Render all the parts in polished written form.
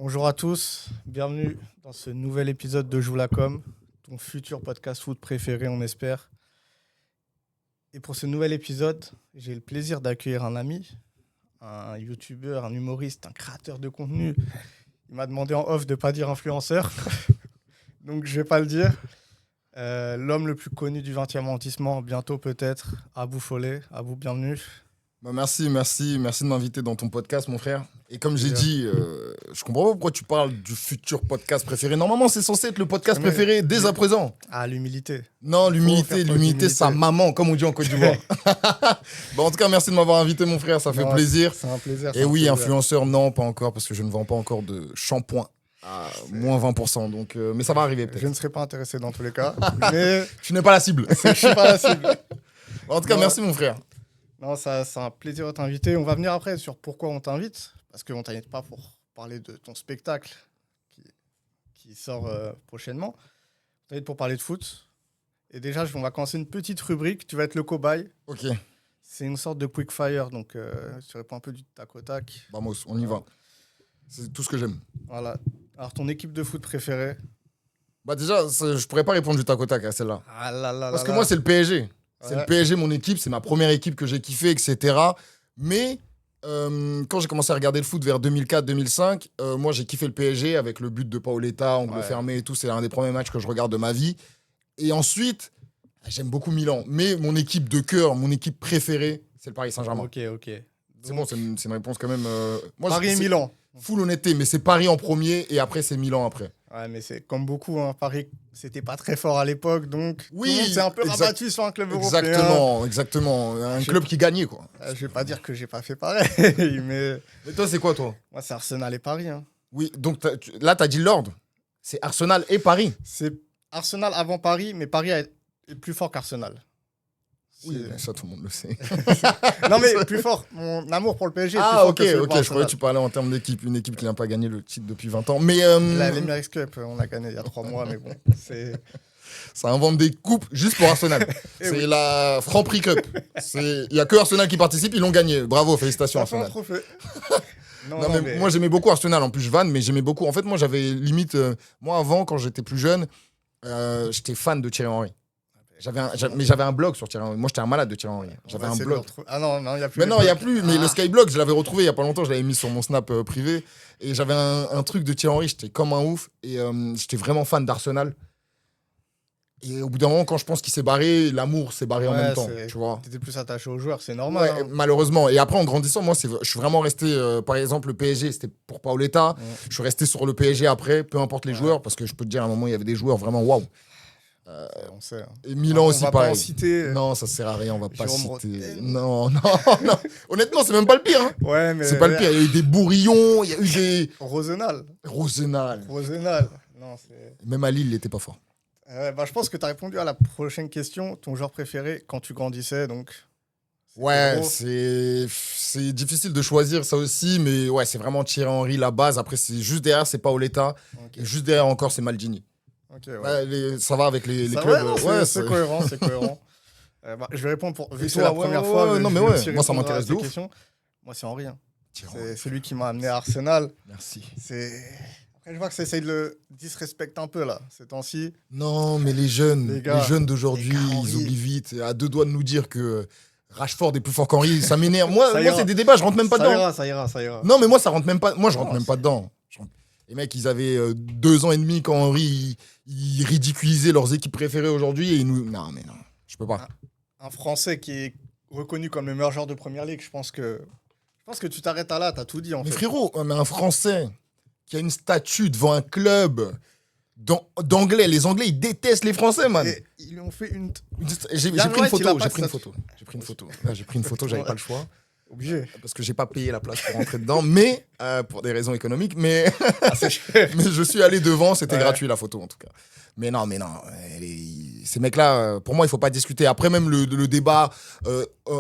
Bonjour à tous, bienvenue dans ce nouvel épisode de Joue la com, ton futur podcast foot préféré, on espère. Et pour ce nouvel épisode, j'ai le plaisir d'accueillir un ami, un youtubeur, un humoriste, un créateur de contenu. Il m'a demandé en off de ne pas dire influenceur, donc je ne vais pas le dire. L'homme le plus connu du 20e arrondissement, bientôt peut-être, Abou Follet. Abou, bienvenue. Merci de m'inviter dans ton podcast, mon frère. Et comme j'ai dit, je comprends pas pourquoi tu parles du futur podcast préféré. Normalement, c'est censé être le podcast préféré dès à présent. Ah, l'humilité. Non, l'humilité, sa maman, comme on dit en Côte d'Ivoire. Bon, en tout cas, merci de m'avoir invité, mon frère, ça fait plaisir. C'est un plaisir. Et oui, influenceur, non, pas encore, parce que je ne vends pas encore de shampoing à moins 20%. Donc, mais ça va arriver peut-être. Je ne serais pas intéressé dans tous les cas. Mais tu n'es pas la cible. je ne suis pas la cible. En tout cas, merci, mon frère. Non, c'est un plaisir de t'inviter. On va venir après sur pourquoi on t'invite. Parce qu'on ne t'invite pas pour parler de ton spectacle qui sort prochainement. On t'invite pour parler de foot. Et déjà, on va commencer une petite rubrique. Tu vas être le cobaye. Ok. C'est une sorte de quick fire. Donc, tu réponds un peu du tac au tac. Vamos, on y va. C'est tout ce que j'aime. Voilà. Alors, ton équipe de foot préférée? Bah déjà, je pourrais pas répondre du tac au tac à celle-là. Ah là là Parce que là moi, là. c'est le PSG. C'est Ouais. le PSG, mon équipe. C'est ma première équipe que j'ai kiffé, etc. Mais quand j'ai commencé à regarder le foot vers 2004-2005, moi, j'ai kiffé le PSG avec le but de Paoletta, angle fermé et tout. C'est un des premiers matchs que je regarde de ma vie. Et ensuite, j'aime beaucoup Milan. Mais mon équipe de cœur, mon équipe préférée, c'est le Paris Saint-Germain. Ok. C'est bon, c'est une réponse quand même... moi, Paris et c'est Milan. Full honnêteté, mais c'est Paris en premier et après, c'est Milan après. Ouais, mais c'est comme beaucoup. Hein. Paris, c'était pas très fort à l'époque. Donc, Oui, tout le monde s'est un peu rabattu sur un club européen. Exactement. Un club qui gagnait, quoi. Je vais pas dire que j'ai pas fait pareil, mais Et toi, c'est quoi, toi? moi, c'est Arsenal et Paris. Hein. Oui, donc là, tu as dit l'ordre. C'est Arsenal et Paris. C'est Arsenal avant Paris, mais Paris est plus fort qu'Arsenal. Oui, ça, tout le monde le sait. Non, mais plus fort. Mon amour pour le PSG est plus Ah, fort ok, que celui pour je croyais Arsenal. que tu parlais en termes d'équipe. Une équipe qui n'a pas gagné le titre depuis 20 ans. Mais La Emirates Cup, on a gagné il y a 3 mois, mais bon, c'est... ça invente des coupes juste pour Arsenal. C'est la Franprix Cup. Il n'y a que Arsenal qui participe, ils l'ont gagné. Bravo, félicitations, Ça fait un Arsenal. trophée. Non, mais moi, j'aimais beaucoup Arsenal. En plus, je vanne, mais j'aimais beaucoup. En fait, moi, j'avais limite... moi, avant, quand j'étais plus jeune, j'étais fan de Thierry Henry. Mais j'avais un blog sur Thierry Henry. Moi, j'étais un malade de Thierry Henry. J'avais un blog. Ah non, il n'y a plus. Mais non, il n'y a plus. Mais le Skyblog, je l'avais retrouvé il n'y a pas longtemps. Je l'avais mis sur mon Snap privé. Et j'avais un truc de Thierry Henry. J'étais comme un ouf. Et j'étais vraiment fan d'Arsenal. Et au bout d'un moment, quand je pense qu'il s'est barré, l'amour s'est barré en même temps. Tu vois. T'étais plus attaché aux joueurs, c'est normal. Ouais, hein. malheureusement. Et après, en grandissant, moi, je suis vraiment resté. Par exemple, le PSG, c'était pour Paoletta. Je suis resté sur le PSG après, peu importe les joueurs. Parce que je peux te dire, à un moment, il y avait des joueurs vraiment waouh. On sait. Hein. Et Milan aussi, on va pareil. pas en citer. Non, ça sert à rien, on va pas Jérôme citer. Rotten. Non. Honnêtement, c'est même pas le pire. Hein. Ouais, mais. C'est pas le pire. Il y a eu des bourrillons, il y a eu des. Rosenal. Rosenal. Non, c'est. Même à Lille, il était pas fort. Je pense que tu as répondu à la prochaine question. Ton joueur préféré quand tu grandissais, donc. Ouais, c'est difficile de choisir ça aussi, mais ouais, c'est vraiment Thierry Henry, la base. Après, c'est juste derrière, c'est Paoletta. Okay. Et juste derrière encore, c'est Maldini. Okay, ouais. Ouais, ça va avec les ça clubs. C'est cohérent, c'est cohérent. Je vais répondre pour. Vu que c'est toi, la première fois. non, mais ouais, moi, ça m'intéresse de ouf. Questions. Moi, c'est Henry. Hein. C'est celui qui m'a amené à Arsenal. Merci. Après, je vois que ça essaye de le disrespecter un peu, là, ces temps-ci. Non, mais les jeunes d'aujourd'hui, ils oublient vite. À 2 doigts de nous dire que Rashford est plus fort qu'Henry, ça m'énerve. Moi, c'est des débats, je rentre même pas dedans. Ça ira. Non, mais moi, ça rentre même pas. Moi, je rentre même pas dedans. Les mecs, ils avaient 2 ans et demi quand Henry, ils ridiculisaient leurs équipes préférées aujourd'hui et ils nous. Non, mais non, je peux pas. Un Français qui est reconnu comme le meilleur joueur de Première Ligue, je pense que tu t'arrêtes à là, t'as tout dit en fait. Mais frérot, mais un Français qui a une statue devant un club d'anglais, les Anglais, ils détestent les Français, man. Et ils lui ont fait une. J'ai pris une photo. J'ai pris une photo, j'avais pas le choix. Obligé. Parce que j'ai pas payé la place pour rentrer dedans, mais pour des raisons économiques, mais mais je suis allé devant, c'était gratuit la photo en tout cas. Mais non, ces mecs-là, pour moi, il faut pas discuter. Après même le débat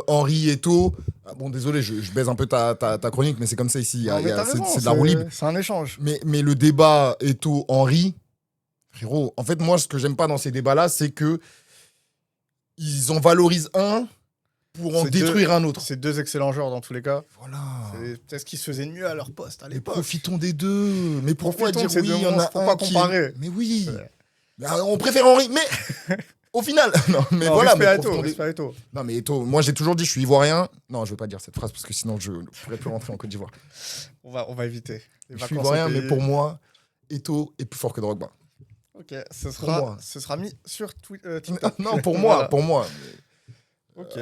Henry Eto'o, bon désolé, je baise un peu ta chronique, mais c'est comme ça ici, c'est de la roue libre. C'est un échange. Mais le débat Eto'o-Henry, frérot, en fait moi ce que j'aime pas dans ces débats-là, c'est que ils en valorisent un pour en C'est détruire un autre. C'est deux excellents joueurs dans tous les cas. Voilà. C'est peut-être ce qu'ils se faisaient de mieux à leur poste à Et l'époque. profitons des deux. Mais pourquoi Profitons dire de ces oui, deux il y en a monstres, pourquoi un qui comparer Mais oui. Ouais. Mais, on préfère Henry, mais au final, non, mais Non, voilà. respect Mais à profitons Eto'o, des- respect à Eto'o. Non, mais Eto'o, moi j'ai toujours dit, je suis ivoirien. Non, je veux pas dire cette phrase parce que sinon je ne pourrais plus rentrer en Côte d'Ivoire. On va éviter. Les Je suis vacances au ivoirien, mais pays. pour moi, Eto'o est plus fort que Drogba. Ok, moi. ce sera mis sur TikTok. Non, pour Voilà. moi, pour moi. Ok.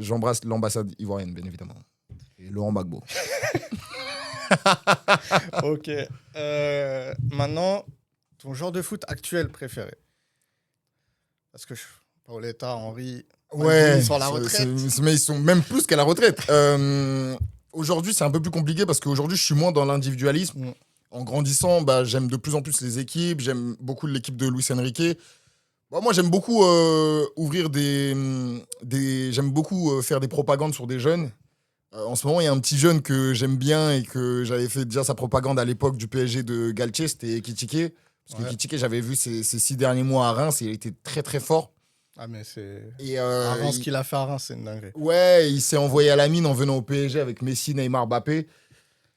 J'embrasse l'ambassade ivoirienne, bien évidemment. Et Laurent Gbagbo. Ok. Maintenant, ton genre de foot actuel préféré. Parce que Paoletta, Henry, Ouais, ils sont à la retraite. mais ils sont même plus qu'à la retraite. Aujourd'hui, c'est un peu plus compliqué parce qu'aujourd'hui, je suis moins dans l'individualisme. Mm. En grandissant, bah, j'aime de plus en plus les équipes. J'aime beaucoup l'équipe de Luis Enrique. Bah, moi, j'aime beaucoup ouvrir j'aime beaucoup faire des propagandes sur des jeunes. En ce moment, il y a un petit jeune que j'aime bien et que j'avais fait déjà sa propagande à l'époque du PSG de Galtier, c'était Ekitike. Parce que Ouais. Ekitike, j'avais vu ces 6 derniers mois à Reims et il était très très fort. Ah, mais c'est. Et, Avant ce il- qu'il a fait à Reims, c'est une dinguerie. Ouais, il s'est envoyé à la mine en venant au PSG avec Messi, Neymar, Mbappé.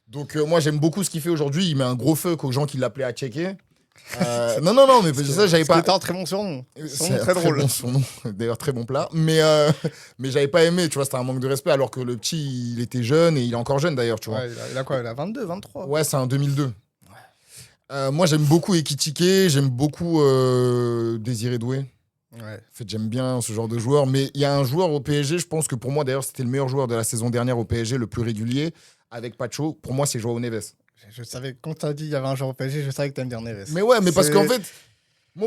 Donc moi j'aime beaucoup ce qu'il fait aujourd'hui. Il met un gros feu aux gens qui l'appelaient Acheke. Non, mais ça j'avais pas. C'était un très bon surnom. C'est Surnom un très drôle. bon surnom, d'ailleurs très bon plat. Mais j'avais pas aimé, tu vois, c'était un manque de respect alors que le petit il était jeune et il est encore jeune d'ailleurs, tu vois. Ouais, il a quoi? Il a 22, 23. Ouais, c'est un 2002. Moi j'aime beaucoup Ekitike, j'aime beaucoup Désiré Doué. Ouais. En fait, j'aime bien ce genre de joueur. Mais il y a un joueur au PSG, je pense que pour moi, d'ailleurs, c'était le meilleur joueur de la saison dernière au PSG, le plus régulier, avec Pacho. Pour moi, c'est Joao Neves. Je savais, quand t'as dit qu'il y avait un joueur au PSG, je savais que t'aimes dire Neves. Mais ouais, mais parce C'est- qu'en fait,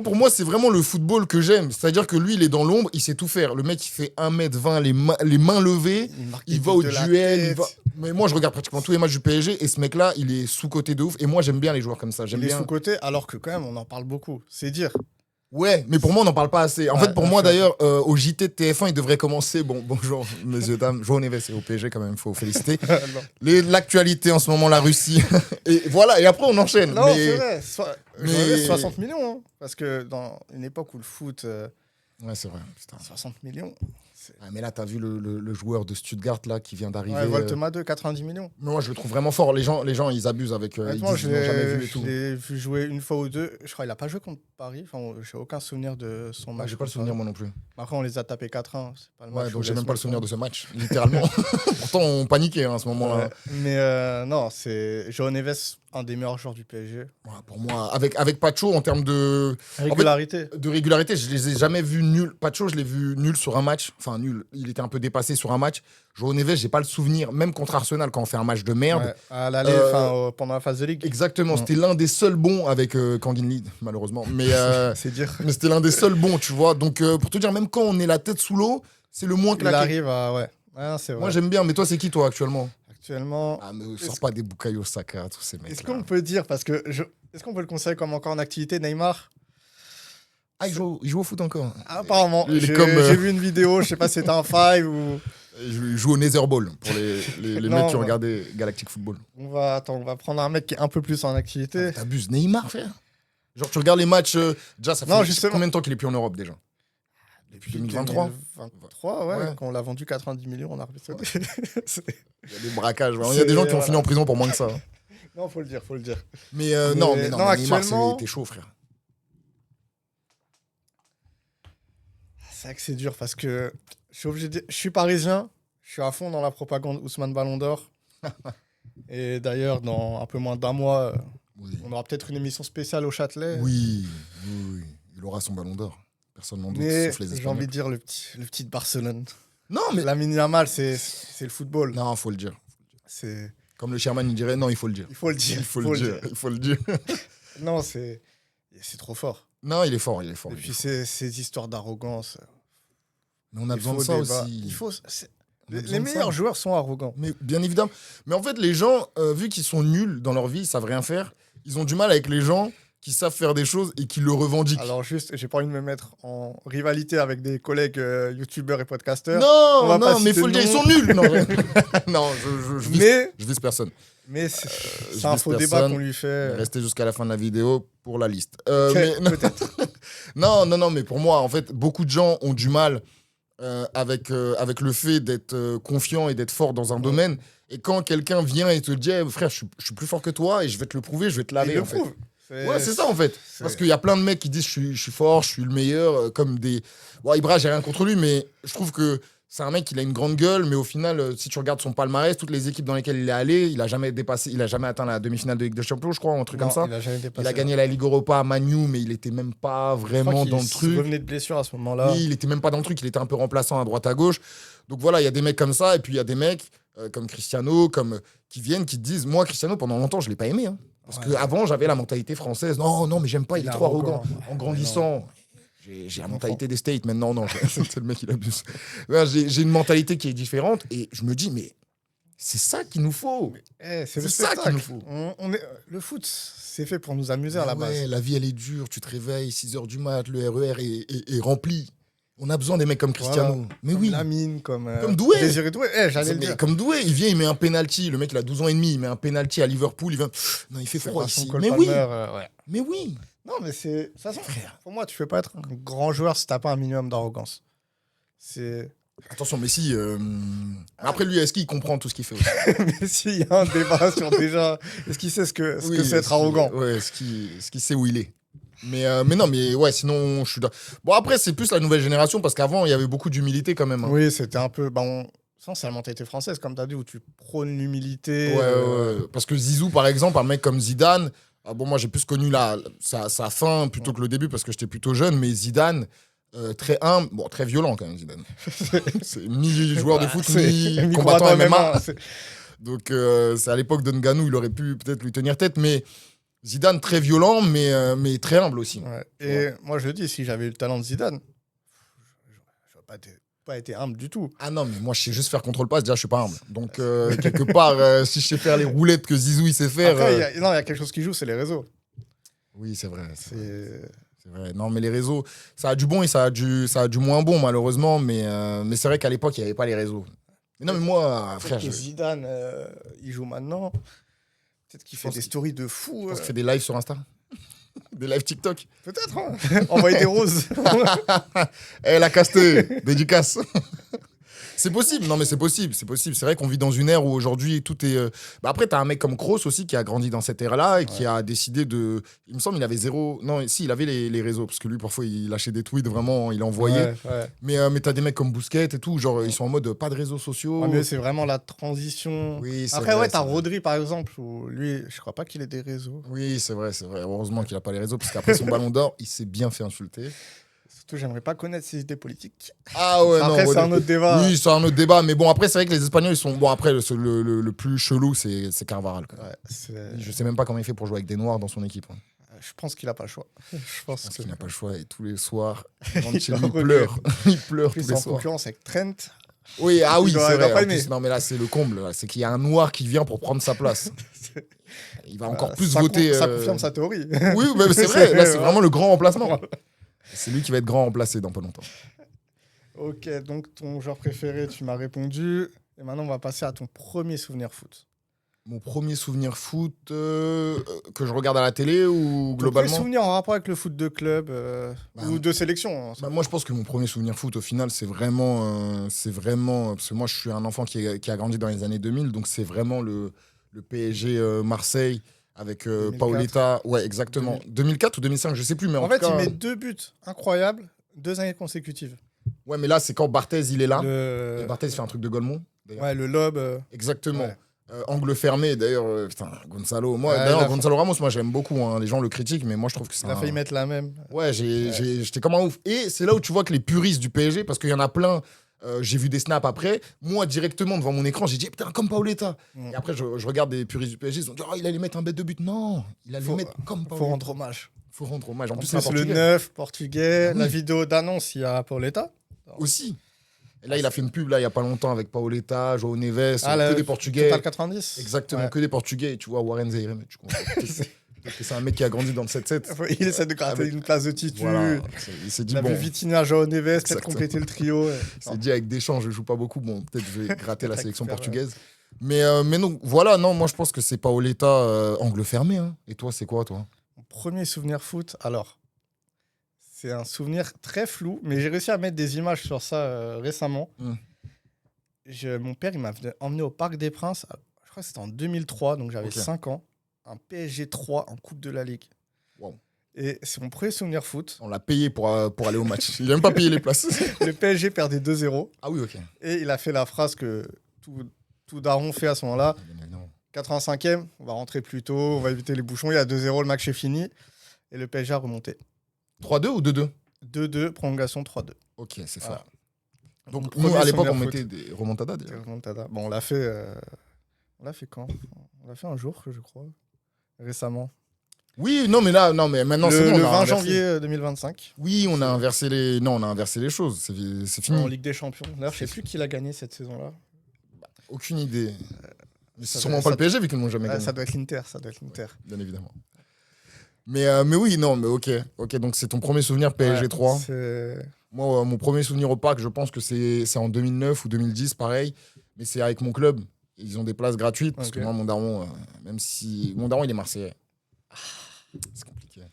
pour moi, c'est vraiment le football que j'aime. C'est-à-dire que lui, il est dans l'ombre, il sait tout faire. Le mec, il fait 1m20, les mains levées, marque il des va buts au de la duel. tête. Mais moi, je regarde pratiquement tous les matchs du PSG et ce mec-là, il est sous-coté de ouf. Et moi, j'aime bien les joueurs comme ça. J'aime Il est bien. sous-côté, alors que quand même, on en parle beaucoup. C'est dire. Ouais, mais pour moi, on n'en parle pas assez. En Ouais, fait, pour je moi, suis d'ailleurs, au JT de TF1, il devrait commencer. Bon, bonjour, messieurs, dames. Joao Neves est au PSG, quand même, il faut féliciter. Non. L'actualité en ce moment, la Russie. Et voilà, et après, on enchaîne. Non, mais... c'est vrai. mais- J'en avais 60 millions. Hein. Parce que dans une époque où le foot, Ouais, c'est vrai. Putain. 60 millions. Ah, mais là, t'as vu le joueur de Stuttgart là, qui vient d'arriver. Ouais, Voltema 2, 90 millions. Mais moi, je le trouve vraiment fort. Les gens ils abusent avec. Ils Honnêtement, disent qu'ils l'ont jamais vu et je tout. l'ai vu jouer une fois ou deux. Je crois qu'il n'a pas joué contre Paris. Enfin, j'ai aucun souvenir de son Moi, match. j'ai pas le contre souvenir, Paris. moi non plus. Après, on les a tapés 4-1. C'est pas le Ouais, match donc où j'ai les même pas le mecs souvenir ont- de ce match, littéralement. Pourtant, on paniquait hein, à ce moment-là. Ouais. Mais non, c'est Joao Neves, un des meilleurs joueurs du PSG. Ouais, pour moi, avec Pacho, en termes de Régularité. régularité, je les ai jamais vus nuls. Pacho, je l'ai vu nul sur un match. Enfin, nul. Il était un peu dépassé sur un match. Joao Neves, j'ai pas le souvenir, même contre Arsenal, quand on fait un match de merde. Ouais, à l'aller, pendant la phase de ligue. Exactement, Mm. c'était l'un des seuls bons avec Kangin Lee, malheureusement. Mais, C'est dire. mais c'était l'un des seuls bons, tu vois. Donc, pour te dire, même quand on est la tête sous l'eau, c'est le moins Il claqué. arrive à. Ouais, c'est vrai. Moi, j'aime bien. Mais toi, c'est qui, toi, actuellement? Actuellement. Ah, mais Est-ce sors pas des Bukayo Saka, tous ces mecs. Est-ce qu'on peut dire, parce que est-ce qu'on peut le considérer comme encore en activité, Neymar? Ah, il joue au foot encore. Apparemment. Il est J'ai comme, j'ai vu une vidéo, je sais pas si c'était un five ou. Il joue au Netherball pour les Non, mecs qui ont bah. regardé Galactic Football. On va prendre un mec qui est un peu plus en activité. T'abuses, Neymar, frère. Genre, tu regardes les matchs. Déjà, ça fait Non, justement. combien de temps qu'il est plus en Europe déjà? Depuis 2023. 2023, ouais, Ouais. quand on l'a vendu 90 millions en Arabie Saoudite. Il y a des braquages. Il y a des gens qui ont fini en prison pour moins que ça. Non, faut le dire, faut le dire. Mais non, non, Neymar, actuellement- t'es chaud, frère. C'est vrai que c'est dur parce que je suis obligé de dire, je suis parisien, je suis à fond dans la propagande Ousmane Ballon d'Or. Et d'ailleurs, dans un peu moins d'un mois, Oui. on aura peut-être une émission spéciale au Châtelet. Oui. Il aura son ballon d'or. Personne n'en doute, Mais sauf les j'ai Espagnols. envie de dire le petit de Barcelone. Non, mais. Lamine Yamal, c'est le football. Non, faut le dire. C'est Comme le chairman, il dirait non, il faut le dire. il faut le dire. Il faut le dire. Il faut le dire. Non, c'est trop fort. Non, il est fort, il est fort. Et il est puis fort. ces histoires d'arrogance. Mais on a il besoin de faut ça débat. aussi. Il faut. On a Les besoin de ça. meilleurs joueurs sont arrogants. Mais bien évidemment. Mais en fait, les gens, vu qu'ils sont nuls dans leur vie, ils savent rien faire, ils ont du mal avec les gens qui savent faire des choses et qui le revendiquent. Alors juste, j'ai pas envie de me mettre en rivalité avec des collègues youtubeurs et podcasteurs. non, va pas non, mais citer faut le de dire, ils nom. sont nuls. Non, non je vise personne. Mais c'est un vise faux débat personne. qu'on lui fait. Restez jusqu'à la fin de la vidéo pour la liste. Ok, Mais, peut-être. non, mais pour moi, en fait, beaucoup de gens ont du mal avec le fait d'être confiant et d'être fort dans un domaine. Et quand quelqu'un vient et te dit hey, frère, je suis plus fort que toi et je vais te le prouver, je vais te laver. En fait. Ouais, c'est ça en fait. Parce qu'il y a plein de mecs qui disent je suis fort, je suis le meilleur, comme des. Bon, Ibra, j'ai rien contre lui, mais je trouve que c'est un mec qui a une grande gueule, mais au final, si tu regardes son palmarès, toutes les équipes dans lesquelles il est allé, il a jamais atteint la demi-finale de Ligue des Champions, je crois, un truc comme ça. Il a gagné la Ligue Europa à Man U, mais il était même pas vraiment dans le truc. Il revenait de blessure à ce moment-là. Oui, il était même pas dans le truc, il était un peu remplaçant à droite à gauche. Donc voilà, il y a des mecs comme ça, et puis il y a des mecs comme Cristiano, qui viennent, qui te disent, moi Cristiano, pendant longtemps, je l'ai pas aimé. Hein, parce qu'avant, j'avais la mentalité française. Non, mais j'aime pas, il est trop arrogant. En grandissant. J'ai la mentalité des States maintenant, non, c'est le mec, il abuse. J'ai une mentalité qui est différente et je me dis, mais c'est ça qu'il nous faut. C'est ça qu'il nous faut. Le foot, c'est fait pour nous amuser à la base. La vie, elle est dure, tu te réveilles, 6h du mat, le RER est rempli. On a besoin des mecs comme Cristiano. Voilà. Mais comme oui. Lamine, comme Doué. Désiré Doué. J'allais le dire. Comme Doué, il vient, il met un penalty. Le mec, il a 12 ans et demi, il met un penalty à Liverpool. Il vient. Non, il fait froid ici. Mais oui. Mais oui. Non, mais c'est. De toute façon, pour moi, tu ne peux pas être un grand joueur si tu n'as pas un minimum d'arrogance. Attention, Messi. Après, lui, est-ce qu'il comprend tout ce qu'il fait aussi Messi, il y a un débat sur déjà. Est-ce qu'il sait ce que c'est être arrogant est-ce qu'il sait où il est mais non, mais ouais, sinon, je suis là. Bon, après, c'est plus la nouvelle génération parce qu'avant, il y avait beaucoup d'humilité quand même. Hein. Oui, c'était un peu. C'est la mentalité française, comme tu as dit, où tu prônes l'humilité. Ouais. Parce que Zizou, par exemple, un mec comme Zidane. Moi, j'ai plus connu sa fin plutôt que le début parce que j'étais plutôt jeune, mais Zidane, très humble, très violent quand même, Zidane. C'est ni joueur de foot, ni combattant MMA. Donc, c'est à l'époque de Ngannou, il aurait pu peut-être lui tenir tête, mais Zidane, très violent, mais très humble aussi. Ouais. Et moi, je dis, si j'avais eu le talent de Zidane, je n'aurais pas été humble du tout. Ah non, mais moi, je sais juste faire contrôle-passe, déjà, je suis pas humble. Donc, quelque part, si je sais faire les roulettes que Zizou, il sait faire... Après, il y a quelque chose qui joue, c'est les réseaux. Oui, c'est vrai. C'est vrai. Non, mais les réseaux, ça a du bon et ça a du moins bon, malheureusement. Mais c'est vrai qu'à l'époque, il n'y avait pas les réseaux. Mais non, mais moi, frère... Zidane, il joue maintenant. Peut-être qu'il fait des stories de fou. Je pense qu'il fait des lives sur Insta. Des lives TikTok. Peut-être, hein. Envoyer des roses. La casté, dédicace. C'est possible, non mais c'est possible. C'est vrai qu'on vit dans une ère où aujourd'hui tout est... Après, t'as un mec comme Kroos aussi qui a grandi dans cette ère-là et qui a décidé de... Il me semble qu'il avait zéro... Non, si, il avait les réseaux, parce que lui, parfois, il lâchait des tweets, vraiment, il envoyait. Ouais. Mais t'as des mecs comme Busquets et tout, genre, ils sont en mode pas de réseaux sociaux. Ouais, mais c'est vraiment la transition. Oui, après, vrai, t'as Rodri, par exemple, où lui, je crois pas qu'il ait des réseaux. Oui, c'est vrai. Heureusement qu'il a pas les réseaux, parce qu'après son ballon d'or, il s'est bien fait insulter. Surtout, j'aimerais pas connaître ses idées politiques. Ah ouais, après, non. C'est un autre débat. Oui, c'est un autre débat. Mais bon, après, c'est vrai que les Espagnols, ils sont. Bon, après, le plus chelou, c'est Carvajal. Je sais même pas comment il fait pour jouer avec des Noirs dans son équipe. Hein. Je pense qu'il a pas le choix. Je pense qu'il n'a pas le choix. Et tous les soirs, il pleure. Il pleure tous les soirs. En concurrence avec Trent. Oui, c'est vrai. Non, mais là, c'est le comble. C'est qu'il y a un Noir qui vient pour prendre sa place. Il va encore plus voter. Ça confirme sa théorie. Oui, mais c'est vrai. Là, c'est vraiment le grand remplacement. C'est lui qui va être grand remplacé dans pas longtemps. Ok, donc ton joueur préféré, tu m'as répondu. Et maintenant, on va passer à ton premier souvenir foot. Mon premier souvenir foot que je regarde à la télé ou globalement? Ton premier souvenir en rapport avec le foot de club ou de sélection. Moi, je pense que mon premier souvenir foot, au final, c'est vraiment... parce que moi, je suis un enfant qui a grandi dans les années 2000, donc c'est vraiment le PSG Marseille avec Paoletta. Ouais, exactement. 2004 ou 2005, je sais plus, mais en fait, il met 2 buts incroyables, 2 années consécutives. Ouais, mais là, c'est quand Barthez, il est là. Et Barthez fait un truc de Golemont. Ouais, le lob. Exactement. Ouais. Angle fermé, d'ailleurs, Gonzalo. Gonzalo Ramos, moi, j'aime beaucoup. Hein. Les gens le critiquent, mais moi, je trouve que c'est Il a failli mettre la même. Ouais, j'étais comme un ouf. Et c'est là où tu vois que les puristes du PSG, parce qu'il y en a plein... j'ai vu des snaps après. Moi, directement, devant mon écran, j'ai dit, putain, comme Paoletta. Et après, je regarde des puristes du PSG, ils ont dit, il allait mettre un bête de but. Non, il allait mettre comme Paoletta. Faut rendre hommage. En plus, c'est le 9 portugais. La vidéo d'annonce, il y a Paoletta. Aussi. Et là, il a fait une pub, là, il n'y a pas longtemps, avec Paoletta, João Neves, que des Portugais. Total 90. Exactement, que des Portugais. Et tu vois, Warren Zaïre, tu comprends. C'est un mec qui a grandi dans le 7-7. Il essaie de gratter une place de titu. Voilà. Il s'est dit, il a vu Vitinha, João Neves, peut-être compléter le trio. Il s'est dit, avec Deschamps, je ne joue pas beaucoup. Bon, peut-être je vais gratter la sélection portugaise. Mais non, voilà, non, moi, je pense que c'est Paoletta angle fermé. Hein. Et toi, c'est quoi, toi? Mon premier souvenir foot, alors, C'est un souvenir très flou, mais j'ai réussi à mettre des images sur ça récemment. Mon père, il m'a emmené au Parc des Princes, je crois que c'était en 2003, donc j'avais 5 ans. Un PSG 3 en Coupe de la Ligue. Wow. Et c'est mon premier souvenir foot. On l'a payé pour aller au match. Il n'a même pas payé les places. Le PSG perdait 2-0. Ah oui, ok. Et il a fait la phrase que tout daron fait à ce moment-là. 85e, on va rentrer plus tôt, on va éviter les bouchons. Il y a 2-0, le match est fini. Et le PSG a remonté. 3-2 ou 2-2 2-2, prolongation 3-2. Ok, c'est Voilà. fort. Donc, nous, à l'époque, on mettait des remontadas déjà. Bon, on l'a fait. On l'a fait quand? On l'a fait un jour, je crois. Récemment. Oui, non, mais maintenant, c'est bon. Le 20 janvier 2025. Oui, on a inversé les choses. C'est fini. En Ligue des Champions. D'ailleurs, je ne sais plus qui l'a gagné cette saison-là. Aucune idée. Mais c'est Ça sûrement doit- pas ça- le PSG vu qu'ils n'ont jamais gagné. Ça doit être l'Inter. Bien évidemment. Mais oui, non, mais ok, donc c'est ton premier souvenir PSG 3. Moi, mon premier souvenir au parc, je pense que c'est en 2009 ou 2010, pareil. Mais c'est avec mon club. Ils ont des places gratuites. Parce que moi, mon daron, même si. Mon daron, il est Marseillais. C'est compliqué. Donc,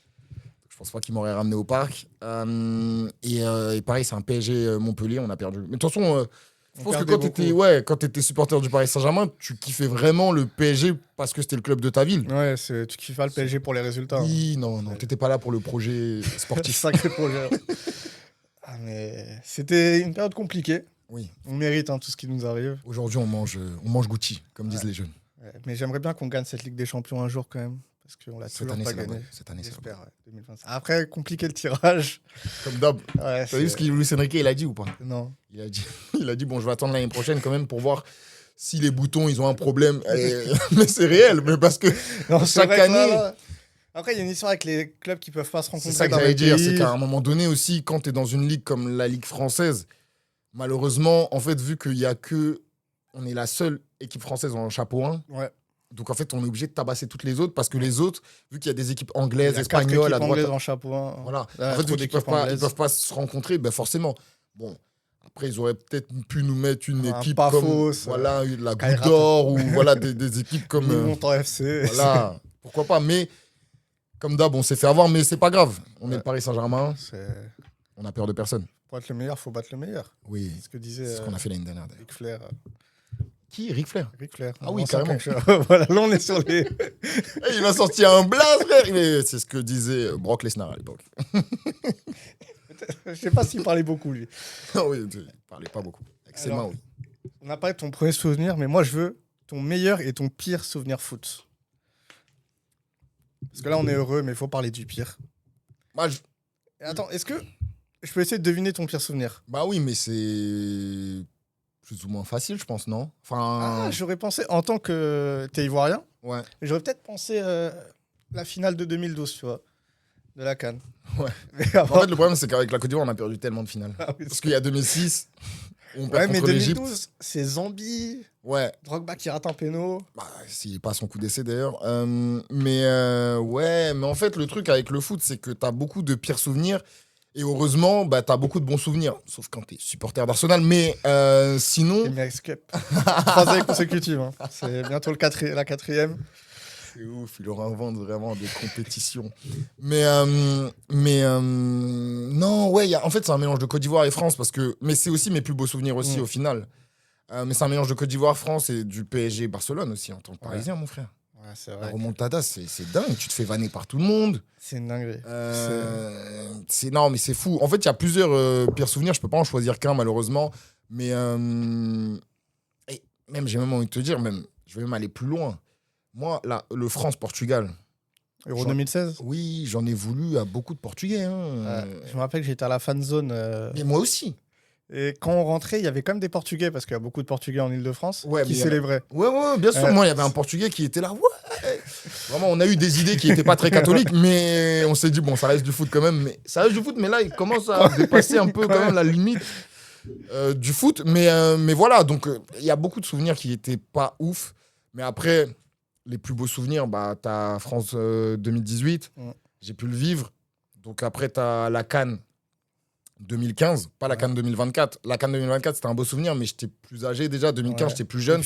je pense pas qu'il m'aurait ramené au parc. Et pareil, c'est un PSG Montpellier, on a perdu. Mais de toute façon, je pense que quand tu étais supporter du Paris Saint-Germain, tu kiffais vraiment le PSG parce que c'était le club de ta ville. Ouais, tu kiffes pas le PSG pour les résultats. Oui, non, t'étais pas là pour le projet sportif. Sacré projet. Mais c'était une période compliquée. Oui. On mérite tout ce qui nous arrive. Aujourd'hui, on mange Gucci, comme disent les jeunes. Ouais. Mais j'aimerais bien qu'on gagne cette Ligue des Champions un jour quand même. Parce qu'on l'a toujours pas gagné. Cette année, j'espère, 2025. Après, compliqué le tirage. Comme d'hab. Ouais, t'as vu ce que Luis Enrique il a dit ou pas? Non. Il a dit bon, je vais attendre l'année prochaine quand même pour voir si les boutons ils ont un problème. Mais c'est réel, mais parce que chaque année. Après, il y a une histoire avec les clubs qui peuvent pas se rencontrer. C'est ça que j'allais dire, c'est qu'à un moment donné aussi, quand tu es dans une ligue comme la Ligue française, malheureusement, en fait, vu qu'il y a que. On est la seule équipe française en chapeau 1. Ouais. Donc en fait, on est obligé de tabasser toutes les autres parce que les autres, vu qu'il y a des équipes anglaises, espagnoles, à droite. En chapeau 1. Voilà. En fait, vu qu'ils ne peuvent pas se rencontrer, ben forcément. Bon. Après, ils auraient peut-être pu nous mettre une équipe comme Pafos, voilà, la Goutte d'Or ou voilà, des équipes comme. Montant FC. Voilà. Pourquoi pas. Mais comme d'hab, on s'est fait avoir, mais c'est pas grave. On est le Paris Saint-Germain. On a peur de personne. Pour être le meilleur, il faut battre le meilleur. Oui. C'est ce que disait. C'est ce qu'on a fait l'année dernière. Ric Flair. Qui? Ric Flair. Ah oui, carrément. Voilà, là, on est sur les. Il a sorti un blaze, frère. C'est ce que disait Brock Lesnar à l'époque. Je sais pas s'il parlait beaucoup, lui. Oui, il parlait pas beaucoup. Avec ses mains, oui. On n'a pas ton premier souvenir, mais moi, je veux ton meilleur et ton pire souvenir foot. Parce que là, on est heureux, mais il faut parler du pire. Attends, est-ce que je peux essayer de deviner ton pire souvenir? Bah oui, mais c'est plus ou moins facile, je pense, non? Enfin... j'aurais pensé, en tant que t'es ivoirien, ouais. J'aurais peut-être pensé la finale de 2012, tu vois, de la CAN. Ouais. En fait, le problème, c'est qu'avec la Côte d'Ivoire, on a perdu tellement de finales. Parce qu'il y a 2006, on perd contre l'Égypte. 2012, c'est Zambi. Ouais. Drogba qui rate un péno. Bah, s'il passe son coup d'essai d'ailleurs. Mais en fait, le truc avec le foot, c'est que t'as beaucoup de pires souvenirs. Et heureusement, bah, t'as beaucoup de bons souvenirs. Sauf quand t'es supporter d'Arsenal. Mais sinon. Emirates Cup. 3 années consécutives. Hein. C'est bientôt la 4e. C'est ouf, il leur invente vraiment des compétitions. Mais non, ouais, en fait, c'est un mélange de Côte d'Ivoire et France. Mais c'est aussi mes plus beaux souvenirs aussi au final. Mais c'est un mélange de Côte d'Ivoire, France et du PSG Barcelone aussi, en tant que Parisien, mon frère. Ouais, c'est vrai. La remontada, c'est dingue. Tu te fais vanner par tout le monde. C'est une dinguerie. Non, mais c'est fou. En fait, il y a plusieurs pires souvenirs. Je peux pas en choisir qu'un, malheureusement. Mais j'ai même envie de te dire, je vais même aller plus loin. Moi, là, le France-Portugal. Euro 2016 ? Oui, j'en ai voulu à beaucoup de Portugais. Je me rappelle que j'étais à la fan zone. Mais moi aussi. Et quand on rentrait, il y avait quand même des Portugais, parce qu'il y a beaucoup de Portugais en Ile-de-France qui célébraient. Ouais, bien sûr. Moi, il y avait un Portugais qui était là. Ouais. Vraiment, on a eu des idées qui n'étaient pas très catholiques, mais on s'est dit, bon, ça reste du foot quand même. Mais ça reste du foot, mais là, il commence à dépasser un peu quand même la limite du foot. Mais voilà, donc il y a beaucoup de souvenirs qui n'étaient pas ouf. Mais après, les plus beaux souvenirs, bah, t'as France 2018. J'ai pu le vivre. Donc après, t'as la CAN 2015, pas la CAN 2024. La CAN 2024, c'était un beau souvenir, mais j'étais plus âgé déjà. 2015, j'étais plus jeune.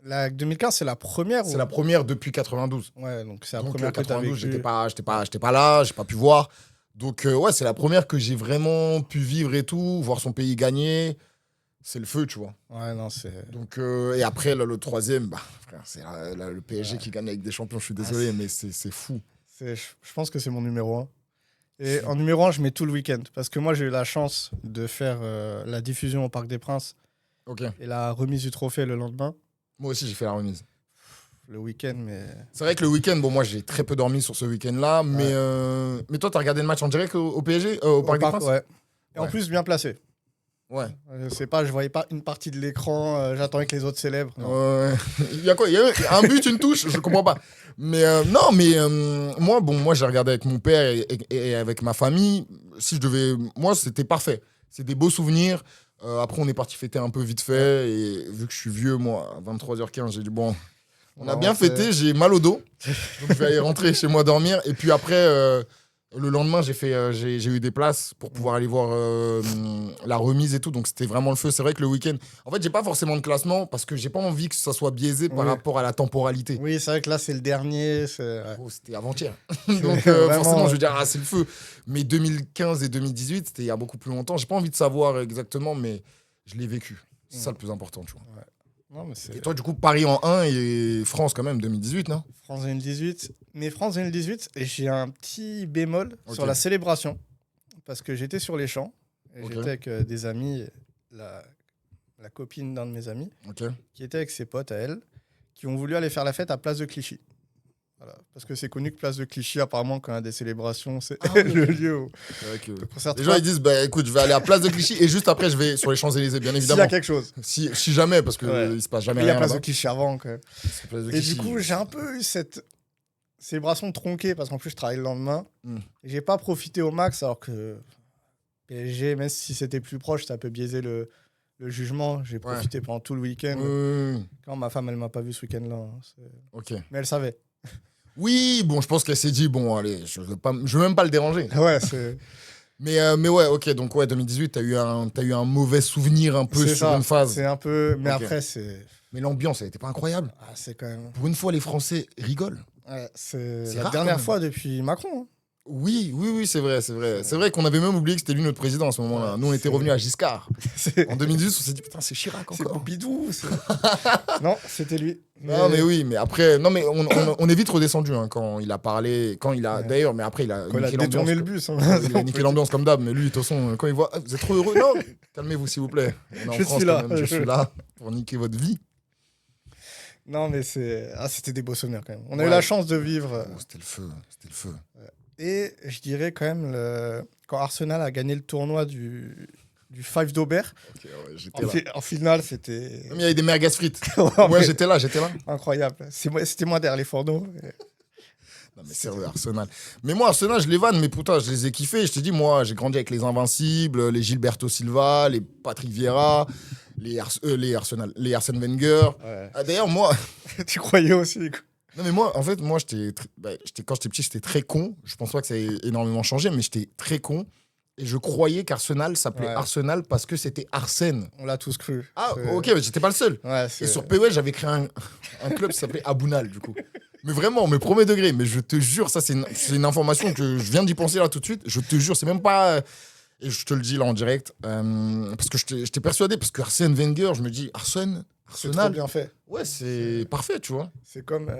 La 2015, c'est la première. C'est la première depuis 92. Ouais, donc c'est la première que t'as vécue. J'étais pas là, j'ai pas pu voir. Donc, ouais, c'est la première que j'ai vraiment pu vivre et tout, voir son pays gagner. C'est le feu, tu vois. Ouais, non, c'est. Donc, et après, là, le troisième, bah, frère, c'est le PSG qui gagne avec des champions. Je suis désolé, mais c'est fou. Je pense que c'est mon numéro 1. Et en numéro 1, je mets tout le week-end. Parce que moi, j'ai eu la chance de faire la diffusion au Parc des Princes Ok. et la remise du trophée le lendemain. Moi aussi, j'ai fait la remise. Le week-end, mais. C'est vrai que le week-end, bon, moi, j'ai très peu dormi sur ce week-end-là. Mais toi, t'as regardé le match en direct au PSG, au Parc des Princes? Ouais. Et en Ouais. plus, bien placé. Ouais. Je voyais pas une partie de l'écran, j'attendais que les autres célèbrent. Non. Il y a quoi? Il y a un but, une touche? Je comprends pas. Mais non, mais moi, j'ai regardé avec mon père et avec ma famille. Si je devais. Moi, c'était parfait. C'est des beaux souvenirs. Après, on est parti fêter un peu vite fait. Et vu que je suis vieux, moi, à 23h15, j'ai dit bon, on a bien fêté, j'ai mal au dos. Donc, je vais aller rentrer chez moi dormir. Et puis après. Le lendemain, j'ai eu des places pour pouvoir aller voir la remise et tout. Donc, c'était vraiment le feu. C'est vrai que le week-end... En fait, j'ai pas forcément de classement parce que j'ai pas envie que ça soit biaisé par rapport à la temporalité. Oui, c'est vrai que là, c'est le dernier. Oh, c'était avant-hier. Donc, forcément, je veux dire, c'est le feu. Mais 2015 et 2018, c'était il y a beaucoup plus longtemps. J'ai pas envie de savoir exactement, mais je l'ai vécu. C'est ça le plus important, tu vois. Ouais. Non, mais Et toi, du coup, Paris en 1 et France quand même, 2018, non? France 2018. Mais France 2018, j'ai un petit bémol sur la célébration. Parce que j'étais sur les champs. Et j'étais avec des amis, la copine d'un de mes amis, qui était avec ses potes à elle, qui ont voulu aller faire la fête à Place de Clichy. Voilà. Parce que c'est connu que Place de Clichy, apparemment, quand il y a des célébrations, c'est le lieu où. Les gens ils disent bah écoute, je vais aller à Place de Clichy et juste après je vais sur les Champs-Élysées, bien évidemment. S'il y a quelque chose. Si jamais, parce que il se passe jamais rien. Il y a Place de Clichy avant quand même. Et Du coup, j'ai un peu eu cette célébration tronquée parce qu'en plus je travaille le lendemain. Et j'ai pas profité au max alors que PSG, même si c'était plus proche, ça peut biaiser le jugement. J'ai profité pendant tout le week-end. Quand ma femme, elle m'a pas vu ce week-end-là. Mais elle savait. Oui, bon, je pense qu'elle s'est dit, bon, allez, je veux même pas le déranger. Ouais, c'est... Mais ouais, ok, donc ouais, 2018, t'as eu un mauvais souvenir un peu sur une phase. C'est un peu... Mais après, c'est... Mais l'ambiance, elle était pas incroyable. Ah, c'est quand même... Pour une fois, les Français rigolent. Ouais, c'est la dernière fois depuis Macron. Hein. Oui, c'est vrai. C'est vrai qu'on avait même oublié que c'était lui notre président à ce moment-là. Nous, on était revenus à Giscard. En 2018, on s'est dit, putain, c'est Chirac encore. C'est Pompidou. Non, c'était lui. Non, mais oui, mais après, non, mais on est vite redescendu quand il a parlé, d'ailleurs, mais après, il a détourné le bus. Hein. Il a niqué l'ambiance comme d'hab, mais lui, de toute façon, quand il voit, vous êtes trop heureux, non, calmez-vous, s'il vous plaît. Je suis là pour niquer votre vie. Non, mais c'était des beaux souvenirs quand même. On a eu la chance de vivre. C'était le feu. Et je dirais quand même, quand Arsenal a gagné le tournoi du Five d'Aubert, en finale, c'était... Il y avait des merguez frites. Ouais, j'étais là. Incroyable. C'était moi derrière les fourneaux. Non, mais sérieux, Arsenal. Mais moi, Arsenal, je les vanne, mais putain, je les ai kiffés. Je te dis, moi, j'ai grandi avec les Invincibles, les Gilberto Silva, les Patrick Vieira, les Arsène Wenger. Ouais. D'ailleurs, moi... Tu croyais aussi, quoi. Non, mais moi, en fait, quand j'étais petit, j'étais très con. Je pense pas que ça ait énormément changé, mais j'étais très con. Et je croyais qu'Arsenal s'appelait Arsenal parce que c'était Arsène. On l'a tous cru. Ah, ok, mais j'étais pas le seul. Et sur POS, j'avais créé un club qui s'appelait Abounal, du coup. Mais vraiment, mais premier degré. Mais je te jure, ça, c'est une information que je viens d'y penser là tout de suite. Je te jure, c'est même pas... Et je te le dis là en direct. Parce que j'étais persuadé, parce que Arsène Wenger, je me dis, Arsenal. C'est trop bien fait. Ouais, c'est parfait, tu vois. C'est comme...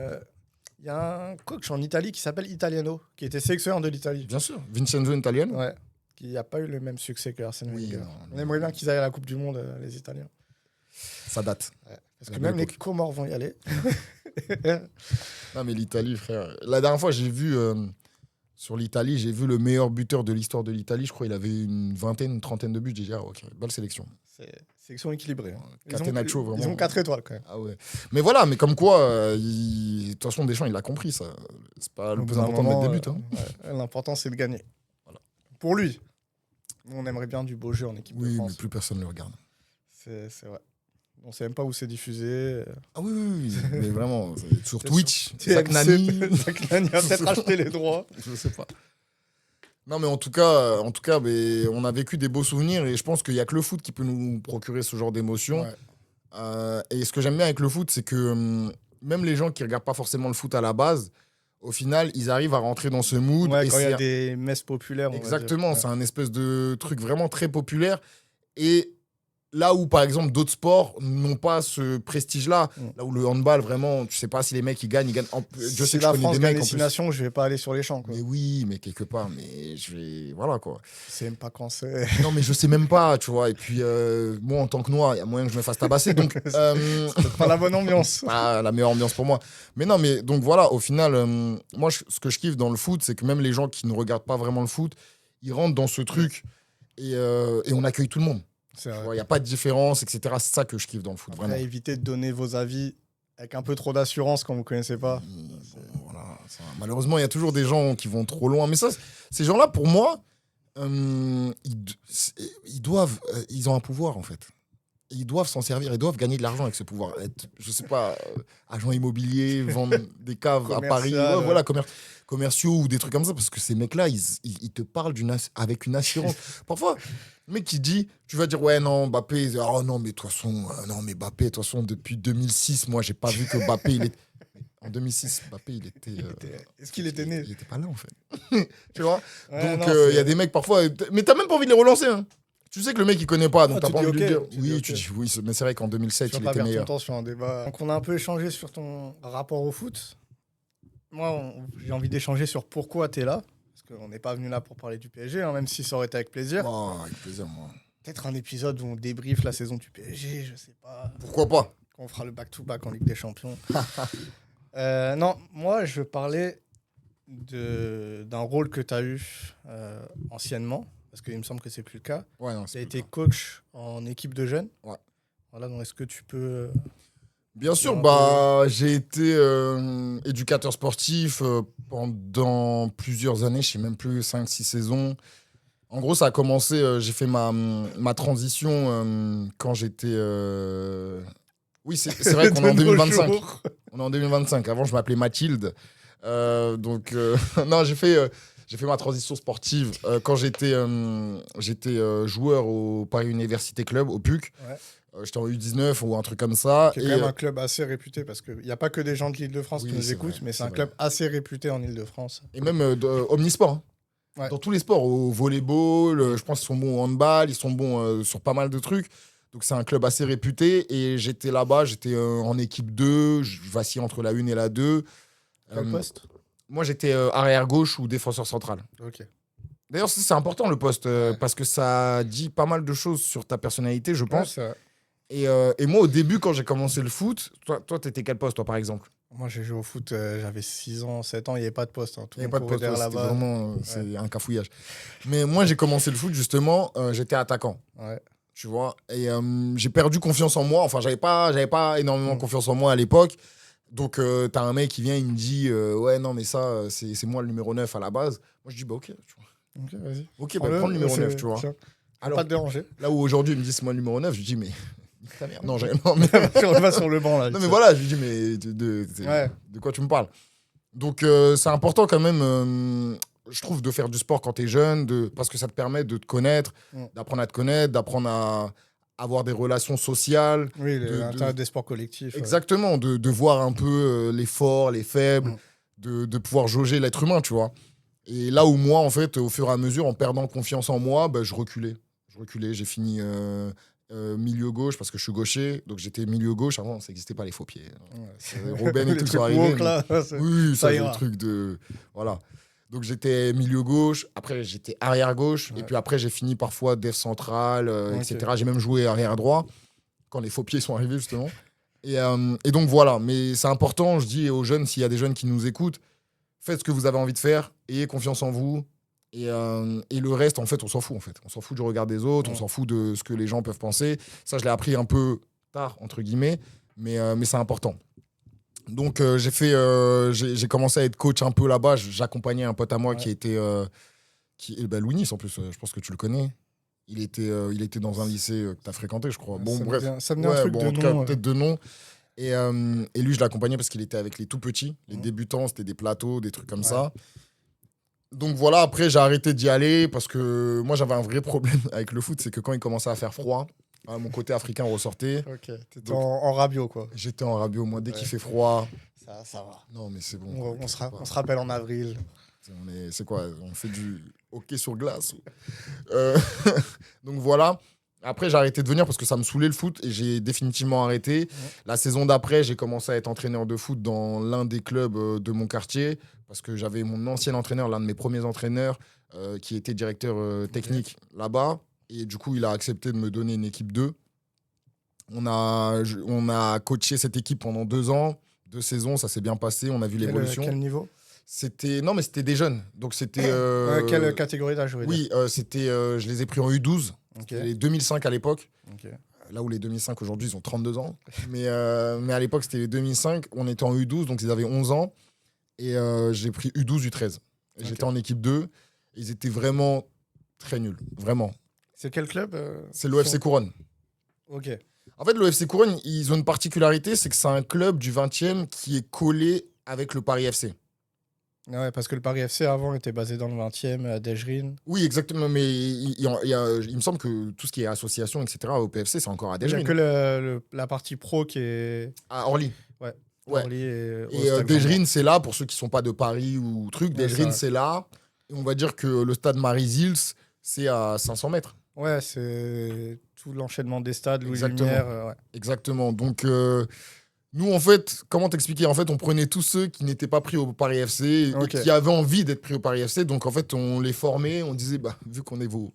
Il y a un coach en Italie qui s'appelle Italiano, qui était sélectionneur de l'Italie. Bien sûr, Vincenzo Italiano. Ouais, qui n'a pas eu le même succès que Arsène Wenger. On aimerait bien qu'ils aillent à la Coupe du Monde, les Italiens. Ça date. Ouais, parce que même les Comores vont y aller. Non, mais l'Italie, frère. La dernière fois, j'ai vu... Sur l'Italie, j'ai vu le meilleur buteur de l'histoire de l'Italie. Je crois qu'il avait une trentaine de buts. J'ai dit, ok, belle sélection. C'est sélection équilibrée. Hein. Catenaccio, vraiment. Ils ont 4 étoiles quand même. Ah ouais. Mais voilà, mais comme quoi, de toute façon, Deschamps, il a compris ça. C'est pas le plus important de mettre des buts. L'important, c'est de gagner. Voilà. Pour lui. On aimerait bien du beau jeu en équipe de France. Oui, mais plus personne ne le regarde. C'est vrai. On sait même pas où c'est diffusé. Ah oui. Mais vraiment, sur Twitch. Zach Nani a peut-être acheté les droits. Je sais pas. Non, mais en tout cas mais on a vécu des beaux souvenirs et je pense qu'il n'y a que le foot qui peut nous procurer ce genre d'émotion. Ouais. Et ce que j'aime bien avec le foot, c'est que même les gens qui ne regardent pas forcément le foot à la base, au final, ils arrivent à rentrer dans ce mood. Ouais, et quand il y c'est a des messes populaires. exactement, Ouais. c'est un espèce de truc vraiment très populaire. Et là où, par exemple, d'autres sports n'ont pas ce prestige-là, là où le handball, vraiment, tu sais pas si les mecs ils gagnent. Dieu Si sait que la je connais France des gagne mecs les en 6 plus. nations, je vais pas aller sur les champs. Quoi. Mais oui, mais quelque part, mais je vais. Voilà quoi. Je sais même pas quand c'est. Non, mais je sais même pas, tu vois. Et puis, moi, en tant que noir, il y a moyen que je me fasse tabasser. Donc, C'est peut-être pas la bonne ambiance. pas la meilleure ambiance pour moi. Mais non, mais donc voilà, au final, moi, ce que je kiffe dans le foot, c'est que même les gens qui ne regardent pas vraiment le foot, ils rentrent dans ce truc et on accueille tout le monde. C'est Il vrai. n'y a pas de différence, etc. C'est ça que je kiffe dans le foot, Après, vraiment. évitez de donner vos avis avec un peu trop d'assurance quand vous connaissez pas. Bon, voilà, malheureusement, il y a toujours des gens qui vont trop loin. Mais ça, ces gens-là, pour moi, ils ont un pouvoir, en fait. Ils doivent s'en servir, ils doivent gagner de l'argent avec ce pouvoir. Être, je sais pas, agent immobilier, vendre des caves à Paris, Commercial, voilà, commerciaux ou des trucs comme ça, parce que ces mecs-là, ils te parlent avec une assurance. Parfois, le mec qui dit, tu vas dire, ouais, non, Mbappé, oh non, mais de toute façon, non, mais Mbappé, de toute façon, depuis 2006, moi, j'ai pas vu que Mbappé, il est. En 2006, Mbappé, il était. Est-ce qu'il était né? Il était pas là, en fait. Tu vois. Ouais, Donc, non, il y a des mecs parfois. Mais t'as même pas envie de les relancer, hein. Tu sais que le mec il connaît pas, donc Ah, t'as tu pas dis envie de lui ok, dire. tu dis Oui, ok. tu dis oui, mais c'est vrai qu'en 2007 Je vais il pas était perdre ton meilleur. temps sur un débat. Donc, on a un peu échangé sur ton rapport au foot. Moi, j'ai envie d'échanger sur pourquoi tu es là. Parce qu'on n'est pas venu là pour parler du PSG, hein, même si ça aurait été avec plaisir. Oh, avec plaisir, moi. Peut-être un épisode où on débriefe la saison du PSG, je sais pas. Pourquoi pas? Quand on fera le back-to-back en Ligue des Champions. Non, moi, je parlais d'un rôle que tu as eu anciennement, parce qu'il me semble que c'est plus le cas. Ouais, non, Tu as c'est été plus coach en équipe de jeunes. Ouais. Voilà, donc est-ce que tu peux. Bien sûr, un bah, j'ai été éducateur sportif pendant plusieurs années, je sais même plus, 5-6 saisons. En gros, ça a commencé, j'ai fait ma transition quand j'étais. Oui, c'est vrai qu'on est en de nos 2025. jours. On est en 2025. Avant, je m'appelais Mathilde. Non, j'ai fait ma transition sportive quand j'étais joueur au Paris Université Club, au PUC. Ouais. J'étais en U19 ou un truc comme ça. C'est quand même un club assez réputé parce qu'il n'y a pas que des gens de l'Île-de-France Oui, qui nous c'est écoutent, vrai, mais c'est c'est un vrai. club assez réputé en Île-de-France. Et même omnisport. Hein. Ouais. Dans tous les sports, au volleyball, je pense qu'ils sont bons au handball, ils sont bons sur pas mal de trucs. Donc c'est un club assez réputé. Et j'étais là-bas, j'étais en équipe 2, je vacillais entre la 1 et la 2. Quel poste? Moi, j'étais arrière gauche ou défenseur central. Ok. D'ailleurs, c'est important le poste, parce que ça dit pas mal de choses sur ta personnalité, je pense. Ouais, Et moi, au début, quand j'ai commencé le foot, toi, t'étais quel poste, toi, par exemple? moi, j'ai joué au foot, j'avais 6 ans, 7 ans, il n'y avait pas de poste. Hein. Tout Il n'y le avait monde pas de courait poste, derrière c'était la balle. vraiment c'est un cafouillage. Mais moi, j'ai commencé le foot, justement, j'étais attaquant, Ouais. tu vois. Et j'ai perdu confiance en moi. Enfin, j'avais pas énormément confiance en moi à l'époque. Donc, t'as un mec qui vient, il me dit ouais, non, mais ça, c'est moi le numéro 9 à la base. Moi, je dis bah, ok, tu vois. Ok, vas-y. Ok, bah, prends le numéro 9, tu vois. Tiens. Alors, Pas te déranger. là où aujourd'hui, il me dit c'est moi le numéro 9, je lui dis mais. Ta mère. Non, non, mais. On va sur le banc là. Non, mais voilà, je lui dis, mais Ouais. de quoi tu me parles? Donc, c'est important quand même, je trouve, de faire du sport quand tu es jeune, parce que ça te permet de te connaître, d'apprendre à te connaître, d'apprendre à avoir des relations sociales. Oui, de- l'intérêt des sports collectifs. Exactement, de voir un peu les forts, les faibles, de pouvoir jauger l'être humain, tu vois. Et là où moi, en fait, au fur et à mesure, en perdant confiance en moi, bah, je reculais. J'ai fini milieu gauche parce que je suis gaucher, donc j'étais milieu gauche. Avant, ça n'existait pas les faux pieds. Robben et Les tout trucs sont arrivés. woke, là, Oui, ça ça, c'est ira. le truc de. Voilà. Donc j'étais milieu gauche, après j'étais arrière gauche, et puis après j'ai fini parfois def central, etc. J'ai même joué arrière droit quand les faux pieds sont arrivés, justement. Et donc voilà, mais c'est important, je dis aux jeunes, s'il y a des jeunes qui nous écoutent, faites ce que vous avez envie de faire, ayez confiance en vous. Et le reste, en fait, on s'en fout. En fait. On s'en fout du regard des autres, on s'en fout de ce que les gens peuvent penser. Ça, je l'ai appris un peu tard, entre guillemets, mais c'est important. Donc, j'ai commencé à être coach un peu là-bas. J'accompagnais un pote à moi qui était... Lounis, en plus, je pense que tu le connais. Il était dans un lycée que tu as fréquenté, je crois. Bon, bref. Ça me dit un truc bon, de en tout cas, nom. peut-être de nom. Et lui, je l'accompagnais parce qu'il était avec les tout petits. Les débutants, c'était des plateaux, des trucs comme ça. Donc voilà, après, j'ai arrêté d'y aller parce que moi, j'avais un vrai problème avec le foot. C'est que quand il commençait à faire froid, Ah, mon côté africain ressortait. Ok, t'étais en Rabiot, quoi. J'étais en Rabiot, moi, dès qu'il fait froid. Ça va. Non, mais c'est bon. On se rappelle en avril. C'est quoi? On fait du hockey sur glace. Euh, Donc voilà. Après, j'ai arrêté de venir parce que ça me saoulait le foot et j'ai définitivement arrêté. Ouais. La saison d'après, j'ai commencé à être entraîneur de foot dans l'un des clubs de mon quartier parce que j'avais mon ancien entraîneur, l'un de mes premiers entraîneurs, qui était directeur technique là-bas. Et du coup, il a accepté de me donner une équipe 2. On a coaché cette équipe pendant 2 ans, 2 saisons, ça s'est bien passé, on a vu l'évolution. Quel niveau? Non, mais c'était des jeunes. Donc c'était. Quelle catégorie d'âge, je veux dire? Oui, je les ai pris en U12. Ok. C'était les 2005 à l'époque. Ok. Là où les 2005 aujourd'hui, ils ont 32 ans. Mais à l'époque, c'était les 2005. On était en U12, donc ils avaient 11 ans. Et j'ai pris U12, U13. Et j'étais en équipe 2. Ils étaient vraiment très nuls. Vraiment. C'est quel club C'est l'OFC Couronne. Ok. En fait, l'OFC Couronne, ils ont une particularité, c'est que c'est un club du 20e qui est collé avec le Paris FC. Ouais, parce que le Paris FC avant était basé dans le 20e, à Dejrin. Oui, exactement. Mais il me semble que tout ce qui est association, etc., au PFC, c'est encore à Il n'y a Dejrin. que la partie pro qui est. À Orly. Ouais. Ouais. Orly et Dejrin, c'est là, pour ceux qui ne sont pas de Paris ou truc. Ouais, Dejrin, ça. c'est là. Et on va dire que le stade Marie-Zils, c'est à 500 mètres. Ouais, c'est tout l'enchaînement des stades, Louis Exactement. Lumière. Ouais. Exactement. Donc, nous, en fait, comment t'expliquer? En fait, on prenait tous ceux qui n'étaient pas pris au Paris FC Ok. et qui avaient envie d'être pris au Paris FC. Donc, en fait, on les formait. On disait, vu qu'on est vos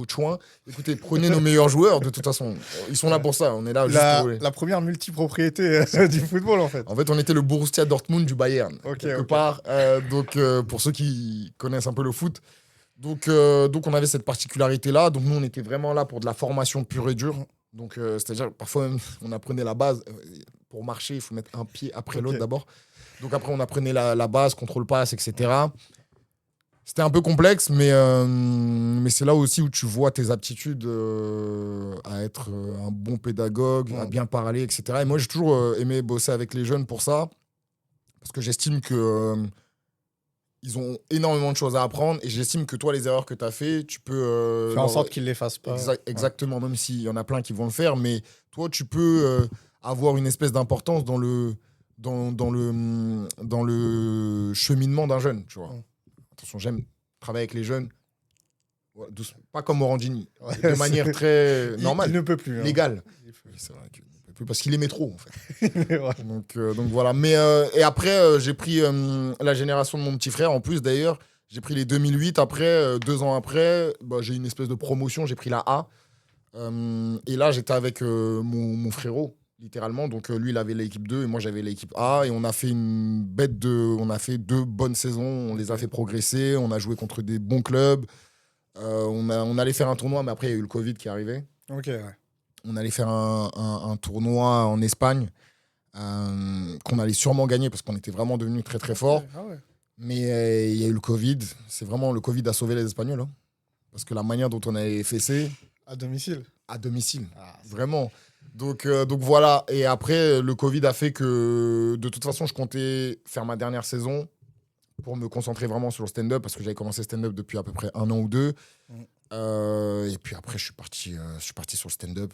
chouins, écoutez, prenez nos meilleurs joueurs. De toute façon, ils sont là pour ça. On est là juste pour eux. La première multipropriété du football, en fait. En fait, on était le Borussia Dortmund du Bayern, Ok, quelque ok. part. Donc, pour ceux qui connaissent un peu le foot. Donc, on avait cette particularité-là. Donc, nous, on était vraiment là pour de la formation pure et dure. Donc, c'est-à-dire, parfois, même, on apprenait la base. Pour marcher, il faut mettre un pied après l'autre d'abord. Donc, après, on apprenait la base, contrôle-passe, etc. C'était un peu complexe, mais c'est là aussi où tu vois tes aptitudes à être un bon pédagogue, à bien parler, etc. Et moi, j'ai toujours aimé bosser avec les jeunes pour ça, parce que j'estime que ils ont énormément de choses à apprendre, et j'estime que toi, les erreurs que tu as fait, tu peux... Faire en sorte qu'ils ne les fassent pas. Exactement, même s'il y en a plein qui vont le faire, mais toi, tu peux avoir une espèce d'importance dans le cheminement d'un jeune, tu vois. Attention, j'aime travailler avec les jeunes, pas comme Morandini, de manière très normale, Il ne peut plus. légale. Oui, c'est vrai qu'il ne peut plus, parce qu'il aimait trop, en fait. donc voilà. Mais, et après, j'ai pris la génération de mon petit frère, en plus, d'ailleurs. J'ai pris les 2008. Après, 2 ans après, j'ai eu une espèce de promotion, j'ai pris la A. Et là, j'étais avec mon frérot, littéralement. Donc, lui, il avait l'équipe 2 et moi, j'avais l'équipe A. Et on a fait on a fait 2 bonnes saisons. On les a fait progresser. On a joué contre des bons clubs. On allait faire un tournoi, mais après, il y a eu le Covid qui est arrivé. Ok, ouais. On allait faire un tournoi en Espagne qu'on allait sûrement gagner parce qu'on était vraiment devenus très, très forts. Ah ouais. Mais il y a eu le Covid. C'est vraiment le Covid a sauvé les Espagnols. Hein. Parce que la manière dont on avait fessé... À domicile. À domicile, vraiment. Donc voilà. Et après, le Covid a fait que, de toute façon, je comptais faire ma dernière saison pour me concentrer vraiment sur le stand-up, parce que j'avais commencé le stand-up depuis à peu près 1 an ou 2. Et puis après, je suis parti sur le stand-up.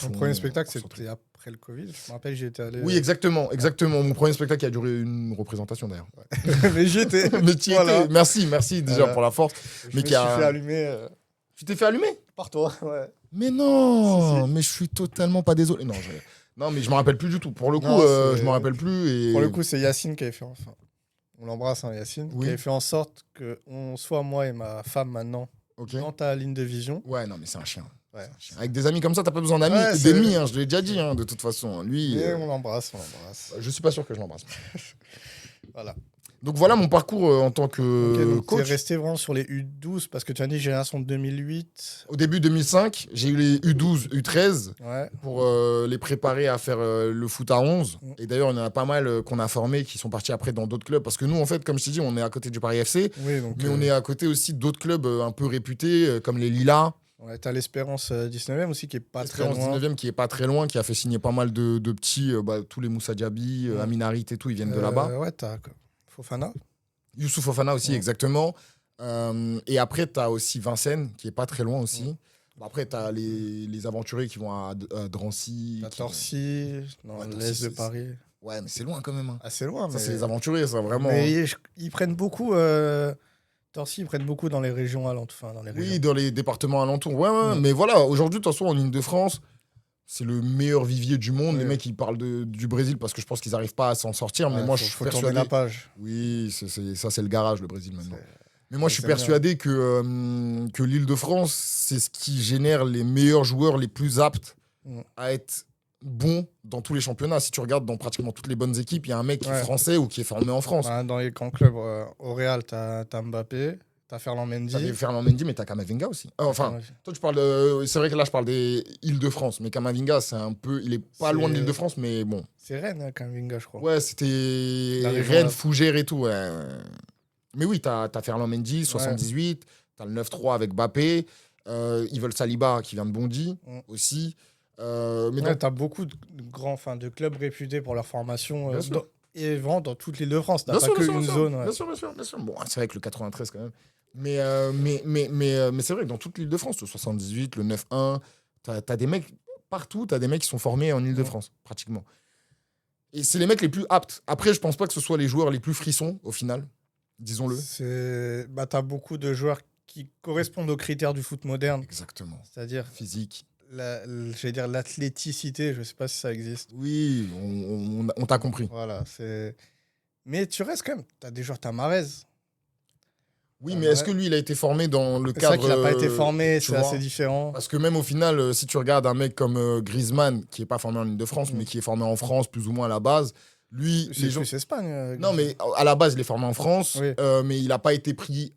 Ton premier spectacle, c'était après le Covid. Je me rappelle, j'y étais allé. Oui, exactement. Mon premier spectacle qui a duré une représentation, d'ailleurs. Mais j'y étais. Mais tu y étais. Merci déjà pour la force. Je me suis fait allumer. Tu t'es fait allumer? Par toi, ouais. Mais non, Si. Mais je suis totalement pas désolé. Non, mais je me rappelle plus du tout. Pour le coup, je me rappelle plus. Et... Pour le coup, c'est Yacine qui avait fait on l'embrasse, hein, Yacine, qui avait fait en sorte qu'on soit, moi et ma femme maintenant, dans ta ligne de vision. Ouais, non, mais c'est un chien. Ouais. Avec des amis comme ça, t'as pas besoin d'amis, d'ennemis, je l'ai déjà dit, de toute façon. Lui, on l'embrasse. Je suis pas sûr que je l'embrasse. Voilà. Donc voilà mon parcours en tant que coach. Tu es resté vraiment sur les U12 parce que tu as dit génération 2008. Au début 2005, j'ai eu les U12, U13 pour les préparer à faire le foot à 11. Et d'ailleurs, il y en a pas mal qu'on a formés qui sont partis après dans d'autres clubs. Parce que nous, en fait, comme je t'ai dit, on est à côté du Paris FC. Mais on est à côté aussi d'autres clubs un peu réputés, comme les Lilas. Ouais, t'as l'Espérance 19e aussi qui est pas très loin. L'Espérance 19e qui est pas très loin, qui a fait signer pas mal de petits, tous les Moussa Diaby, Amin Harit et tout, ils viennent de là-bas. Ouais, t'as Fofana. Youssouf Fofana aussi, exactement. Et après, t'as aussi Vincennes, qui est pas très loin aussi. Bah, après, tu as les aventuriers qui vont à Drancy. La Torcy, dans Ouais, l'Est de c'est- Paris. Ouais, mais c'est loin quand même. Hein. Assez loin, Ça, mais. c'est les aventuriers, ça, vraiment. Hein. Mais ils prennent beaucoup. Torcy, ils prennent beaucoup dans les régions alentours. Enfin, dans les Oui, régions. dans les départements alentours. Ouais. Mais voilà, aujourd'hui, de toute façon, en Île-de-France, c'est le meilleur vivier du monde. Oui. Les mecs, ils parlent du Brésil parce que je pense qu'ils n'arrivent pas à s'en sortir. Mais Ouais, moi, je suis faut tourner persuadé. la page. Oui, ça, c'est le garage, le Brésil, maintenant. Mais moi, je suis c'est bien. persuadé que l'Île-de-France, c'est ce qui génère les meilleurs joueurs les plus aptes à être bons dans tous les championnats. Si tu regardes dans pratiquement toutes les bonnes équipes, il y a un mec qui est français ou qui est formé en France. Bah, dans les grands clubs, au Real, t'as Mbappé, t'as Ferland Mendy. T'as Ferland Mendy, mais t'as Kamavinga aussi. Enfin, toi, tu parles de... C'est vrai que là, je parle des Île-de-France, mais Kamavinga, c'est un peu... Il est pas loin de l'Île-de-France, mais bon. C'est Rennes, hein, Kamavinga, je crois. Ouais, c'était région, Rennes, là. Fougères et tout, ouais. Mais oui, t'as Ferland Mendy, 78. T'as le 9-3 avec Mbappé. Ils veulent Saliba, qui vient de Bondy, aussi. Mais t'as beaucoup de grands, de clubs réputés pour leur formation. Bien sûr. Et vraiment dans toute l'île de France. T'as Bien pas sûr, que bien une sûr, zone. bien sûr, bien sûr. Bon, c'est vrai que le 93 quand même. Mais c'est vrai que dans toute l'île de France, le 78, le 9-1, t'as des mecs partout, t'as des mecs qui sont formés en île de France, pratiquement. Et c'est les mecs les plus aptes. Après, je pense pas que ce soit les joueurs les plus frissons, au final, disons-le. T'as beaucoup de joueurs qui correspondent aux critères du foot moderne. Exactement. C'est-à-dire physique. J'allais dire l'athléticité, je sais pas si ça existe. Oui, on t'a compris. Voilà, mais tu restes quand même. T'as des joueurs, t'as Mahrez. Oui, mais est-ce que lui, il a été formé dans le cadre... C'est vrai qu'il n'a pas été formé, c'est vois assez différent. Parce que même au final, si tu regardes un mec comme Griezmann, qui n'est pas formé en Île-de-France, mais qui est formé en France, plus ou moins à la base, lui... C'est plus Espagne. Non, mais à la base, il est formé en France, Oui. mais il n'a pas été pris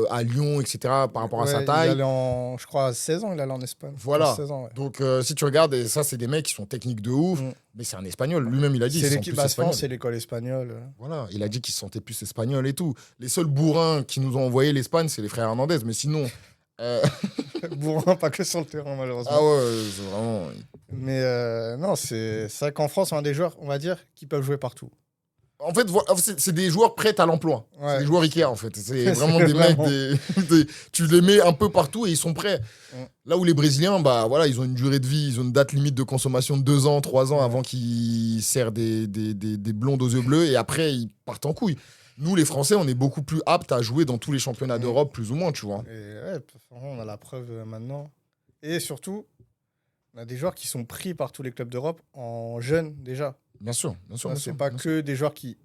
à Lyon, etc., par rapport à sa taille. Il allait je crois, à 16 ans, il allait en Espagne. Voilà. 16 ans, Donc, si tu regardes, et ça, c'est des mecs qui sont techniques de ouf, mais c'est un Espagnol. Lui-même, il a dit. C'est l'équipe de France, c'est l'école espagnole. Voilà, il a dit qu'il se sentait plus espagnol et tout. Les seuls bourrins qui nous ont envoyé l'Espagne, c'est les frères Hernandez, mais sinon... Bourrin, pas que sur le terrain, malheureusement. Ah ouais, c'est vraiment... Mais non, c'est vrai qu'en France, on a des joueurs, on va dire, qui peuvent jouer partout. En fait, c'est des joueurs prêts à l'emploi. Ouais. C'est des joueurs Ikea, en fait. C'est vraiment des mecs, tu les mets un peu partout et ils sont prêts. Là où les Brésiliens, bah, voilà, ils ont une durée de vie, ils ont une date limite de consommation de 2 ans, 3 ans avant qu'ils serrent des blondes aux yeux bleus et après, ils partent en couille. Nous, les Français, on est beaucoup plus aptes à jouer dans tous les championnats d'Europe, plus ou moins, tu vois. Et on a la preuve maintenant. Et surtout, on a des joueurs qui sont pris par tous les clubs d'Europe en jeunes, déjà. Bien sûr. C'est pas que des joueurs qui...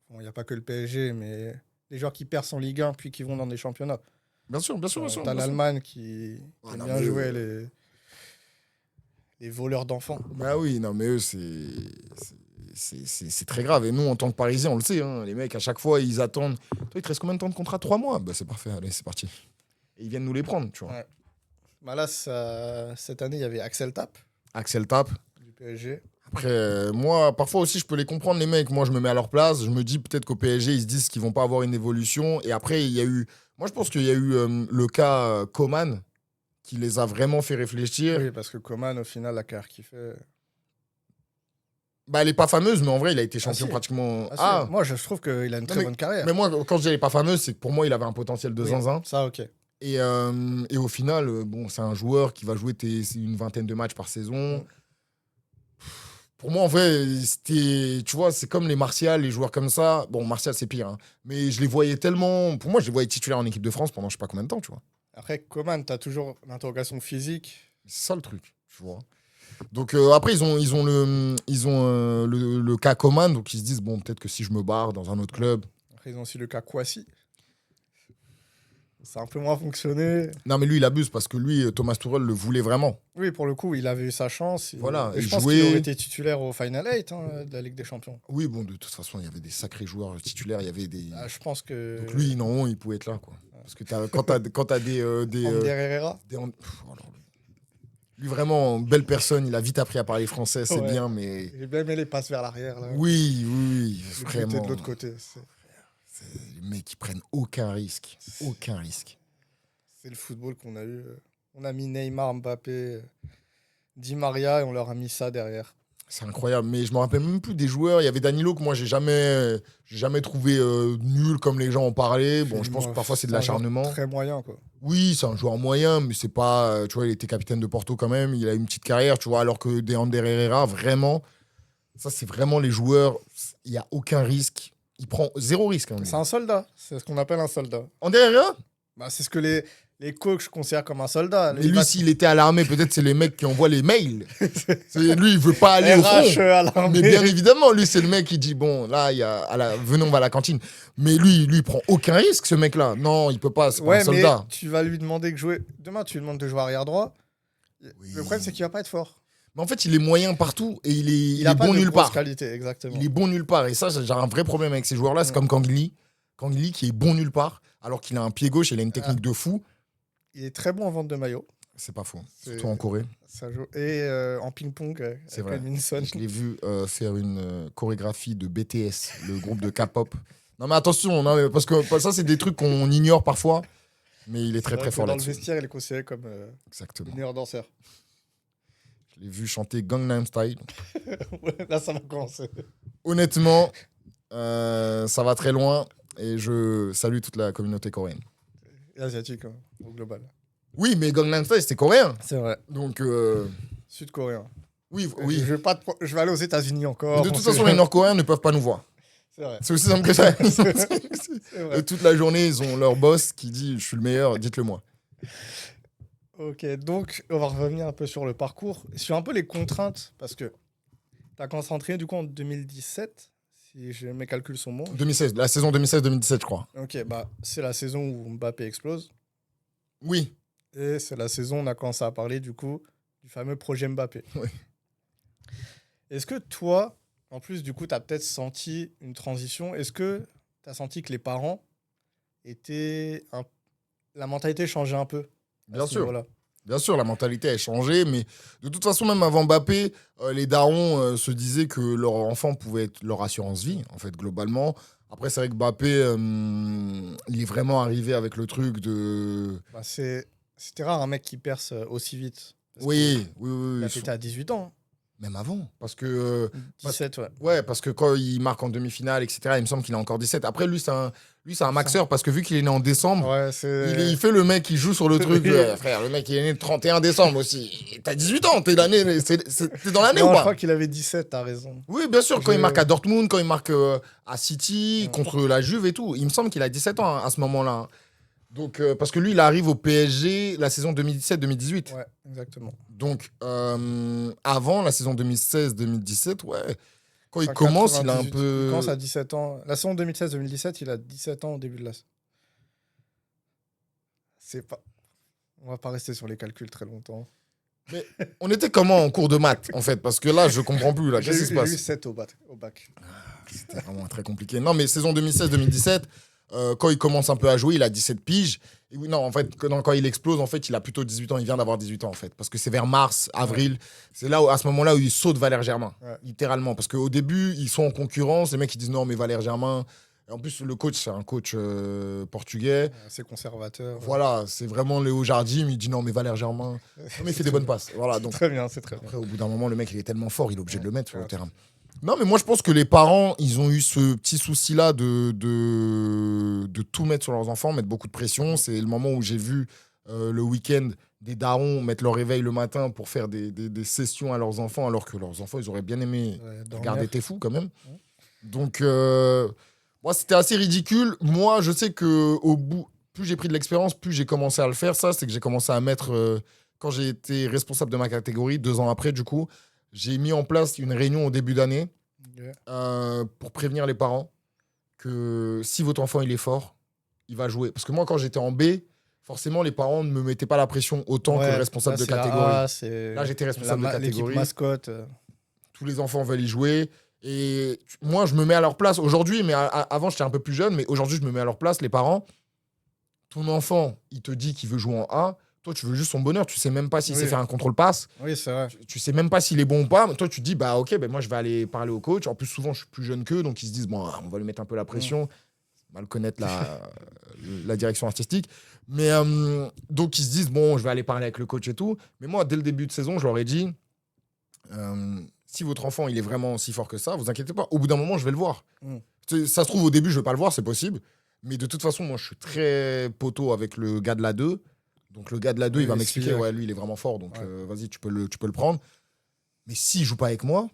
Bon, il n'y a pas que le PSG, mais des joueurs qui percent en Ligue 1 puis qui vont dans des championnats. Bien sûr. T'as l'Allemagne qui aime bien jouer les voleurs d'enfants. Bah oui, non, mais eux, c'est très grave. Et nous, en tant que Parisiens, on le sait. Hein, les mecs, à chaque fois, ils attendent. Toi, il te reste combien de temps de contrat? 3 mois. Bah, c'est parfait, allez, c'est parti. Et ils viennent nous les prendre, tu vois. Ouais. Bah là, cette année, il y avait Axel Tapp. Axel Tapp. Du PSG. Après, moi, parfois aussi, je peux les comprendre, les mecs. Moi, je me mets à leur place. Je me dis peut-être qu'au PSG, ils se disent qu'ils vont pas avoir une évolution. Et après, il y a eu... Moi, je pense qu'il y a eu le cas Coman qui les a vraiment fait réfléchir. Oui, parce que Coman, au final, la carrière qu'il fait... Bah, elle est pas fameuse, mais en vrai, il a été champion pratiquement... Moi, je trouve qu'il a une très bonne carrière. Mais moi, quand je dis elle est pas fameuse, c'est que pour moi, il avait un potentiel de zinzin. Ça, ok. Et au final, bon, c'est un joueur qui va jouer une vingtaine de matchs par saison. Pour moi, en vrai, tu vois, c'est comme les Martial, les joueurs comme ça. Bon, Martial, c'est pire. Hein. Mais je les voyais tellement... Pour moi, je les voyais titulaires en équipe de France pendant je sais pas combien de temps, tu vois. Après, Coman, t'as toujours l'interrogation physique. C'est ça le truc, tu vois. Donc après, ils ont le cas Coman, donc ils se disent, bon, peut-être que si je me barre dans un autre club... Après, ils ont aussi le cas Kouassi. Ça a un peu moins fonctionné. Non, mais lui, il abuse parce que lui, Thomas Tuchel le voulait vraiment. Oui, pour le coup, il avait eu sa chance. Voilà, et je pense qu'il aurait été titulaire au Final 8 de la Ligue des Champions. Oui, bon, de toute façon, il y avait des sacrés joueurs titulaires. Il y avait des... je pense que... Donc lui, non, il pouvait être là, quoi. Parce que quand t'as des... Ander Herrera. Lui, vraiment, belle personne. Il a vite appris à parler français, c'est bien, mais... J'ai bien aimé les passes vers l'arrière. Là. Oui, vraiment. De l'autre côté. Les mecs qui prennent aucun risque. Aucun risque. C'est le football qu'on a eu. On a mis Neymar, Mbappé, Di Maria et on leur a mis ça derrière. C'est incroyable, mais je me rappelle même plus des joueurs. Il y avait Danilo que moi j'ai jamais trouvé nul comme les gens en parlaient. Bon, je pense que parfois c'est de l'acharnement. Très moyen, quoi. Oui, c'est un joueur moyen, mais c'est pas. Tu vois, il était capitaine de Porto quand même. Il a une petite carrière, tu vois, alors que De Ander Herrera, vraiment, ça c'est vraiment les joueurs. Il y a aucun risque. Il prend zéro risque. Hein, c'est un soldat. C'est ce qu'on appelle un soldat. Ander Herrera? Bah, c'est ce que les coachs considèrent comme un soldat. Mais lui, s'il était à l'armée, peut-être c'est les mecs qui envoient les mails. Lui, il veut pas aller au RH front. à l'armée. Mais bien évidemment, lui, c'est le mec qui dit bon, là, venez, on va à la cantine. Mais lui, il prend aucun risque, ce mec-là. Non, il peut pas, c'est pas un soldat. Mais tu vas lui demander de jouer. Demain, tu lui demandes de jouer arrière droit. Oui. Le problème, c'est qu'il va pas être fort. Mais en fait, il est moyen partout et il a est pas bon de nulle part. qualité, exactement. Il est bon nulle part. Et ça, j'ai un vrai problème avec ces joueurs-là. C'est comme Kangli. Kangli qui est bon nulle part, alors qu'il a un pied gauche et il a une technique de fou. Il est très bon en vente de maillot. C'est pas faux. Surtout en Corée. Ça joue. Et en ping-pong, c'est vrai. Edmondson. Je l'ai vu faire une chorégraphie de BTS, le groupe de K-pop. Non, mais attention, parce que ça, c'est des trucs qu'on ignore parfois. Mais il est très, très fort là-dessus. Dans le vestiaire, il est considéré comme Exactement. le meilleur danseur. Je l'ai vu chanter Gangnam Style. Là, ça va commencer. Honnêtement, ça va très loin. Et je salue toute la communauté coréenne. Et asiatique, hein, au global. Oui, mais Gangnam Style, c'était coréen. C'est vrai. Donc. Sud-coréen. Oui. Je vais aller aux États-Unis encore. Mais de toute façon, les Nord-Coréens ne peuvent pas nous voir. C'est vrai. C'est aussi simple que ça. C'est vrai. Et toute la journée, ils ont leur boss qui dit je suis le meilleur, dites-le moi. Ok, donc on va revenir un peu sur le parcours, sur un peu les contraintes, parce que tu as commencé à entraîner du coup en 2017, si mes calculs sont bons. 2016, la saison 2016-2017, je crois. Ok, bah c'est la saison où Mbappé explose. Oui. Et c'est la saison où on a commencé à parler du coup du fameux projet Mbappé. Oui. Est-ce que toi, en plus du coup, tu as peut-être senti une transition? Est-ce que tu as senti que les parents étaient... La mentalité changeait un peu? Bien sûr. Bien sûr, la mentalité a changé, mais de toute façon, même avant Mbappé, les darons se disaient que leur enfant pouvait être leur assurance vie, en fait, globalement. Après, c'est vrai que Mbappé, il est vraiment arrivé avec le truc de... Bah, c'était rare un mec qui perce aussi vite. Oui. Il a pété à 18 ans. Même avant, parce que... 17, ouais. Ouais, parce que quand il marque en demi-finale, etc., il me semble qu'il a encore 17. Après, lui, c'est un maxeur, parce que vu qu'il est né en décembre, il fait le mec qui joue sur le truc. Frère, le mec, il est né le 31 décembre aussi. T'as 18 ans, t'es dans l'année ou pas? Je crois qu'il avait 17, t'as raison. Oui, bien sûr, quand il marque à Dortmund, quand il marque à City, contre la Juve et tout. Il me semble qu'il a 17 ans à ce moment-là. Donc, parce que lui, il arrive au PSG la saison 2017-2018. Ouais, exactement. Donc, avant la saison 2016-2017, ouais. Quand il commence, il a un peu... Il commence à 17 ans. La saison 2016-2017, il a 17 ans au début de la... C'est pas... On va pas rester sur les calculs très longtemps. Mais on était comment en cours de maths, en fait? Parce que là, je comprends plus. Là. Qu'est-ce qui se passe? J'ai eu 7 au bac. C'était vraiment très compliqué. Non, mais saison 2016-2017... quand il commence un peu à jouer, il a 17 piges. Et oui, non, en fait, quand il explose, en fait, il a plutôt 18 ans. Il vient d'avoir 18 ans, en fait. Parce que c'est vers mars, avril. Ouais. C'est là, à ce moment-là, où il saute Valère Germain. Ouais. Littéralement. Parce qu'au début, ils sont en concurrence. Les mecs, ils disent non, mais Valère Germain. Et en plus, le coach, c'est un coach portugais. C'est conservateur. Voilà, c'est vraiment Léo Jardim. Il dit non, mais Valère Germain. Non, mais il fait des bonnes passes. Voilà, donc, très bien, c'est très bien. Après, au bout d'un moment, le mec, il est tellement fort, il est obligé de le mettre sur le terrain. Non, mais moi, je pense que les parents, ils ont eu ce petit souci-là de tout mettre sur leurs enfants, mettre beaucoup de pression. C'est le moment où j'ai vu le week-end des darons mettre leur réveil le matin pour faire des sessions à leurs enfants, alors que leurs enfants, ils auraient bien aimé regarder T'es fou, quand même. Ouais. Donc, moi, c'était assez ridicule. Moi, je sais qu'au bout, plus j'ai pris de l'expérience, plus j'ai commencé à le faire. Ça, c'est que j'ai commencé à mettre, quand j'ai été responsable de ma catégorie, 2 ans après, du coup, j'ai mis en place une réunion au début d'année pour prévenir les parents que si votre enfant il est fort, il va jouer. Parce que moi, quand j'étais en B, forcément, les parents ne me mettaient pas la pression autant que le responsable de catégorie. Là, j'étais responsable de catégorie. L'équipe mascotte. Tous les enfants veulent y jouer. Et moi, je me mets à leur place aujourd'hui, mais avant, j'étais un peu plus jeune, mais aujourd'hui, je me mets à leur place. Les parents, ton enfant, il te dit qu'il veut jouer en A. Toi, tu veux juste son bonheur. Tu sais même pas s'il sait faire un contrôle-passe. Oui, c'est vrai. Tu sais même pas s'il est bon ou pas. Mais toi, tu te dis, bah ok, moi, je vais aller parler au coach. En plus, souvent, je suis plus jeune qu'eux. Donc, ils se disent, bon, on va lui mettre un peu la pression. Mal connaître la direction artistique. Mais donc, ils se disent, bon, je vais aller parler avec le coach et tout. Mais moi, dès le début de saison, je leur ai dit, si votre enfant, il est vraiment si fort que ça, vous inquiétez pas. Au bout d'un moment, je vais le voir. Mm. Ça se trouve, au début, je vais pas le voir, c'est possible. Mais de toute façon, moi, je suis très poteau avec le gars de la 2. Donc, le gars de la 2, il va m'expliquer, ouais, lui, il est vraiment fort. Donc, vas-y, tu peux le prendre. Mais s'il joue pas avec moi,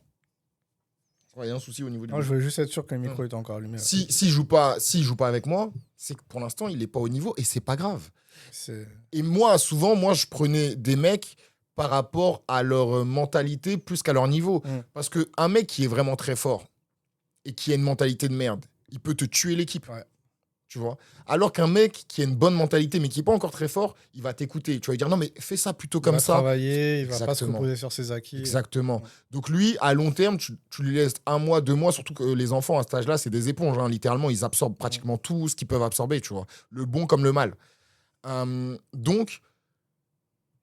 il y a un souci au niveau du. Non, je voulais juste être sûr que le micro était encore allumé. S'il joue pas avec moi, c'est que pour l'instant, il est pas au niveau et c'est pas grave. Et moi, souvent, je prenais des mecs par rapport à leur mentalité plus qu'à leur niveau. Parce qu'un mec qui est vraiment très fort et qui a une mentalité de merde, il peut te tuer l'équipe. Ouais. Tu vois. Alors qu'un mec qui a une bonne mentalité mais qui n'est pas encore très fort, il va t'écouter. Tu vas lui dire non, mais fais ça plutôt comme ça. Il va travailler, il va pas se reposer sur ses acquis. Exactement. Donc lui, à long terme, tu lui laisses 1 mois, 2 mois, surtout que les enfants à cet âge-là, c'est des éponges. Hein. Littéralement, ils absorbent pratiquement tout ce qu'ils peuvent absorber, tu vois. Le bon comme le mal. Donc,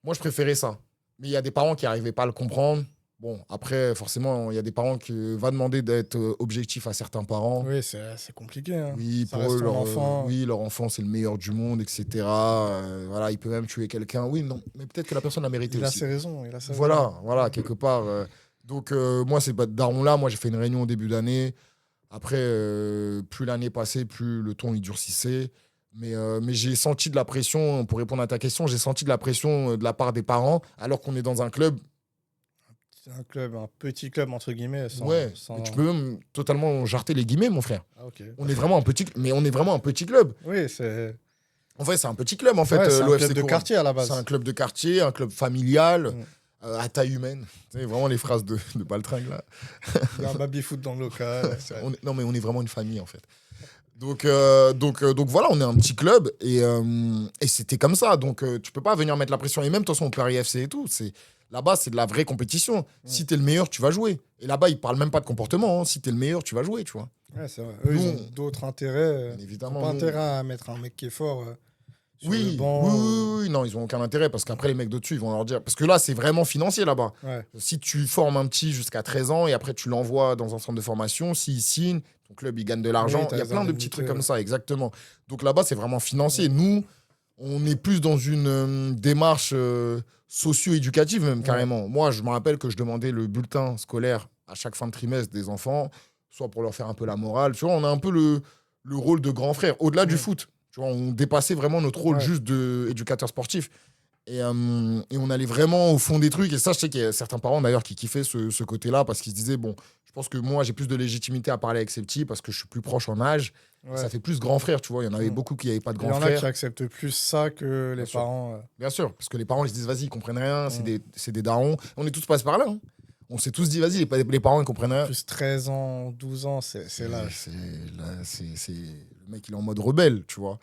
moi, je préférais ça. Mais il y a des parents qui n'arrivaient pas à le comprendre. Bon, après, forcément, il y a des parents qui vont demander d'être objectifs à certains parents. Oui, c'est compliqué. Hein. Oui, ça pour eux, leur enfant, c'est le meilleur du monde, etc. Voilà, il peut même tuer quelqu'un. Oui, non, mais peut-être que la personne l'a mérité aussi. Il a ses raisons. Voilà, quelque part. Donc, moi, ces darons-là, moi, j'ai fait une réunion au début d'année. Après, plus l'année passait, plus le ton, il durcissait. Mais j'ai senti de la pression, pour répondre à ta question, j'ai senti de la pression de la part des parents, alors qu'on est dans un club. C'est un petit club, entre guillemets. Tu peux même totalement jarter les guillemets, mon frère. Ah, okay. On est vraiment un petit club. Oui, c'est... En fait, c'est un petit club, en fait, c'est l'OFC un club de quartier, à la base. C'est un club de quartier, un club familial, à taille humaine. Tu sais, vraiment les phrases de Baltringue, là. Il y a un baby-foot dans le local. Non, mais on est vraiment une famille, en fait. Donc voilà, on est un petit club et c'était comme ça. Donc, tu peux pas venir mettre la pression. Et même, de toute façon, au Paris FC et tout, là-bas, c'est de la vraie compétition. Si t'es le meilleur, tu vas jouer. Et là-bas, ils parlent même pas de comportement. Hein. Si t'es le meilleur, tu vas jouer, tu vois. Ouais, c'est vrai. Eux, ils ont d'autres intérêts. Évidemment. Ils n'ont pas intérêt à mettre un mec qui est fort sur oui, le banc. Oui, non, ils ont aucun intérêt parce qu'après, les mecs de-dessus, ils vont leur dire... Parce que là, c'est vraiment financier, là-bas. Ouais. Si tu formes un petit jusqu'à 13 ans et après, tu l'envoies dans un centre de formation, s'il signe, ton club, il gagne de l'argent. Il y a plein de petits trucs comme ça, exactement. Donc là-bas, c'est vraiment financier. Nous, on est plus dans une démarche socio-éducative même, carrément. Moi, je me rappelle que je demandais le bulletin scolaire à chaque fin de trimestre des enfants, soit pour leur faire un peu la morale. Tu vois, on a un peu le rôle de grand frère, au-delà du foot. Tu vois, on dépassait vraiment notre rôle juste d'éducateur sportif. Et on allait vraiment au fond des trucs. Et ça, je sais qu'il y a certains parents, d'ailleurs, qui kiffaient ce côté-là parce qu'ils se disaient, bon, je pense que moi, j'ai plus de légitimité à parler avec ces petits parce que je suis plus proche en âge. Ouais. Ça fait plus grand frère, tu vois. Il y en avait beaucoup qui n'avaient pas de grand frère. Il y en a qui acceptent plus ça que les parents. Bien sûr, parce que les parents, ils se disent, vas-y, ils comprennent rien, c'est des darons. On est tous passés par là. Hein. On s'est tous dit, vas-y, les parents, ils comprennent rien. Plus 13 ans, 12 ans, c'est l'âge. Le mec, il est en mode rebelle, tu vois.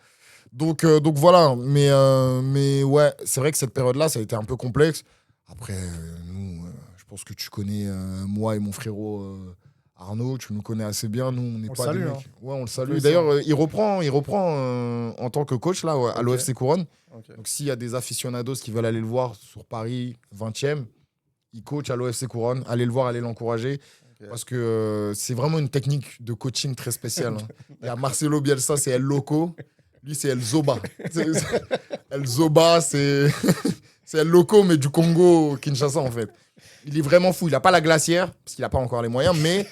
Donc voilà, mais ouais, c'est vrai que cette période-là, ça a été un peu complexe. Après, nous, je pense que tu connais moi et mon frérot Arnaud, tu nous connais assez bien. Nous, on n'est pas des mecs. Hein. Ouais, on le salue. D'ailleurs, il reprend en tant que coach là, à l'OFC Couronne. Okay. Donc s'il y a des aficionados qui veulent aller le voir sur Paris 20e, il coach à l'OFC Couronne. Allez le voir, allez l'encourager. Okay. Parce que c'est vraiment une technique de coaching très spéciale. Hein. Il y a Marcelo Bielsa, c'est El Loco. Lui, c'est El Zoba. El Zoba, c'est El Loco, mais du Congo, Kinshasa, en fait. Il est vraiment fou. Il n'a pas la glacière, parce qu'il n'a pas encore les moyens, mais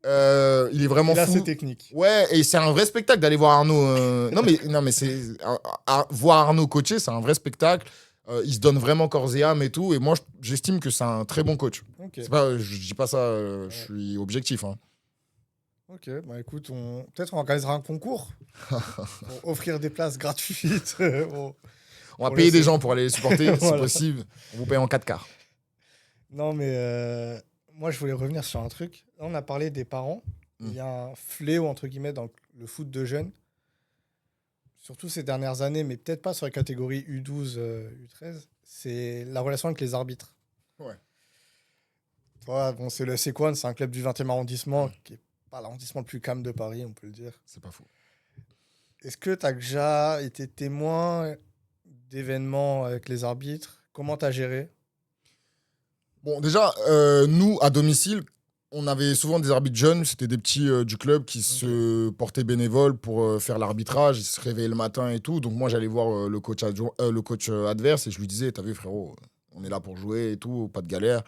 il est vraiment fou. Il a ses techniques. Ouais, et c'est un vrai spectacle d'aller voir Arnaud. Non, mais c'est... voir Arnaud coacher, c'est un vrai spectacle. Il se donne vraiment corps et âme et tout. Et moi, j'estime que c'est un très bon coach. Okay. Je ne dis pas ça, je suis objectif. Hein. Ok, bah écoute, peut-être on organisera un concours pour offrir des places gratuites. On va payer des gens pour aller les supporter, si possible. On vous paye en 4 quarts. Non, mais moi, je voulais revenir sur un truc. Là, on a parlé des parents. Il y a un fléau, entre guillemets, dans le foot de jeunes. Surtout ces dernières années, mais peut-être pas sur la catégorie U12, U13. C'est la relation avec les arbitres. Ouais. Voilà, bon, c'est le Sequan, c'est un club du 20e arrondissement qui est pas l'arrondissement le plus calme de Paris, on peut le dire. C'est pas faux. Est-ce que tu as déjà été témoin d'événements avec les arbitres? Comment tu as géré? Bon, déjà, nous, à domicile, on avait souvent des arbitres jeunes. C'était des petits du club qui se portaient bénévoles pour faire l'arbitrage. Ils se réveillaient le matin et tout. Donc moi, j'allais voir le coach adverse et je lui disais, t'as vu, frérot, on est là pour jouer et tout, pas de galère.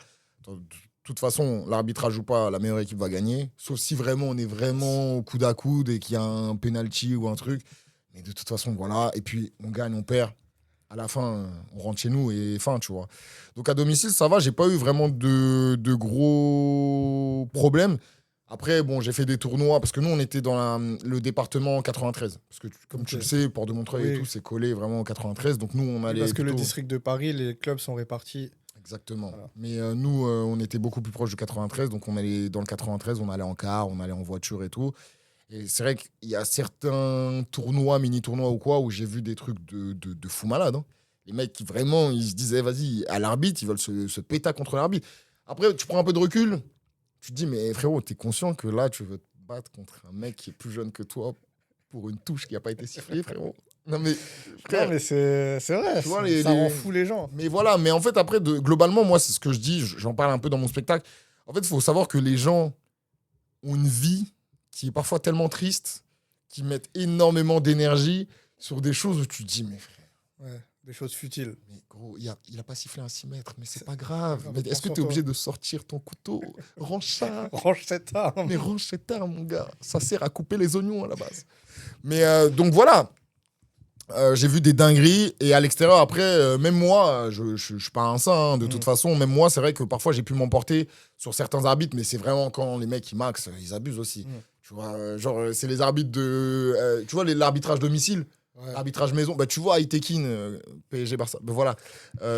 toute façon, l'arbitrage ou pas, la meilleure équipe va gagner. Sauf si vraiment on est vraiment au coude à coude et qu'il y a un penalty ou un truc. Mais de toute façon, voilà. Et puis, on gagne, on perd. À la fin, on rentre chez nous et fin, tu vois. Donc, à domicile, ça va. J'ai pas eu vraiment de gros problèmes. Après, bon, j'ai fait des tournois parce que nous, on était dans le département 93. Parce que, comme tu le sais, Port de Montreuil et tout, c'est collé vraiment au 93. Donc, nous, on allait. Parce que le plutôt... district de Paris, les clubs sont répartis. Exactement. Voilà. Mais nous, on était beaucoup plus proche du 93. Donc, on allait dans le 93, on allait en car, on allait en voiture et tout. Et c'est vrai qu'il y a certains tournois, mini-tournois ou quoi, où j'ai vu des trucs de fou malade. Hein. Les mecs qui vraiment, ils se disaient, vas-y, à l'arbitre, ils veulent se péter contre l'arbitre. Après, tu prends un peu de recul. Tu te dis, mais frérot, t'es conscient que là, tu veux te battre contre un mec qui est plus jeune que toi pour une touche qui n'a pas été sifflée, frérot. Non, mais, frère, Non, mais c'est vrai, tu vois, ça rend fou les gens. Mais voilà, mais en fait, après, globalement, moi, c'est ce que je dis, j'en parle un peu dans mon spectacle. En fait, il faut savoir que les gens ont une vie qui est parfois tellement triste, qui mettent énormément d'énergie sur des choses où tu te dis, mais frère. Ouais, des choses futiles. Mais gros, il a pas sifflé un 6 mètres, mais c'est pas grave. Non, Mais mais est-ce que tu es obligé de sortir ton couteau? Range ça. Range cette arme. Mais range cette arme, mon gars. Ça sert à couper les oignons à la base. Mais donc voilà. J'ai vu des dingueries et à l'extérieur, après, même moi, je suis pas un saint, hein, de toute façon. Même moi, c'est vrai que parfois, j'ai pu m'emporter sur certains arbitres, mais c'est vraiment quand les mecs, ils maxent, ils abusent aussi. Tu vois, genre, c'est les arbitres de... tu vois, l'arbitrage domicile, l'arbitrage maison. Bah, tu vois, Aitekin, PSG, Barça. Bah, voilà,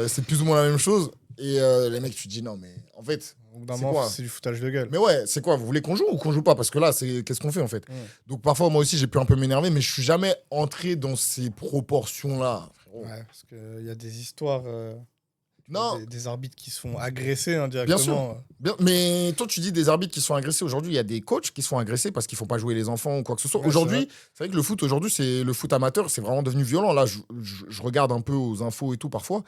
c'est plus ou moins la même chose. Et les mecs, tu te dis, non, mais en fait... C'est du foutage de gueule. Mais ouais, c'est quoi? Vous voulez qu'on joue ou qu'on joue pas? Parce que là, qu'est-ce qu'on fait en fait? Donc parfois, moi aussi, j'ai pu un peu m'énerver, mais je suis jamais entré dans ces proportions-là. Ouais, parce qu'il y a des histoires. Non. Des arbitres qui se font agresser indirectement. Bien sûr. Mais toi, tu dis des arbitres qui sont agressés. Aujourd'hui, il y a des coachs qui se font agresser parce qu'ils ne font pas jouer les enfants ou quoi que ce soit. Ouais, aujourd'hui, c'est vrai que le foot, aujourd'hui, c'est le foot amateur, c'est vraiment devenu violent. Là, je regarde un peu aux infos et tout parfois.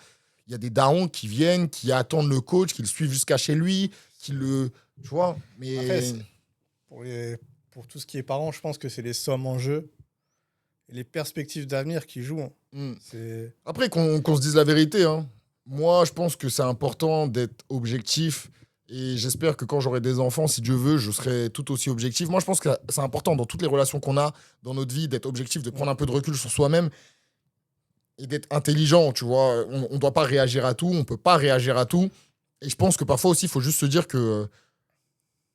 Il y a des darons qui viennent, qui attendent le coach, qui le suivent jusqu'à chez lui, qui le... Tu vois, mais... Après, pour tout ce qui est parents, je pense que c'est les sommes en jeu et les perspectives d'avenir qui jouent. Après, qu'on se dise la vérité, hein. Moi, je pense que c'est important d'être objectif et j'espère que quand j'aurai des enfants, si Dieu veut, je serai tout aussi objectif. Moi, je pense que c'est important dans toutes les relations qu'on a dans notre vie d'être objectif, de prendre un peu de recul sur soi-même et d'être intelligent, tu vois. On ne doit pas réagir à tout, on ne peut pas réagir à tout. Et je pense que parfois aussi, il faut juste se dire que...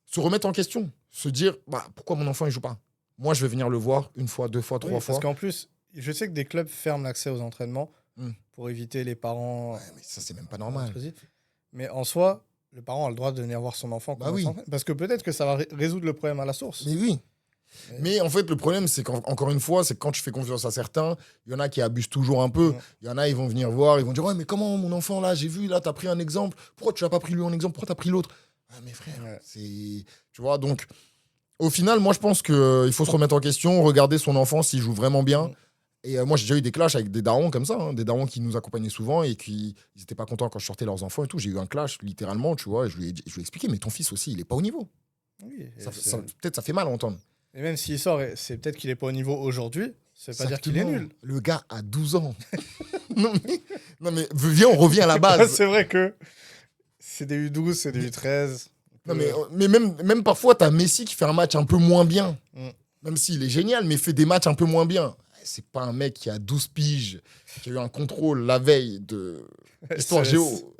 se remettre en question. Se dire, pourquoi mon enfant, il joue pas? Moi, je vais venir le voir une fois, deux fois, trois fois. Parce qu'en plus, je sais que des clubs ferment l'accès aux entraînements pour éviter les parents... Ouais, mais ça, c'est même pas normal. Mais en soi, le parent a le droit de venir voir son enfant. Oui. Parce que peut-être que ça va résoudre le problème à la source. Mais oui. Mais en fait, le problème, c'est qu'encore une fois, c'est que quand tu fais confiance à certains, il y en a qui abusent toujours un peu. Il y en a, ils vont venir voir, ils vont dire, ouais, mais comment mon enfant, là, j'ai vu, là, t'as pris un exemple. Pourquoi tu l'as pas pris lui en exemple? Pourquoi t'as pris l'autre? Ah, mais frère, c'est... Tu vois, donc, au final, moi, je pense qu'il faut se remettre en question, regarder son enfant s'il joue vraiment bien. Et moi, j'ai déjà eu des clashs avec des darons comme ça, hein, des darons qui nous accompagnaient souvent et qui n'étaient pas contents quand je sortais leurs enfants et tout. J'ai eu un clash, littéralement, tu vois, et je lui ai expliqué, mais ton fils aussi, il est pas au niveau. Oui, peut-être ça fait mal à entendre. Et même s'il sort, c'est peut-être qu'il n'est pas au niveau aujourd'hui, ça veut pas dire qu'il est nul. Le gars a 12 ans. non, mais viens, on revient à la base. C'est vrai que c'est des U12, c'est des U13. Non, mais même parfois, tu as Messi qui fait un match un peu moins bien. Même s'il est génial, mais fait des matchs un peu moins bien. C'est pas un mec qui a 12 piges, qui a eu un contrôle la veille de Histoire Géo.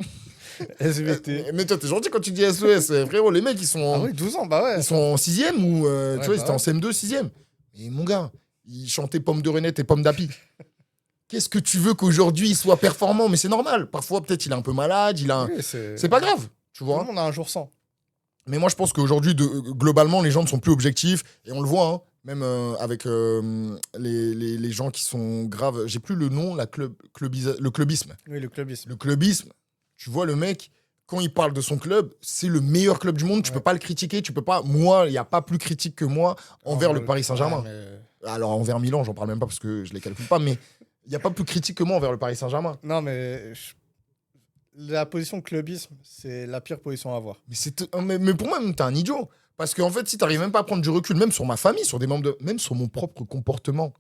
SVT. Mais toi, t'es gentil quand tu dis SES. Frérot, les mecs, ils sont... Ah oui, 12 ans, bah ouais. Ils sont en 6e ou... tu vois, ils étaient en CM2, 6e. Et mon gars, ils chantaient Pomme de Renette et Pomme d'Api. Qu'est-ce que tu veux qu'aujourd'hui, il soit performant? Mais c'est normal. Parfois, peut-être, il est un peu malade. Oui, c'est pas grave, tu vois. Tout le monde a un jour sans. Mais moi, je pense qu'aujourd'hui, globalement, les gens ne sont plus objectifs. Et on le voit, hein, même avec les gens qui sont graves. J'ai plus le nom, le clubisme. Oui, le clubisme. Le clubisme, tu vois, le mec, quand il parle de son club, c'est le meilleur club du monde. Tu peux pas le critiquer. Tu peux pas... Moi, il n'y a pas plus critique que moi envers le Paris Saint-Germain. Alors, envers Milan, j'en parle même pas parce que je les calcule pas. Mais il n'y a pas plus critique que moi envers le Paris Saint-Germain. Non, mais... La position clubisme, c'est la pire position à avoir. Mais pour moi, t'es un idiot. Parce qu'en fait, si t'arrives même pas à prendre du recul, même sur ma famille, sur des membres même sur mon propre comportement,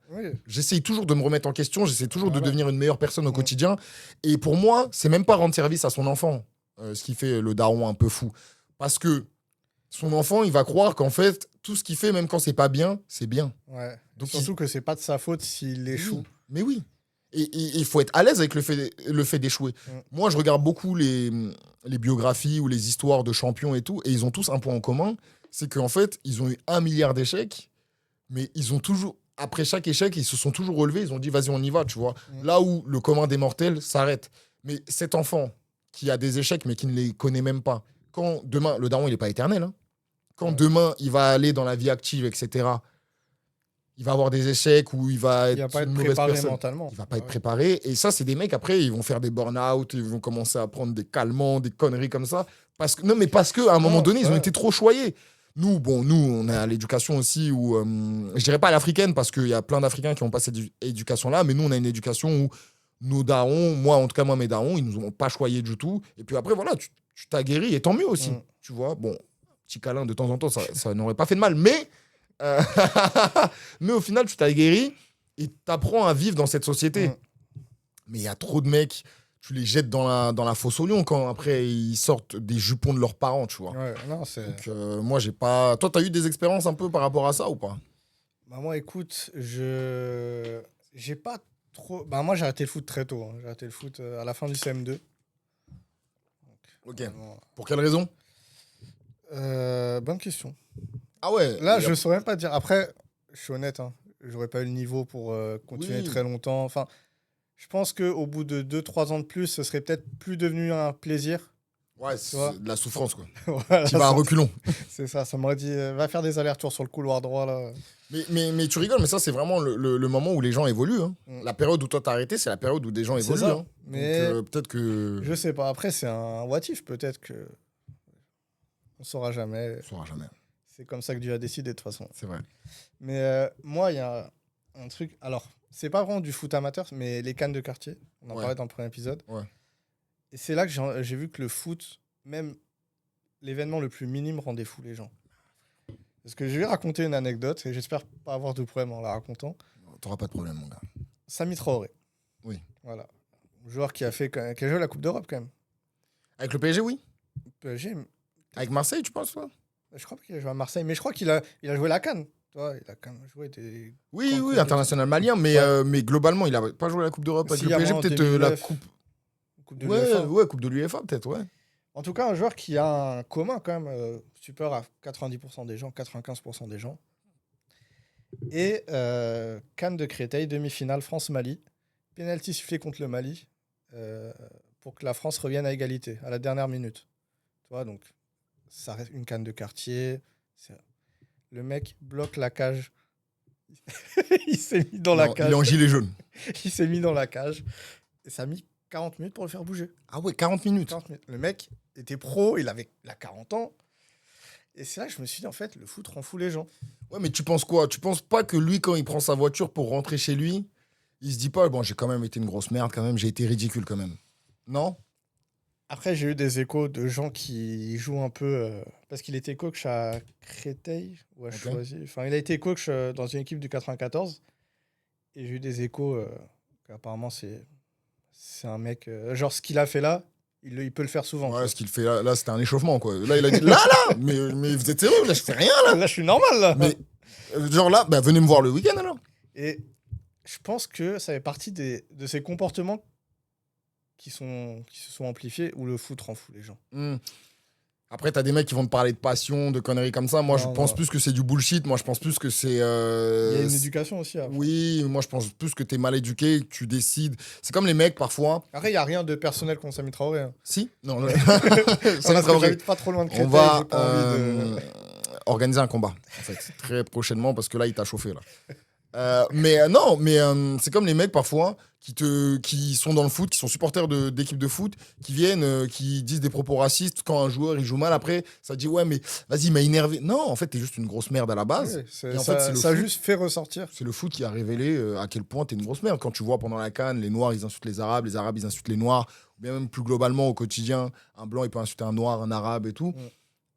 j'essaye toujours de me remettre en question, j'essaie toujours de devenir une meilleure personne au quotidien. Et pour moi, c'est même pas rendre service à son enfant, ce qui fait le daron un peu fou. Parce que son enfant, il va croire qu'en fait, tout ce qu'il fait, même quand c'est pas bien, c'est bien. Ouais. Donc, Surtout que c'est pas de sa faute s'il échoue. Mais oui. Et il faut être à l'aise avec le fait d'échouer. Moi, je regarde beaucoup les biographies ou les histoires de champions et tout, et ils ont tous un point en commun, c'est qu'en fait, ils ont eu 1 milliard d'échecs, mais ils ont toujours, après chaque échec, ils se sont toujours relevés, ils ont dit, vas-y, on y va, tu vois. Là où le commun des mortels s'arrête. Mais cet enfant qui a des échecs, mais qui ne les connaît même pas, quand demain, le daron, il n'est pas éternel, hein. Quand demain, il va aller dans la vie active, etc., il va avoir des échecs ou il va être pas une être mauvaise préparé personne. mentalement. Il va pas être préparé. Et ça, c'est des mecs, après, ils vont faire des burn-out, ils vont commencer à prendre des calmants, des conneries comme ça. Mais parce qu'à un moment donné, ils ont été trop choyés. Nous, on est à l'éducation aussi, où, je dirais pas à l'africaine, parce qu'il y a plein d'Africains qui n'ont pas cette éducation-là, mais nous, on a une éducation où nos darons, moi, mes darons, ils nous ont pas choyés du tout. Et puis après, voilà, tu t'as guéri, et tant mieux aussi. Tu vois, bon, petit câlin de temps en temps, ça n'aurait pas fait de mal, mais... mais au final, tu t'as guéri et t'apprends à vivre dans cette société. Mais il y a trop de mecs, tu les jettes dans la fosse au lion quand après ils sortent des jupons de leurs parents, tu vois. Ouais, non, Donc, moi, j'ai pas. Toi, t'as eu des expériences un peu par rapport à ça ou pas? Bah, moi, écoute, j'ai pas trop. Bah, moi, j'ai arrêté le foot très tôt, hein. J'ai arrêté le foot à la fin du CM2. Ok. Pour quelle raison? Bonne question. Ah ouais. Là, je saurais même pas dire. Après, je suis honnête, hein, j'aurais pas eu le niveau pour continuer très longtemps. Enfin, je pense qu'au bout de 2-3 ans de plus, ce serait peut-être plus devenu un plaisir. Ouais, c'est de la souffrance, quoi. Voilà, Tu vas à reculons. C'est ça, ça m'aurait dit, va faire des allers-retours sur le couloir droit, là. Mais tu rigoles, mais ça, c'est vraiment le moment où les gens évoluent. Hein. La période où toi t'as arrêté, c'est la période où des gens évoluent. Hein. Mais donc, peut-être que. Je sais pas. Après, c'est un what if, peut-être que. On saura jamais. On saura jamais. C'est comme ça que Dieu a décidé, de toute façon. C'est vrai. Mais moi, il y a un truc. Alors, c'est pas vraiment du foot amateur, mais les cannes de quartier. On en parlait dans le premier épisode. Ouais. Et c'est là que j'ai vu que le foot, même l'événement le plus minime, rendait fou les gens. Parce que je vais raconter une anecdote et j'espère pas avoir de problème en la racontant. T'auras pas de problème, mon gars. Samy Traoré. Oui. Voilà. Joueur qui a joué la Coupe d'Europe, quand même. Avec le PSG, oui. PSG. Avec Marseille, tu penses, toi? Je crois pas qu'il a joué à Marseille, mais je crois qu'il a joué la CAN. Toi, il a quand même joué des. Oui, international malien, mais, mais globalement, il a pas joué la Coupe d'Europe avec le PSG, peut-être la Coupe de l'UEFA. Ouais, Coupe de l'UEFA, peut-être, ouais. En tout cas, un joueur qui a un commun, quand même, supérieur à 90% des gens, 95% des gens. Et CAN de Créteil, demi-finale France-Mali. Penalty sifflé contre le Mali pour que la France revienne à égalité à la dernière minute. Tu vois, donc, ça reste une CAN de quartier. Le mec bloque la cage. Il s'est mis dans la cage. Il est en gilet jaune. Il s'est mis dans la cage. Et ça a mis 40 minutes pour le faire bouger. Ah ouais, 40 minutes. 40 minutes. Le mec était pro, il a 40 ans. Et c'est là que je me suis dit, en fait, le foot rend fou les gens. Ouais, mais tu penses quoi? Tu penses pas que lui, quand il prend sa voiture pour rentrer chez lui, il se dit pas, bon, j'ai quand même été une grosse merde, quand même, j'ai été ridicule, quand même. Non? Après, j'ai eu des échos de gens qui jouent un peu... parce qu'il était coach à Créteil, ou à Choisy. Enfin, il a été coach dans une équipe du 94. Et j'ai eu des échos qu'apparemment, c'est un mec... genre, ce qu'il a fait là, il peut le faire souvent. Ouais, ce qu'il fait là, c'était un échauffement, quoi. Là, il a dit, là mais vous êtes sérieux? Là, je fais rien, là. Là, je suis normal, là. Mais, genre là, bah, venez me voir le week-end, alors. Et je pense que ça fait partie de ces comportements qui se sont amplifiés où le foot rend fou les gens. Après, t'as des mecs qui vont te parler de passion, de conneries comme ça. Moi, je pense plus que c'est du bullshit. Moi, je pense plus que c'est... Il y a une éducation aussi. Après. Oui, moi, je pense plus que t'es mal éduqué, que tu décides. C'est comme les mecs, parfois... Après, il n'y a rien de personnel contre Samy Traoré. Hein. Si? Non, Samy Traoré. J'habite pas trop loin de Créteil. On va organiser un combat, en fait, très prochainement, parce que là, il t'a chauffé, là. Non, mais c'est comme les mecs parfois qui sont dans le foot, qui sont supporters d'équipes de foot, qui viennent, qui disent des propos racistes quand un joueur il joue mal. Après, ça dit ouais, mais vas-y, il m'a énervé. Non, en fait, t'es juste une grosse merde à la base. Oui, ça a juste fait ressortir. C'est le foot qui a révélé à quel point t'es une grosse merde. Quand tu vois pendant la CAN, les Noirs ils insultent les Arabes ils insultent les Noirs, ou bien même plus globalement au quotidien, un Blanc il peut insulter un Noir, un Arabe et tout.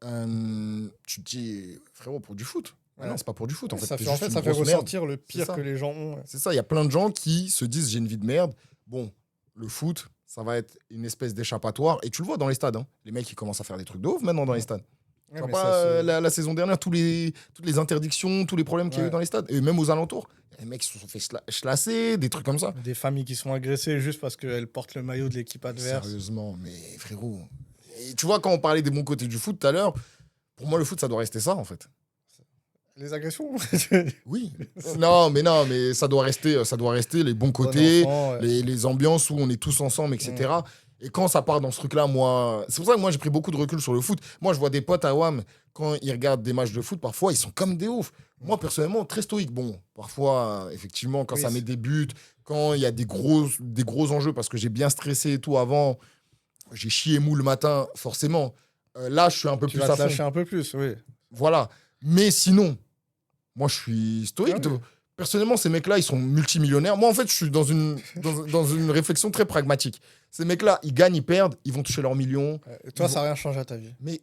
Tu te dis frérot, pour du foot. Ouais. Non, c'est pas pour du foot. En fait, ça fait ressortir le pire que les gens ont. Ouais. C'est ça, il y a plein de gens qui se disent j'ai une vie de merde. Bon, le foot, ça va être une espèce d'échappatoire. Et tu le vois dans les stades. Hein. Les mecs, ils commencent à faire des trucs de ouf maintenant dans les stades. Ouais, Tu vois mais pas, ça, la saison dernière, toutes les interdictions, tous les problèmes qu'il y a eu Ouais. dans les stades. Et même aux alentours. Les mecs se sont fait chlasser, des trucs comme ça. Des familles qui sont agressées juste parce qu'elles portent le maillot de l'équipe adverse. Sérieusement, mais frérot. Et tu vois, quand on parlait des bons côtés du foot tout à l'heure, pour moi, le foot, ça doit rester ça, en fait. Les agressions. Oui. non, mais ça doit rester les bons côtés, Bon enfant, ouais. les ambiances où on est tous ensemble, etc. Et quand ça part dans ce truc-là, moi... C'est pour ça que moi, j'ai pris beaucoup de recul sur le foot. Moi, je vois des potes à WAM, quand ils regardent des matchs de foot, parfois, ils sont comme des oufs. Moi, personnellement, très stoïque. Bon, parfois, effectivement, quand Oui, ça c'est- met des buts, quand il y a des gros enjeux, parce que j'ai bien stressé et tout avant, j'ai chié mou le matin, forcément. Là, je suis un peu Tu plus vas à te fond. lâcher un peu plus, oui. Voilà. Mais sinon, moi, je suis stoïque. Ah oui. Personnellement, ces mecs-là, ils sont multimillionnaires. Moi, en fait, je suis dans une réflexion très pragmatique. Ces mecs-là, ils gagnent, ils perdent, ils vont toucher leurs millions. Et toi, ça n'a rien changé à ta vie. Mais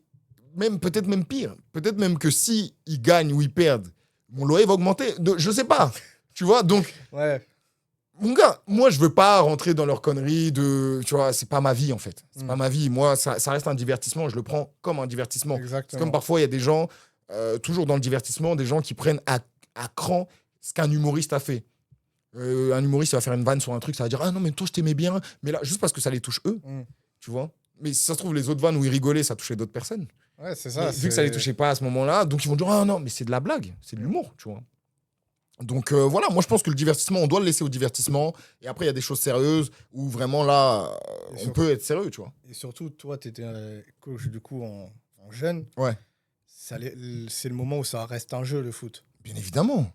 peut-être même pire. Peut-être même que si ils gagnent ou ils perdent, mon loyer va augmenter. Je sais pas. Tu vois, donc, Ouais. mon gars, moi, je veux pas rentrer dans leurs conneries de... Tu vois, c'est pas ma vie, en fait. C'est Mm. pas ma vie. Moi, ça reste un divertissement. Je le prends comme un divertissement. C'est Exactement. comme parfois, il y a des gens, toujours dans le divertissement, des gens qui prennent à cran ce qu'un humoriste a fait. Un humoriste, il va faire une vanne sur un truc, ça va dire « Ah non, mais toi, je t'aimais bien. » Mais là, juste parce que ça les touche eux, Mm. tu vois. Mais si ça se trouve, les autres vannes où ils rigolaient, ça touchait d'autres personnes. Ouais, c'est Mais ça. vu que ça les touchait pas à ce moment-là, donc ils vont dire « Ah non, mais c'est de la blague. C'est de l'humour, tu vois. » Donc voilà, moi je pense que le divertissement, on doit le laisser au divertissement. Et après, il y a des choses sérieuses où vraiment là, Et on surtout- peut être sérieux, tu vois. Et surtout, toi, tu étais coach du coup en jeune. Ouais. C'est le moment où ça reste un jeu, le foot. Bien évidemment.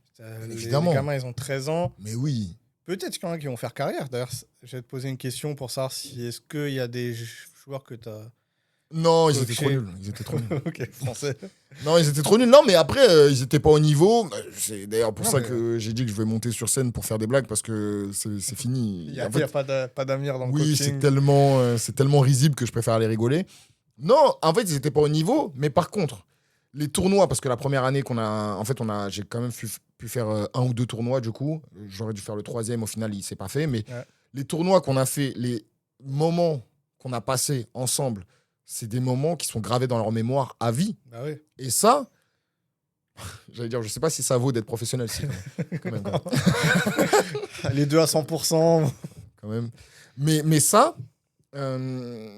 Les Évidemment. gamins, ils ont 13 ans. Mais oui. Peut-être qu'il y en a qui vont faire carrière. D'ailleurs, je vais te poser une question pour savoir si est-ce qu'il y a des joueurs que tu as. Non, ils Coaché. étaient trop nuls. Ils étaient trop nuls. Ok, français. Non, ils étaient trop nuls. Non, mais après, ils étaient pas au niveau. C'est d'ailleurs pour Non, ça mais- que j'ai dit que je vais monter sur scène pour faire des blagues parce que c'est fini. Il n'y a, En fait, pas d'avenir dans le oui, c'est coaching. tellement risible que je préfère aller rigoler. Non, en fait, ils étaient pas au niveau. Mais par contre, les tournois, parce que la première année j'ai quand même pu faire un ou deux tournois du coup. J'aurais dû faire le troisième. Au final, il s'est pas fait. Mais Ouais. les tournois qu'on a fait, les moments qu'on a passés ensemble, c'est des moments qui sont gravés dans leur mémoire à vie. Bah oui. Et ça, j'allais dire, je sais pas si ça vaut d'être professionnel, si, quand même. Les deux à 100%. Quand même. Mais ça,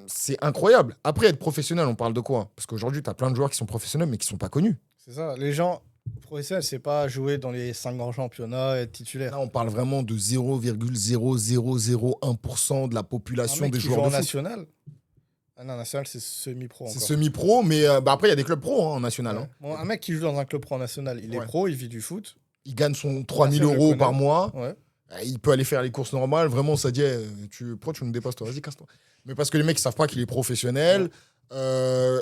c'est incroyable. Après, être professionnel, on parle de quoi? Parce qu'aujourd'hui, tu as plein de joueurs qui sont professionnels, mais qui sont pas connus. C'est ça. Les gens professionnels, c'est pas jouer dans les 5 grands championnats et être titulaire. Là, on parle vraiment de 0,0001% de la Un population mec des qui joueurs joue en de foot. national. Ah non, national, c'est semi-pro C'est encore. semi-pro, mais après, il y a des clubs pro en national. Ouais. Hein. Bon, un mec qui joue dans un club pro national, il est Ouais. pro, il vit du foot. Il gagne son 3 000 Personne le euros connaît. par mois. Ouais. Il peut aller faire les courses normales. Vraiment, ça dit, pourquoi tu nous dépasses, toi? Vas-y, casse-toi. Mais parce que les mecs, ils savent pas qu'il est professionnel.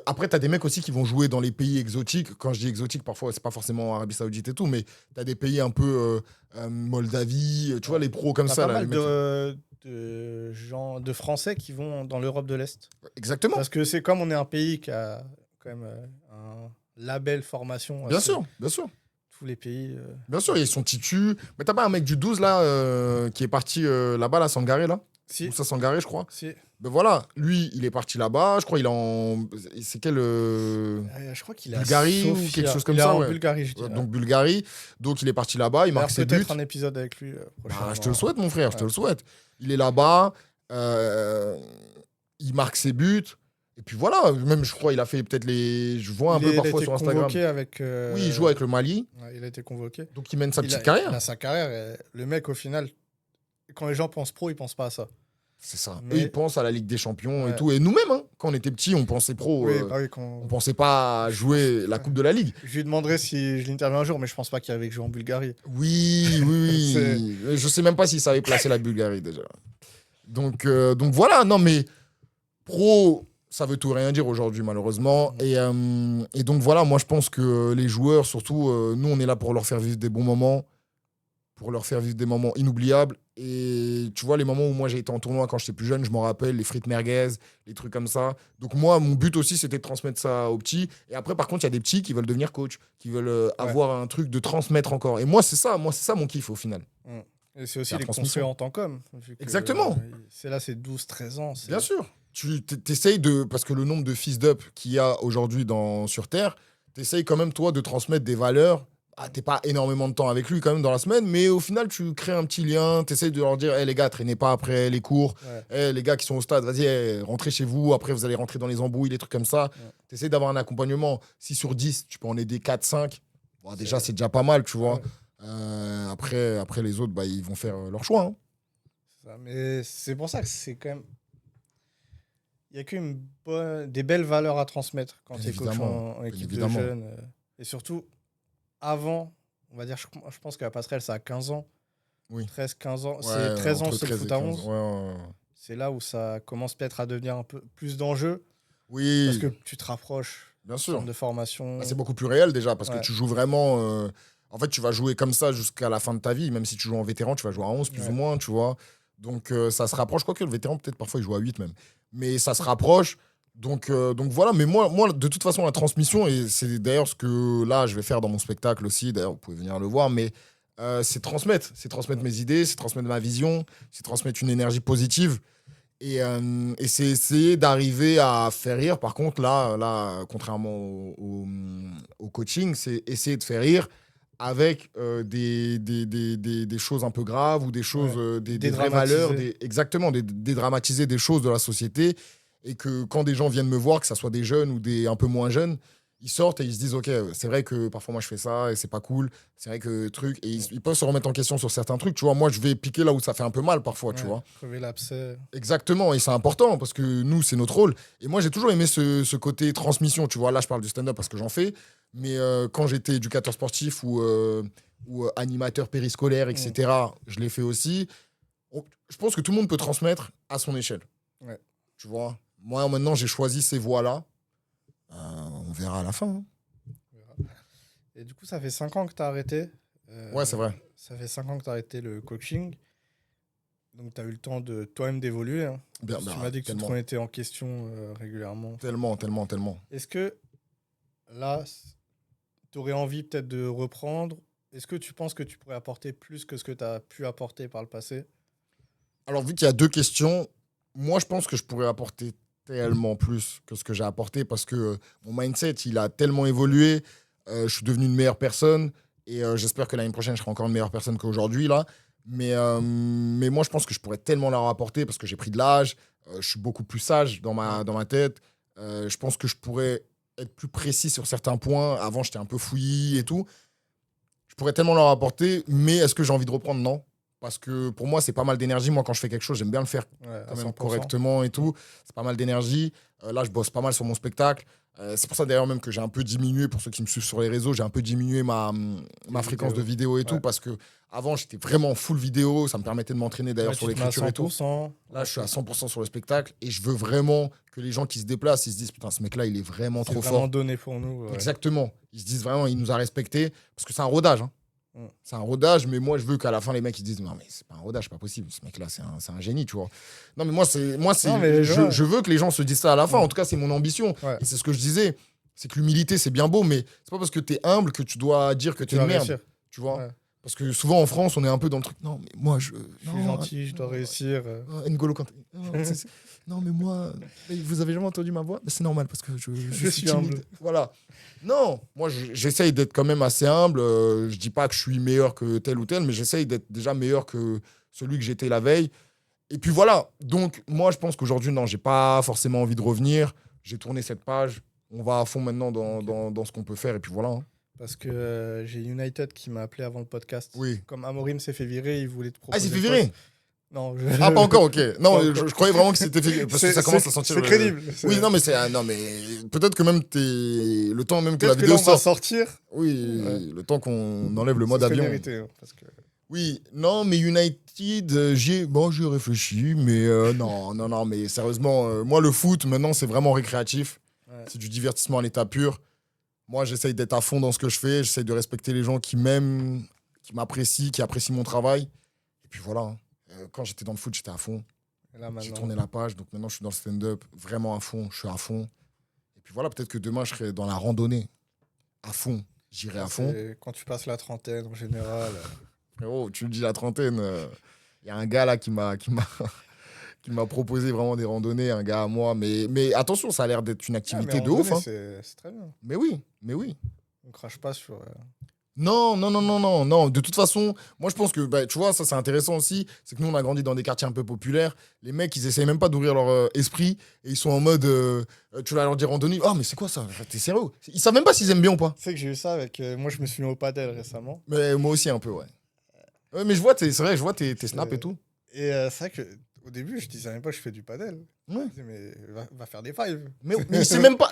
Après, tu as des mecs aussi qui vont jouer dans les pays exotiques. Quand je dis exotique, parfois, c'est pas forcément Arabie Saoudite et tout, mais tu as des pays un peu Moldavie, tu vois, les pros comme T'as ça. pas Là, mal les mecs. de Français qui vont dans l'Europe de l'Est. Exactement. Parce que c'est comme on est un pays qui a quand même un label formation. Bien assez- sûr, bien sûr. Tous les pays. Bien sûr, ils sont titus. Mais t'as pas un mec du 12 là qui est parti là-bas, là, Sangaré, là Si. Moussa Sangaré, je crois. Si. Ben voilà, lui, il est parti là-bas. Je crois il est en. C'est quel. Je crois qu'il est Bulgarie à ou Sofia. quelque chose comme Il est ça, en ouais. Bulgarie, je dirais. Donc Bulgarie. Donc il est parti là-bas, il marque ses buts. Peut-être un épisode avec lui prochainement. Je te le souhaite, mon frère, je te Ouais. le souhaite. Il est là-bas, il marque ses buts. Et puis voilà, même je crois il a fait peut-être les. Je vois un peu Il a parfois été sur Instagram. convoqué avec. Oui, il joue avec le Mali, Ouais, il a été convoqué. donc il mène sa Il petite a- carrière. Il a sa carrière. Et le mec, au final, quand les gens pensent pro, ils pensent pas à ça. C'est ça. Mais- Eux, ils pensent à la Ligue des Champions et Ouais. tout. Et nous-mêmes, hein, quand on était petits, on pensait pro. Oui, bah oui, quand... On pensait pas à jouer la Coupe de la Ligue. Je lui demanderai si je l'interviewe un jour, mais je pense pas qu'il avait joué en Bulgarie. Oui, oui. Je sais même pas s'il savait placer la Bulgarie déjà. Donc voilà, non mais pro, ça veut tout et rien dire aujourd'hui malheureusement. Et donc voilà, moi je pense que les joueurs, surtout, nous on est là pour leur faire vivre des bons moments, pour leur faire vivre des moments inoubliables. Et tu vois, les moments où moi j'ai été en tournoi quand j'étais plus jeune, je m'en rappelle, les frites merguez, les trucs comme ça. Donc moi, mon but aussi, c'était de transmettre ça aux petits. Et après, par contre, il y a des petits qui veulent devenir coach, qui veulent avoir un truc de transmettre encore. Et moi, c'est ça mon kiff au final. Mm. Et c'est aussi la les transmission. conseils en tant qu'homme. Exactement. C'est là, c'est 12, 13 ans. Bien sûr. Tu t'essayes de... Parce que le nombre de fils d'up qu'il y a aujourd'hui sur Terre, t'essayes quand même, toi, de transmettre des valeurs. Ah, t'es pas énormément de temps avec lui quand même dans la semaine, mais au final, tu crées un petit lien. T'essayes de leur dire, hey, les gars, traînez pas après les cours. Ouais. Les gars qui sont au stade, vas-y, rentrez chez vous. Après, vous allez rentrer dans les embrouilles, des trucs comme ça. Ouais. T'essayes d'avoir un accompagnement. 6 sur 10, tu peux en aider 4, 5. Bon, déjà, C'est- c'est déjà pas mal, tu vois. Ouais. Après, les autres, bah, ils vont faire leur choix. Hein. C'est ça. Mais c'est pour ça que c'est quand même. Il n'y a des belles valeurs à transmettre quand Bien tu es coach évidemment, en bien équipe de évidemment. jeunes. Et surtout, avant, on va dire, je pense que la passerelle, ça a 15 ans. Oui. 13, 15 ans. Ouais, C'est 13 ans, entre c'est le 13 foot et à 15. 11. Ouais. C'est là où ça commence peut-être à devenir un peu plus d'enjeu. Oui, Parce que tu te rapproches bien du sûr. centre de formation. Bah, c'est beaucoup plus réel déjà parce que Ouais. tu joues vraiment. En fait, tu vas jouer comme ça jusqu'à la fin de ta vie. Même si tu joues en vétéran, tu vas jouer à 11 plus Ouais. ou moins, tu vois. Donc ça se rapproche. Quoique le vétéran, peut-être parfois, il joue à 8 même. Mais ça se rapproche. Donc voilà. Mais moi, de toute façon, la transmission, et c'est d'ailleurs ce que là, je vais faire dans mon spectacle aussi. D'ailleurs, vous pouvez venir le voir. Mais c'est transmettre. C'est transmettre mes idées, c'est transmettre ma vision, c'est transmettre une énergie positive. Et c'est essayer d'arriver à faire rire. Par contre, là contrairement au coaching, c'est essayer de faire rire avec des choses un peu graves ou des choses, Ouais. des vraies valeurs, Dédramatiser. exactement, dédramatiser des choses de la société. Et que quand des gens viennent me voir, que ce soit des jeunes ou des un peu moins jeunes, ils sortent et ils se disent, OK, c'est vrai que parfois moi je fais ça et c'est pas cool. C'est vrai que truc. Et ils peuvent se remettre en question sur certains trucs. Tu vois, moi je vais piquer là où ça fait un peu mal parfois, tu Ouais. vois. Crever l'abcès. Exactement, et c'est important parce que nous, c'est notre rôle. Et moi, j'ai toujours aimé ce côté transmission. Tu vois, là, je parle du stand-up parce que j'en fais. Mais quand j'étais éducateur sportif ou animateur périscolaire, etc., je l'ai fait aussi. Je pense que tout le monde peut transmettre à son échelle. Ouais. Tu vois, moi, maintenant, j'ai choisi ces voies-là. On verra à la fin. Hein. Et du coup, ça fait 5 ans que tu as arrêté. Ouais, c'est vrai. Ça fait 5 ans que tu as arrêté le coaching. Donc, tu as eu le temps de toi-même d'évoluer. Hein. Bien, Tu m'as dit que tu te tellement, remettais en question régulièrement. tellement. Est-ce que là, tu aurais envie peut-être de reprendre? Est-ce que tu penses que tu pourrais apporter plus que ce que tu as pu apporter par le passé? Alors, vu qu'il y a deux questions, moi, je pense que je pourrais apporter tellement plus que ce que j'ai apporté parce que mon mindset, il a tellement évolué. Je suis devenu une meilleure personne et j'espère que l'année prochaine, je serai encore une meilleure personne qu'aujourd'hui, là. Mais moi, je pense que je pourrais tellement leur apporter parce que j'ai pris de l'âge. Je suis beaucoup plus sage dans ma tête. Je pense que je pourrais être plus précis sur certains points. Avant, j'étais un peu fouillis et tout. Je pourrais tellement leur apporter, mais est-ce que j'ai envie de reprendre? Non. Parce que pour moi, c'est pas mal d'énergie. Moi, quand je fais quelque chose, j'aime bien le faire Ouais, à quand même 100%. correctement et tout. C'est pas mal d'énergie. Là, je bosse pas mal sur mon spectacle. C'est pour ça d'ailleurs même que j'ai un peu diminué, pour ceux qui me suivent sur les réseaux, j'ai un peu diminué ma fréquence de vidéo et tout. Ouais. Parce que avant, j'étais vraiment full vidéo. Ça me permettait de m'entraîner d'ailleurs Ouais, sur tu te mets à l'écriture et tout. 100%. Là, je suis à 100% sur le spectacle. Et je veux vraiment que les gens qui se déplacent, ils se disent, putain, ce mec-là, il est vraiment C'est trop vraiment fort. donné pour nous. Ouais. Exactement. Ils se disent vraiment, il nous a respectés. Parce que c'est un rodage. Hein. C'est un rodage, mais moi, je veux qu'à la fin, les mecs, ils disent, non, mais c'est pas un rodage, c'est pas possible. Ce mec-là, c'est un génie, tu vois. Non, mais Non, mais je veux que les gens se disent ça à la fin. En tout cas, c'est mon ambition. Ouais. Et c'est ce que je disais. C'est que l'humilité, c'est bien beau, mais c'est pas parce que t'es humble que tu dois dire que Tu t'es vas une merde. réussir. Tu vois. Ouais. Parce que souvent, en France, on est un peu dans le truc, non, mais moi, Je suis gentil, je dois réussir. N'Golo Kanté. Non, mais moi, vous avez jamais entendu ma voix? C'est normal parce que je suis timide. humble. Voilà. Non, moi, j'essaye d'être quand même assez humble. Je dis pas que je suis meilleur que tel ou tel, mais j'essaye d'être déjà meilleur que celui que j'étais la veille. Et puis voilà. Donc, moi, je pense qu'aujourd'hui, non, j'ai pas forcément envie de revenir. J'ai tourné cette page. On va à fond maintenant dans ce qu'on peut faire. Et puis voilà. Hein. Parce que j'ai United qui m'a appelé avant le podcast. Oui. Comme Amorim s'est fait virer, il voulait te proposer. Ah, il s'est fait virer? Non. Ah, pas encore, ok. Non, Pas je encore. croyais vraiment que c'était fait. Parce que ça commence à sentir. C'est crédible. Oui, non, mais peut-être que même le temps même que la Peut-être que là, vidéo on va sort. sortir. Oui, Ouais. le temps qu'on enlève le mode Ça serait avion. mérité, hein, parce que... Oui, non, mais United, j'y ai réfléchi, mais non, mais sérieusement, moi, le foot, maintenant, c'est vraiment récréatif. Ouais. C'est du divertissement à l'état pur. Moi, j'essaye d'être à fond dans ce que je fais. J'essaye de respecter les gens qui m'aiment, qui m'apprécient, qui apprécient mon travail. Et puis voilà. Hein. Quand j'étais dans le foot, j'étais à fond. Et là, J'ai maintenant... tourné la page, donc maintenant, je suis dans le stand-up, vraiment à fond. Je suis à fond. Et puis voilà, peut-être que demain, je serai dans la randonnée. À fond. J'irai à fond. Quand tu passes la trentaine, en général... Frérot, tu le dis la trentaine. Il y a un gars là qui m'a qui m'a proposé vraiment des randonnées, un gars à moi. Mais attention, ça a l'air d'être une Ah, activité mais de ouf. Hein. c'est très bien. Mais oui, mais oui. On crache pas sur. Non, non, non, non, non, non. De toute façon, moi je pense que, bah, tu vois, ça c'est intéressant aussi. C'est que nous on a grandi dans des quartiers un peu populaires. Les mecs, ils essayent même pas d'ouvrir leur esprit et ils sont en mode, tu vas leur dire randonnée. Ah, mais c'est quoi ça? T'es sérieux? Ils savent même pas s'ils aiment bien ou pas. Tu sais que j'ai eu ça avec. Moi, je me suis mis au padel récemment. Mais moi aussi un peu, ouais. Ouais, mais je vois, c'est vrai, je vois tes snaps et tout. Et c'est vrai que au début, je disais même pas que je fais du padel. Ouais. Je disais, mais va faire des fives. Mais il sait même pas.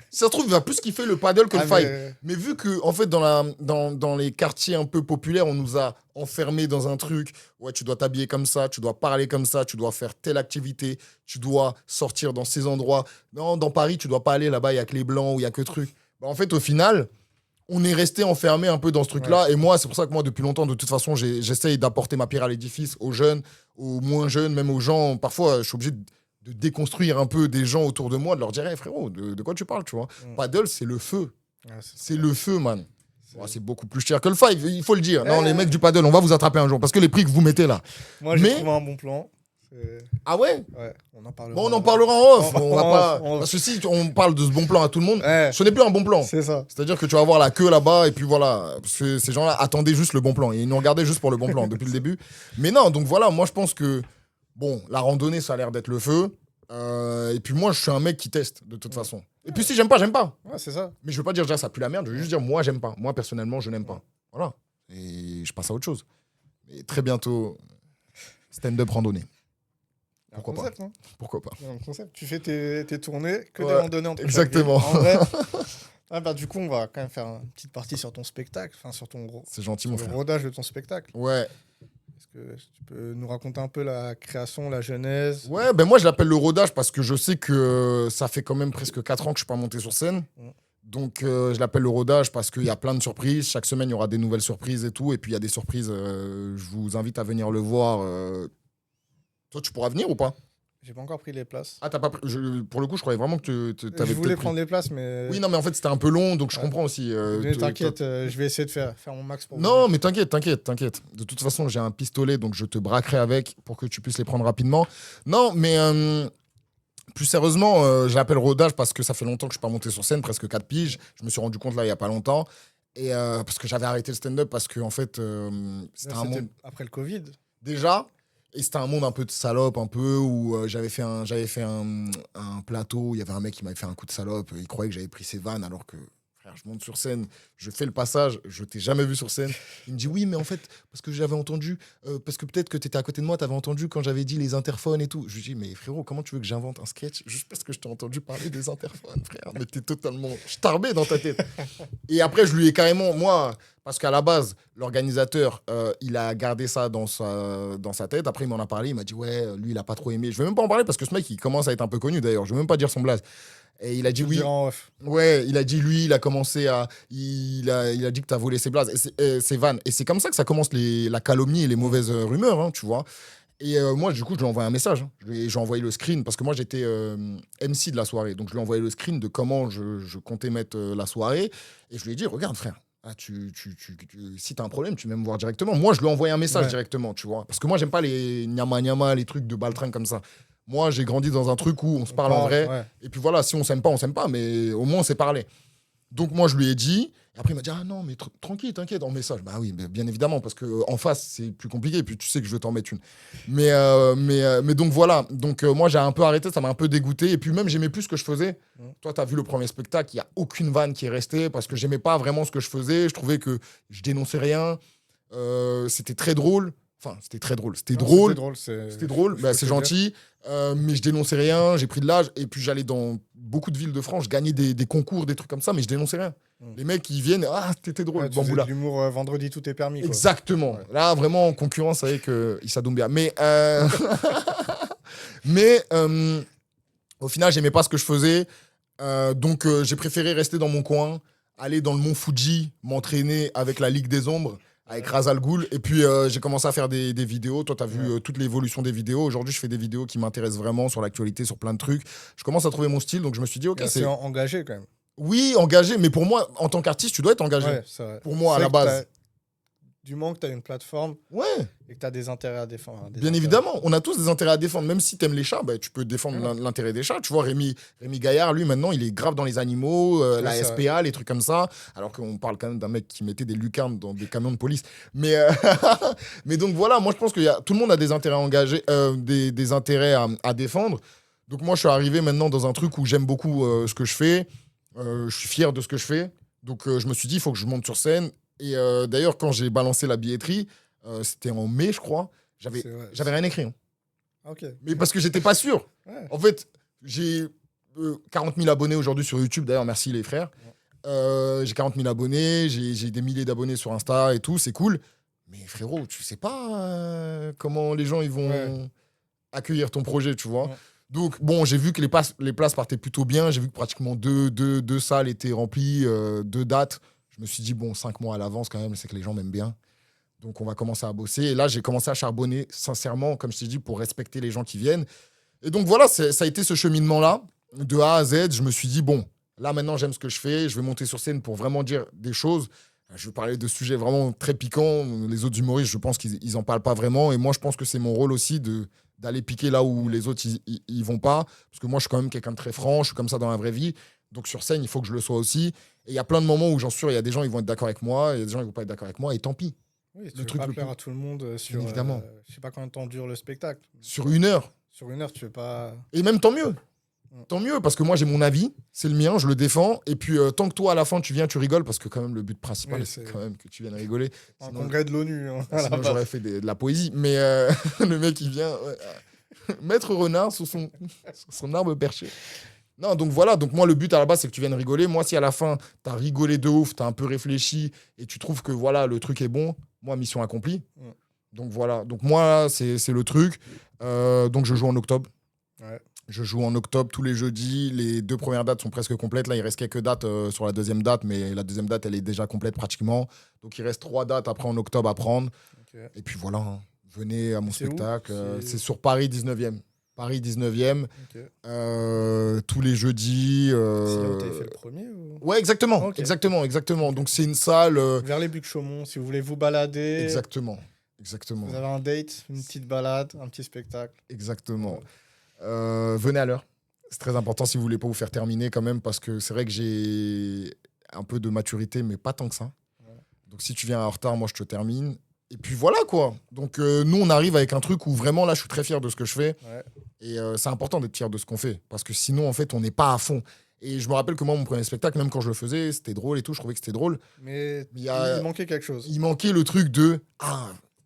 Ça se trouve, il va plus kiffer le paddle que le five. Mais... Mais vu que, en fait, dans les quartiers un peu populaires, on nous a enfermés dans un truc. Ouais, tu dois t'habiller comme ça, tu dois parler comme ça, tu dois faire telle activité, tu dois sortir dans ces endroits. Non, dans Paris, tu dois pas aller là-bas, il y a que les blancs ou il y a que truc. Bah, en fait, au final, on est resté enfermé un peu dans ce truc-là. Ouais. Et moi, c'est pour ça que moi, depuis longtemps, de toute façon, j'essaye d'apporter ma pierre à l'édifice aux jeunes, aux moins jeunes, même aux gens. Parfois, je suis obligé de déconstruire un peu des gens autour de moi, de leur dire, hey, frérot, de quoi tu parles, tu vois. Paddle, c'est le feu. Ouais, C'est le feu, man. Ouais, c'est beaucoup plus cher que le five, il faut le dire. Non, Eh. les mecs du paddle, on va vous attraper un jour. Parce que les prix que vous mettez là. Moi, j'ai Mais- trouvé un bon plan. Ah ouais? Ouais, on en parlera. Bon, on en parlera en off. On va En pas... off, en off. Parce que si on parle de ce bon plan à tout le monde, Ouais, ce n'est plus un bon plan. c'est ça. C'est-à-dire que tu vas voir la queue là-bas et puis voilà. Parce que ces gens-là attendaient juste le bon plan. Et ils nous regardaient juste pour le bon plan depuis le début. Mais non, donc voilà, moi je pense que, bon, la randonnée, ça a l'air d'être le feu. Et puis moi, je suis un mec qui teste de toute façon. Et puis si j'aime pas, j'aime pas. Ouais, c'est ça. Mais je veux pas dire déjà ça pue la merde, je veux juste dire moi, j'aime pas. Moi, personnellement, je n'aime pas. Voilà. Et je passe à autre chose. Et très bientôt, stand-up randonnée. Il y a un Pourquoi pas. concept, hein. Pourquoi pas. Il y a un concept. Tu fais tes tournées, que des Ouais, randonnées entre chaque exactement. ville. En vrai. Ah bah, du coup, on va quand même faire une petite partie sur ton spectacle, enfin sur ton C'est gentil, sur mon le frère. rodage de ton spectacle. Ouais. Est-ce que tu peux nous raconter un peu la création, la genèse? Ouais, ben moi je l'appelle le rodage parce que je sais que ça fait quand même presque 4 ans que je suis pas monté sur scène. Mm. Donc je l'appelle le rodage parce qu'il y a plein de surprises. Chaque semaine, il y aura des nouvelles surprises et tout. Et puis il y a des surprises, je vous invite à venir le voir. Toi, tu pourras venir ou pas? J'ai pas encore pris les places. Ah, t'as pas pris... pour le coup, je croyais vraiment que tu avais Je voulais prendre les places, mais. Oui, non, mais en fait, c'était un peu long, donc je Ouais. comprends aussi. Mais t'inquiète, je vais essayer de faire mon max pour Non, vous. mais t'inquiète, t'inquiète, t'inquiète. De toute façon, j'ai un pistolet, donc je te braquerai avec pour que tu puisses les prendre rapidement. Non, mais plus sérieusement, je l'appelle rodage parce que ça fait longtemps que je suis pas monté sur scène, presque 4 piges. Je me suis rendu compte là, il y a pas longtemps. Et parce que j'avais arrêté le stand-up parce que, en fait, c'était Là, un c'était monde. après le Covid. Déjà. Et c'était un monde un peu de salope, un peu, où j'avais fait un plateau, où il y avait un mec qui m'avait fait un coup de salope, il croyait que j'avais pris ses vannes, alors que, frère, je monte sur scène, je fais le passage, je t'ai jamais vu sur scène. Il me dit, oui, mais en fait, parce que j'avais entendu, parce que peut-être que t'étais à côté de moi, t'avais entendu quand j'avais dit les interphones et tout. Je lui dis, mais frérot, comment tu veux que j'invente un sketch juste parce que je t'ai entendu parler des interphones, frère? Mais t'es totalement starbé dans ta tête. Et après, je lui ai carrément, moi, parce qu'à la base, l'organisateur, il a gardé ça dans sa tête. Après, il m'en a parlé. Il m'a dit, ouais, lui, il a pas trop aimé. Je vais même pas en parler parce que ce mec, il commence à être un peu connu d'ailleurs. Je vais même pas dire son blaze. Et il a dit Je oui. dirais en off. Ouais, il a dit lui, il a commencé à. Il a dit que t'as volé ses blazes, ses vannes. Et c'est comme ça que ça commence la calomnie et les mauvaises rumeurs, hein, tu vois. Et moi, du coup, je lui ai envoyé un message. Hein. J'ai envoyé le screen parce que moi, j'étais MC de la soirée. Donc, je lui ai envoyé le screen de comment je comptais mettre la soirée. Et je lui ai dit, regarde, frère. Ah, si t'as un problème, tu viens me voir directement. Moi, je lui ai envoyé un message Ouais. directement, tu vois. Parce que moi, j'aime pas les nyama, les trucs de baltringue comme ça. Moi, j'ai grandi dans un truc où on se parle en vrai. Ouais. Et puis voilà, si on s'aime pas, mais au moins, on s'est parlé. Donc, moi, je lui ai dit. Et après, il m'a dit, ah non, mais tranquille, t'inquiète, en message. Bah oui, mais bien évidemment, parce qu'en face, c'est plus compliqué. Et puis, tu sais que je vais t'en mettre une. Mais donc, voilà. Donc, moi, j'ai un peu arrêté, ça m'a un peu dégoûté. Et puis, même, j'aimais plus ce que je faisais. Toi, t'as vu le premier spectacle, il n'y a aucune vanne qui est restée parce que j'aimais pas vraiment ce que je faisais. Je trouvais que je dénonçais rien. C'était très drôle. Enfin, c'était très drôle. C'était Non, drôle. C'était drôle. C'était drôle, bah, c'est gentil, mais je dénonçais rien, j'ai pris de l'âge, et puis j'allais dans beaucoup de villes de France, je gagnais des concours, des trucs comme ça, mais je dénonçais rien. Les mecs, ils viennent, ah, t'étais drôle, Ouais, tu faisais bamboula. de l'humour vendredi, tout est permis. Quoi. Exactement. Ouais. Là, vraiment, en concurrence avec Issa Doumbia. Mais au final, j'aimais pas ce que je faisais, donc j'ai préféré rester dans mon coin, aller dans le mont Fuji, m'entraîner avec la Ligue des Ombres, avec Razal Ghoul. Et puis, j'ai commencé à faire des vidéos. Toi, tu as vu toute l'évolution des vidéos. Aujourd'hui, je fais des vidéos qui m'intéressent vraiment sur l'actualité, sur plein de trucs. Je commence à trouver mon style, donc je me suis dit, OK, C'est engagé quand même. Oui, engagé, mais pour moi, en tant qu'artiste, tu dois être engagé. Ouais, c'est vrai. Pour moi, à C'est la vrai que base. du moment que tu as une plateforme Ouais, et que tu as des intérêts à défendre. bien évidemment. On a tous des intérêts à défendre. Même si t'aimes les chats, bah, tu peux défendre l'intérêt des chats. Tu vois, Rémi Gaillard, lui, maintenant, il est grave dans les animaux, la Ouais, SPA, les trucs comme ça. Alors qu'on parle quand même d'un mec qui mettait des lucarnes dans des camions de police. Mais, mais donc voilà, moi, je pense que tout le monde a des intérêts engagés, des intérêts à défendre. Donc moi, je suis arrivé maintenant dans un truc où j'aime beaucoup ce que je fais. Je suis fier de ce que je fais. Donc je me suis dit, il faut que je monte sur scène. Et d'ailleurs, quand j'ai balancé la billetterie, c'était en mai, je crois, j'avais rien écrit. Hein. Ok. Mais parce que j'étais pas sûr. Ouais. En fait, j'ai 40 000 abonnés aujourd'hui sur YouTube. D'ailleurs, merci les frères. J'ai 40 000 abonnés, j'ai des milliers d'abonnés sur Insta et tout, c'est cool. Mais frérot, tu sais pas comment les gens ils vont accueillir ton projet, tu vois. Ouais. Donc, bon, j'ai vu que les places partaient plutôt bien. J'ai vu que pratiquement deux salles étaient remplies, 2 dates. Je me suis dit, bon, 5 mois à l'avance, quand même, c'est que les gens m'aiment bien. Donc, on va commencer à bosser. Et là, j'ai commencé à charbonner, sincèrement, comme je t'ai dit, pour respecter les gens qui viennent. Et donc, voilà, ça a été ce cheminement-là, de A à Z. Je me suis dit, bon, là, maintenant, j'aime ce que je fais. Je vais monter sur scène pour vraiment dire des choses. Je vais parler de sujets vraiment très piquants. Les autres humoristes, je pense qu'ils n'en parlent pas vraiment. Et moi, je pense que c'est mon rôle aussi d'aller piquer là où les autres, ils vont pas. Parce que moi, je suis quand même quelqu'un de très franc. Je suis comme ça dans la vraie vie. Donc, sur scène, il faut que je le sois aussi. Et il y a plein de moments où, j'en suis sûr, il y a des gens qui vont être d'accord avec moi. Il y a des gens qui vont pas être d'accord avec moi. Et tant pis. Oui, tu Le veux truc pas le plaire plus- à tout le monde sur. Évidemment. Je sais pas combien de temps dure le spectacle. Sur 1 heure. Sur 1 heure, tu veux pas. Et même tant mieux. Tant mieux, parce que moi, j'ai mon avis. C'est le mien. Je le défends. Et puis, tant que toi, à la fin, tu viens, tu rigoles. Parce que, quand même, le but principal, Oui, c'est quand même que tu viennes rigoler. Un Sinon- congrès de l'ONU. Hein, à la Sinon, base. j'aurais fait de la poésie. Mais le mec, il vient. Maître renard sur son arbre perché. Non, donc voilà. Donc, moi, le but à la base, c'est que tu viennes rigoler. Moi, si à la fin, tu as rigolé de ouf, tu as un peu réfléchi et tu trouves que voilà, le truc est bon, moi, mission accomplie. Donc, voilà. Donc, moi, c'est le truc. Donc, je joue en octobre. Ouais. Je joue en octobre tous les jeudis. Les 2 premières dates sont presque complètes. Là, il reste quelques dates sur la deuxième date, mais la deuxième date, elle est déjà complète pratiquement. Donc, il reste 3 dates après en octobre à prendre. Ok. Et puis voilà, hein. Venez à mon C'est où spectacle. C'est- C'est sur Paris 19e. Paris 19e, Ok. tous les jeudis. C'est là où t'avais fait le premier ou... Ouais, exactement, Ok. exactement. Donc, c'est une salle. Vers les Bucs-Chaumont, si vous voulez vous balader. Exactement. Vous avez un date, une petite balade, un petit spectacle. Exactement. Venez à l'heure. C'est très important si vous voulez pas vous faire terminer quand même, parce que c'est vrai que j'ai un peu de maturité, mais pas tant que ça. Ouais. Donc si tu viens en retard, moi je te termine. Et puis voilà quoi. Donc nous on arrive avec un truc où vraiment là je suis très fier de ce que je fais. Ouais. Et c'est important d'être fier de ce qu'on fait, parce que sinon en fait on n'est pas à fond. Et je me rappelle que moi mon premier spectacle, même quand je le faisais, c'était drôle et tout, je trouvais que c'était drôle. Mais Il y a- il manquait quelque chose. Il manquait le truc de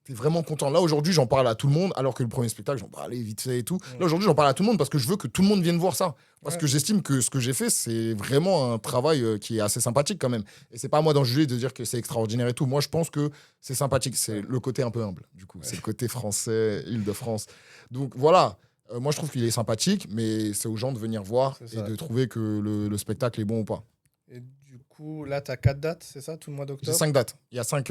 t'es vraiment content. Là, aujourd'hui, j'en parle à tout le monde, alors que le premier spectacle, j'en parlais vite fait et tout. Là, aujourd'hui, j'en parle à tout le monde parce que je veux que tout le monde vienne voir ça. Parce que j'estime que ce que j'ai fait, c'est vraiment un travail qui est assez sympathique quand même. Et c'est pas à moi d'en juger, de dire que c'est extraordinaire et tout. Moi, je pense que c'est sympathique. C'est le côté un peu humble, du coup. C'est le côté français, Île-de-France. Donc voilà. Moi, je trouve qu'il est sympathique, mais c'est aux gens de venir voir C'est et ça. de trouver que le spectacle est bon ou pas. Et du coup, là, tu as 4 dates, c'est ça, tout le mois J'ai d'octobre 5 dates. Il y a 5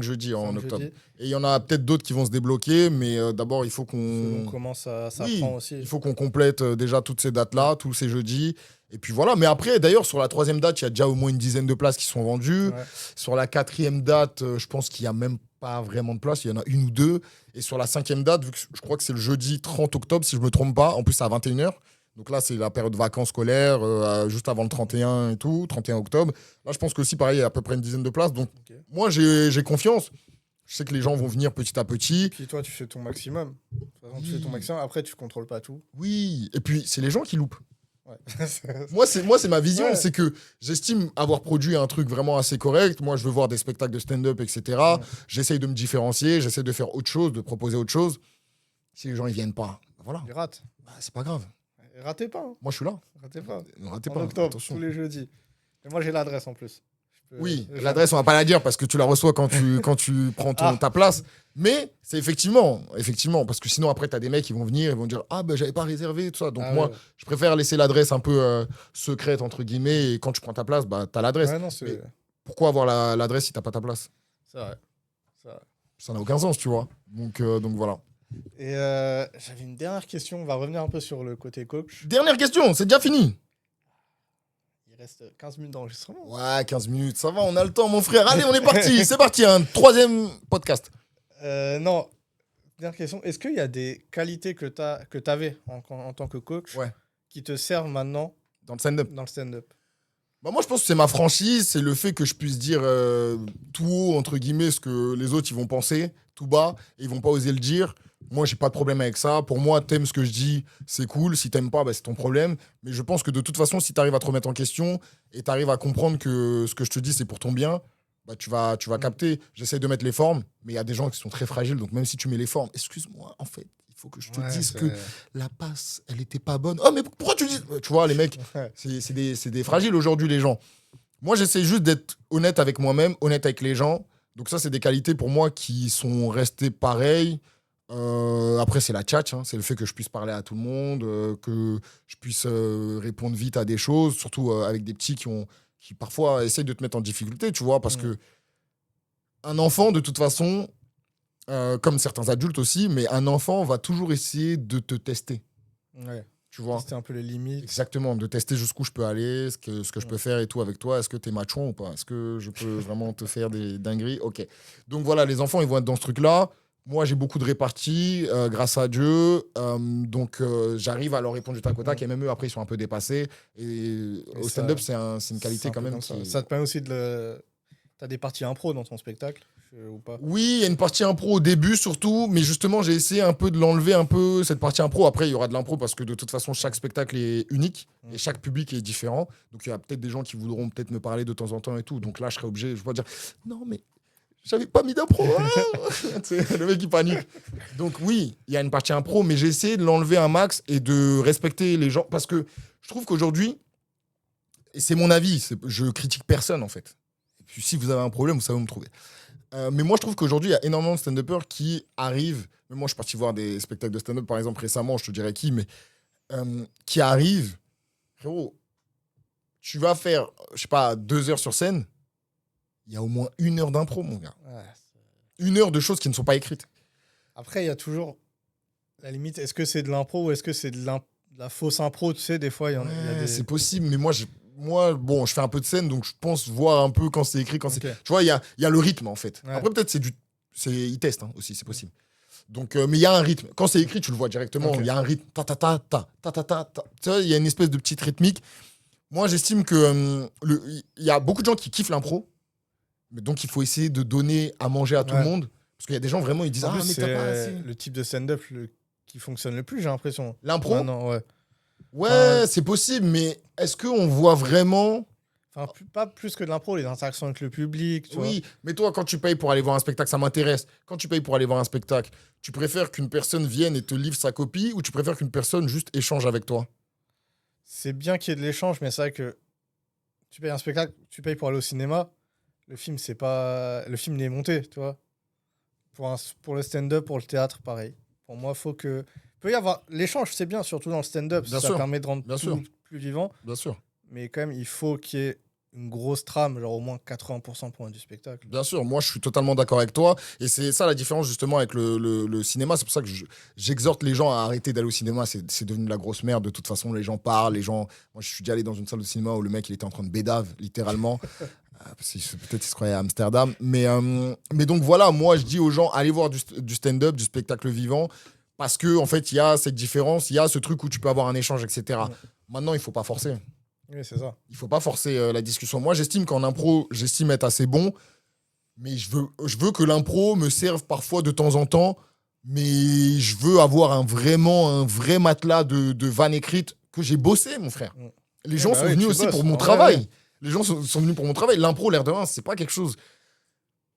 jeudis en 5 octobre. jeudis. Et il y en a peut-être d'autres qui vont se débloquer, mais d'abord, il faut Selon qu'on comment ça Oui, prend aussi. il faut qu'on complète déjà toutes ces dates-là, tous ces jeudis. Et puis voilà. Mais après, d'ailleurs, sur la 3e date, il y a déjà au moins une dizaine de places qui sont vendues. Ouais. Sur la 4e date, je pense qu'il n'y a même pas vraiment de place. Il y en a 1 ou 2. Et sur la 5e date, vu que je crois que c'est le jeudi 30 octobre, si je ne me trompe pas, en plus, c'est à 21h. Donc là, c'est la période de vacances scolaires, juste avant le 31 et tout, 31 octobre. Là, je pense qu'aussi, pareil, il y a à peu près une dizaine de places. Donc, Ok. moi, j'ai confiance. Je sais que les gens vont venir petit à petit. Puis toi, tu fais ton maximum. De toute façon, tu fais ton Oui. maximum. Après, tu contrôles pas tout. Oui. Et puis, c'est les gens qui loupent. Ouais. Moi, c'est ma vision. Ouais. C'est que j'estime avoir produit un truc vraiment assez correct. Moi, je veux voir des spectacles de stand-up, etc. Ouais. J'essaye de me différencier. J'essaie de faire autre chose, de proposer autre chose. Si les gens, ils viennent pas, voilà. Il rate. Bah, c'est pas grave. Et ratez pas. Hein. Moi, je suis là. Ratez pas. Ne ratez En pas. octobre, Attention. tous les jeudis. Et moi, j'ai l'adresse en plus. Oui, Les gens- l'adresse, on va pas la dire parce que tu la reçois quand tu prends ta place. Mais c'est effectivement, parce que sinon, après, tu as des mecs qui vont venir et vont dire ah, ben, j'avais pas réservé, tout ça. Donc, Ah moi, ouais. je préfère laisser l'adresse un peu secrète, entre guillemets, et quand tu prends ta place, bah, tu as l'adresse. Ouais, non, c'est Mais pourquoi avoir l'adresse si t'as pas ta place? c'est vrai. C'est vrai. Ça n'a aucun sens, tu vois. Donc voilà. Et j'avais une dernière question. On va revenir un peu sur le côté coach. Dernière question, c'est déjà fini. Il reste 15 minutes d'enregistrement. Ouais, 15 minutes, ça va, on a le temps, mon frère. Allez, on est parti. C'est parti, un 3e podcast. Non, dernière question. Est-ce qu'il y a des qualités que tu avais en tant que coach qui te servent maintenant dans le stand-up? Dans le stand-up. Bah moi, je pense que c'est ma franchise, c'est le fait que je puisse dire tout haut, entre guillemets, ce que les autres ils vont penser, tout bas, et ils vont pas oser le dire. Moi, j'ai pas de problème avec ça. Pour moi, t'aimes ce que je dis, c'est cool. Si t'aimes pas, bah, c'est ton problème. Mais je pense que de toute façon, si t'arrives à te remettre en question et t'arrives à comprendre que ce que je te dis, c'est pour ton bien, bah, tu vas capter. J'essaie de mettre les formes, mais il y a des gens qui sont très fragiles. Donc, même si tu mets les formes, excuse-moi, en fait, il faut que je te dise que la passe, elle était pas bonne. Oh, mais pourquoi tu dis... Tu vois, les mecs, c'est des fragiles aujourd'hui, les gens. Moi, j'essaie juste d'être honnête avec moi-même, honnête avec les gens. Donc ça, c'est des qualités pour moi qui sont restées pareilles. Après, c'est la tchatch, hein. C'est le fait que je puisse parler à tout le monde, que je puisse répondre vite à des choses, surtout avec des petits qui parfois essayent de te mettre en difficulté, tu vois, parce que un enfant, de toute façon, comme certains adultes aussi, mais un enfant va toujours essayer de te tester. Ouais. Tu vois. Tester un peu les limites. Exactement, de tester jusqu'où je peux aller, ce que je peux faire et tout avec toi. Est-ce que t'es machon ou pas? Est-ce que je peux vraiment te faire des dingueries? Ok. Donc voilà, les enfants, ils vont être dans ce truc-là. Moi, j'ai beaucoup de réparties, grâce à Dieu. Donc, j'arrive à leur répondre du tac au tac. Et même eux, après, ils sont un peu dépassés. Et au stand-up, c'est une qualité quand même. Ça te permet aussi de... T'as des parties impro dans ton spectacle ou pas? Oui, il y a une partie impro au début surtout, mais justement j'ai essayé un peu de l'enlever un peu cette partie impro. Après il y aura de l'impro parce que de toute façon chaque spectacle est unique et chaque public est différent. Donc il y a peut-être des gens qui voudront peut-être me parler de temps en temps et tout. Donc là je serai obligé, je vais pas dire non mais j'avais pas mis d'impro. Le mec il panique. Donc oui, il y a une partie impro, mais j'ai essayé de l'enlever un max et de respecter les gens parce que je trouve qu'aujourd'hui, et c'est mon avis, je critique personne en fait. Et puis si vous avez un problème, vous savez où me trouver. Mais moi, je trouve qu'aujourd'hui, il y a énormément de stand-uppers qui arrivent. Même moi, je suis parti voir des spectacles de stand-up, par exemple, récemment, je te dirais qui, mais qui arrivent. Frérot, tu vas faire, je sais pas, 2 heures sur scène. Il y a au moins 1 heure d'impro, mon gars. Ouais, 1 heure de choses qui ne sont pas écrites. Après, il y a toujours la limite. Est-ce que c'est de l'impro ou est-ce que c'est de la fausse impro? Tu sais, des fois, il y a des... C'est possible, mais moi, bon, je fais un peu de scène, donc je pense voir un peu quand c'est écrit, quand c'est... Tu vois, il y a le rythme, en fait. Ouais. Après, peut-être, ils testent aussi, c'est possible. Donc, mais il y a un rythme. Quand c'est écrit, tu le vois directement. Il y a un rythme. Ta. Tu vois, il y a une espèce de petite rythmique. Moi, j'estime que il y a beaucoup de gens qui kiffent l'impro. Donc, il faut essayer de donner à manger à tout le monde. Parce qu'il y a des gens, vraiment, ils disent « Ah, mais t'as pas assez. » Le type de stand-up qui fonctionne le plus, j'ai l'impression. L'impro? Non, ouais. Ouais, c'est possible, mais est-ce qu'on voit vraiment... Enfin, pas plus que de l'impro, les interactions avec le public. Tu vois. Mais toi, quand tu payes pour aller voir un spectacle, ça m'intéresse. Quand tu payes pour aller voir un spectacle, tu préfères qu'une personne vienne et te livre sa copie ou tu préfères qu'une personne juste échange avec toi? C'est bien qu'il y ait de l'échange, mais c'est vrai que tu payes un spectacle, tu payes pour aller au cinéma. Le film, c'est pas... Le film, il est monté, tu vois. Pour le stand-up, pour le théâtre, pareil. Pour moi, il peut y avoir... L'échange, c'est bien, surtout dans le stand-up. Ça permet de rendre tout plus vivant. Bien sûr. Mais quand même, il faut qu'il y ait une grosse trame, genre au moins 80% pour du spectacle. Bien sûr, moi je suis totalement d'accord avec toi. Et c'est ça la différence justement avec le cinéma. C'est pour ça que j'exhorte les gens à arrêter d'aller au cinéma. C'est devenu la grosse merde. De toute façon, les gens parlent. Moi, je suis déjà allé dans une salle de cinéma où le mec il était en train de bédave, littéralement. Peut-être qu'il se croyait à Amsterdam. Mais donc voilà, moi je dis aux gens, allez voir du stand-up, du spectacle vivant. Parce qu'en fait, il y a cette différence, il y a ce truc où tu peux avoir un échange, etc. Maintenant, il ne faut pas forcer. Oui, c'est ça. Il ne faut pas forcer la discussion. Moi, j'estime qu'en impro, j'estime être assez bon, mais je veux que l'impro me serve parfois de temps en temps, mais je veux avoir un vrai matelas de vannes écrites que j'ai bossé, mon frère. Les gens sont venus aussi pour mon travail. Ouais. Les gens sont venus pour mon travail. L'impro, l'air de rien, c'est pas quelque chose...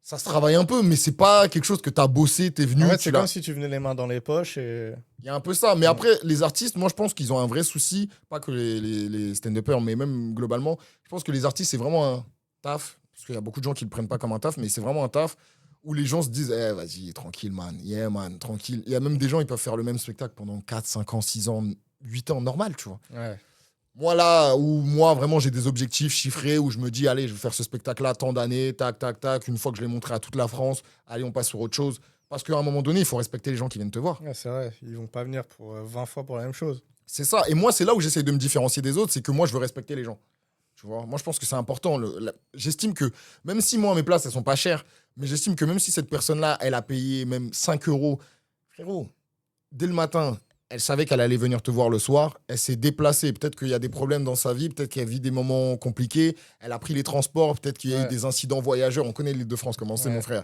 Ça se travaille un peu, mais c'est pas quelque chose que t'as bossé, t'es venu... En fait, c'est comme si tu venais les mains dans les poches et... Il y a un peu ça. Mais après, les artistes, moi, je pense qu'ils ont un vrai souci. Pas que les stand-uppers, mais même globalement. Je pense que les artistes, c'est vraiment un taf. Parce qu'il y a beaucoup de gens qui le prennent pas comme un taf, mais c'est vraiment un taf où les gens se disent vas-y, tranquille, man. Yeah, man, tranquille. Il y a même des gens, ils peuvent faire le même spectacle pendant 4, 5 ans, 6 ans, 8 ans, normal, tu vois. Ouais. Moi, là, où moi, vraiment, j'ai des objectifs chiffrés, où je me dis, allez, je vais faire ce spectacle-là, tant d'années, tac, tac, tac. Une fois que je l'ai montré à toute la France, allez, on passe sur autre chose. Parce qu'à un moment donné, il faut respecter les gens qui viennent te voir. Ouais, c'est vrai, ils vont pas venir pour 20 fois pour la même chose. C'est ça. Et moi, c'est là où j'essaie de me différencier des autres, c'est que moi, je veux respecter les gens. Tu vois, moi, je pense que c'est important. J'estime que, même si moi, mes places, elles sont pas chères, mais j'estime que même si cette personne-là, elle a payé même 5 euros, frérot, dès le matin, elle savait qu'elle allait venir te voir le soir. Elle s'est déplacée. Peut-être qu'il y a des problèmes dans sa vie. Peut-être qu'elle vit des moments compliqués. Elle a pris les transports. Peut-être qu'il y a eu des incidents voyageurs. On connaît l'Île-de-France, comment c'est, mon frère.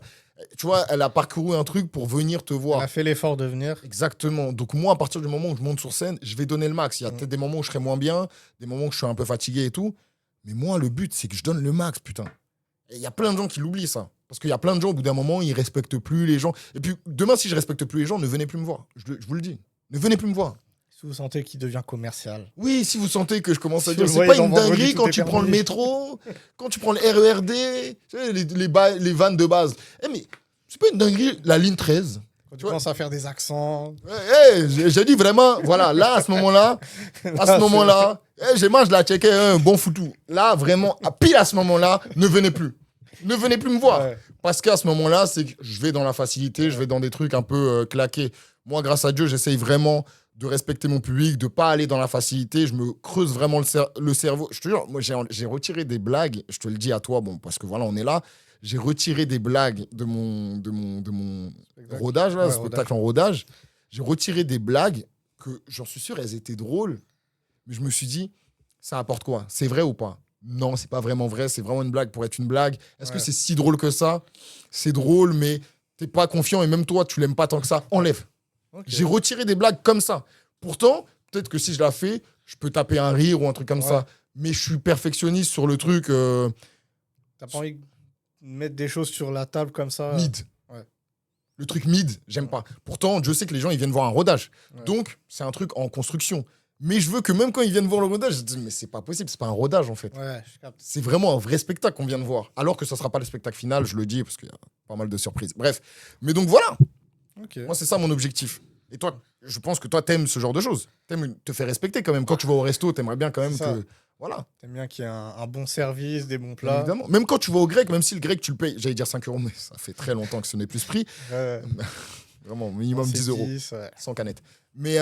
Tu vois, elle a parcouru un truc pour venir te voir. Elle a fait l'effort de venir. Exactement. Donc, moi, à partir du moment où je monte sur scène, je vais donner le max. Il y a peut-être des moments où je serai moins bien, des moments où je suis un peu fatigué et tout. Mais moi, le but, c'est que je donne le max, putain. Et il y a plein de gens qui l'oublient, ça. Parce qu'il y a plein de gens, au bout d'un moment, ils respectent plus les gens. Et puis, demain, si je respecte plus les gens, ne venez plus me voir. Je vous le dis. Ne venez plus me voir. Si vous sentez qu'il devient commercial. Oui, si vous sentez que je commence à Si dire, vous c'est voyez pas une dans Vendredi, dinguerie tout quand est tu prends le permis. métro, quand tu prends le RERD, tu sais, les vannes de base. Eh, mais c'est pas une dinguerie, la ligne 13. Quand tu commences à faire des accents. J'ai dit vraiment, voilà, là, à ce moment-là, moi, je la checkais, un bon foutu. Là, vraiment, pile à ce moment-là, ne venez plus. Ne venez plus me voir. Ouais. Parce qu'à ce moment-là, c'est que je vais dans la facilité, je vais dans des trucs un peu claqués. Moi, grâce à Dieu, j'essaye vraiment de respecter mon public, de pas aller dans la facilité. Je me creuse vraiment le cerveau. Je te jure, moi, j'ai retiré des blagues. Je te le dis à toi, bon, parce que voilà, on est là. J'ai retiré des blagues de mon rodage, là, spectacle en rodage. J'ai retiré des blagues que, j'en suis sûr, elles étaient drôles. Mais je me suis dit, ça apporte quoi? C'est vrai ou pas? Non, c'est pas vraiment vrai. C'est vraiment une blague pour être une blague. Est-ce que c'est si drôle que ça? C'est drôle, mais t'es pas confiant et même toi, tu l'aimes pas tant que ça. Enlève. Okay. J'ai retiré des blagues comme ça. Pourtant, peut-être que si je la fais, je peux taper un rire ou un truc comme ça. Mais je suis perfectionniste sur le truc. T'as pas envie de mettre des choses sur la table comme ça? Mid. Ouais. Le truc mid, j'aime pas. Pourtant, je sais que les gens, ils viennent voir un rodage. Donc, c'est un truc en construction. Mais je veux que même quand ils viennent voir le rodage, je dis, mais c'est pas possible, c'est pas un rodage en fait. C'est vraiment un vrai spectacle qu'on vient de voir. Alors que ça sera pas le spectacle final, je le dis, parce qu'il y a pas mal de surprises. Bref. Mais donc voilà. Okay. Moi, c'est ça mon objectif. Et toi, je pense que toi, t'aimes ce genre de choses. T'aimes te faire respecter quand même. Quand tu vas au resto, t'aimerais bien quand même que. Voilà. T'aimes bien qu'il y ait un bon service, des bons plats. Évidemment. Même quand tu vas au grec, même si le grec, tu le payes, j'allais dire 5 euros, mais ça fait très longtemps que ce n'est plus ce prix. Vraiment, minimum 10 euros. 10, sans canette. Mais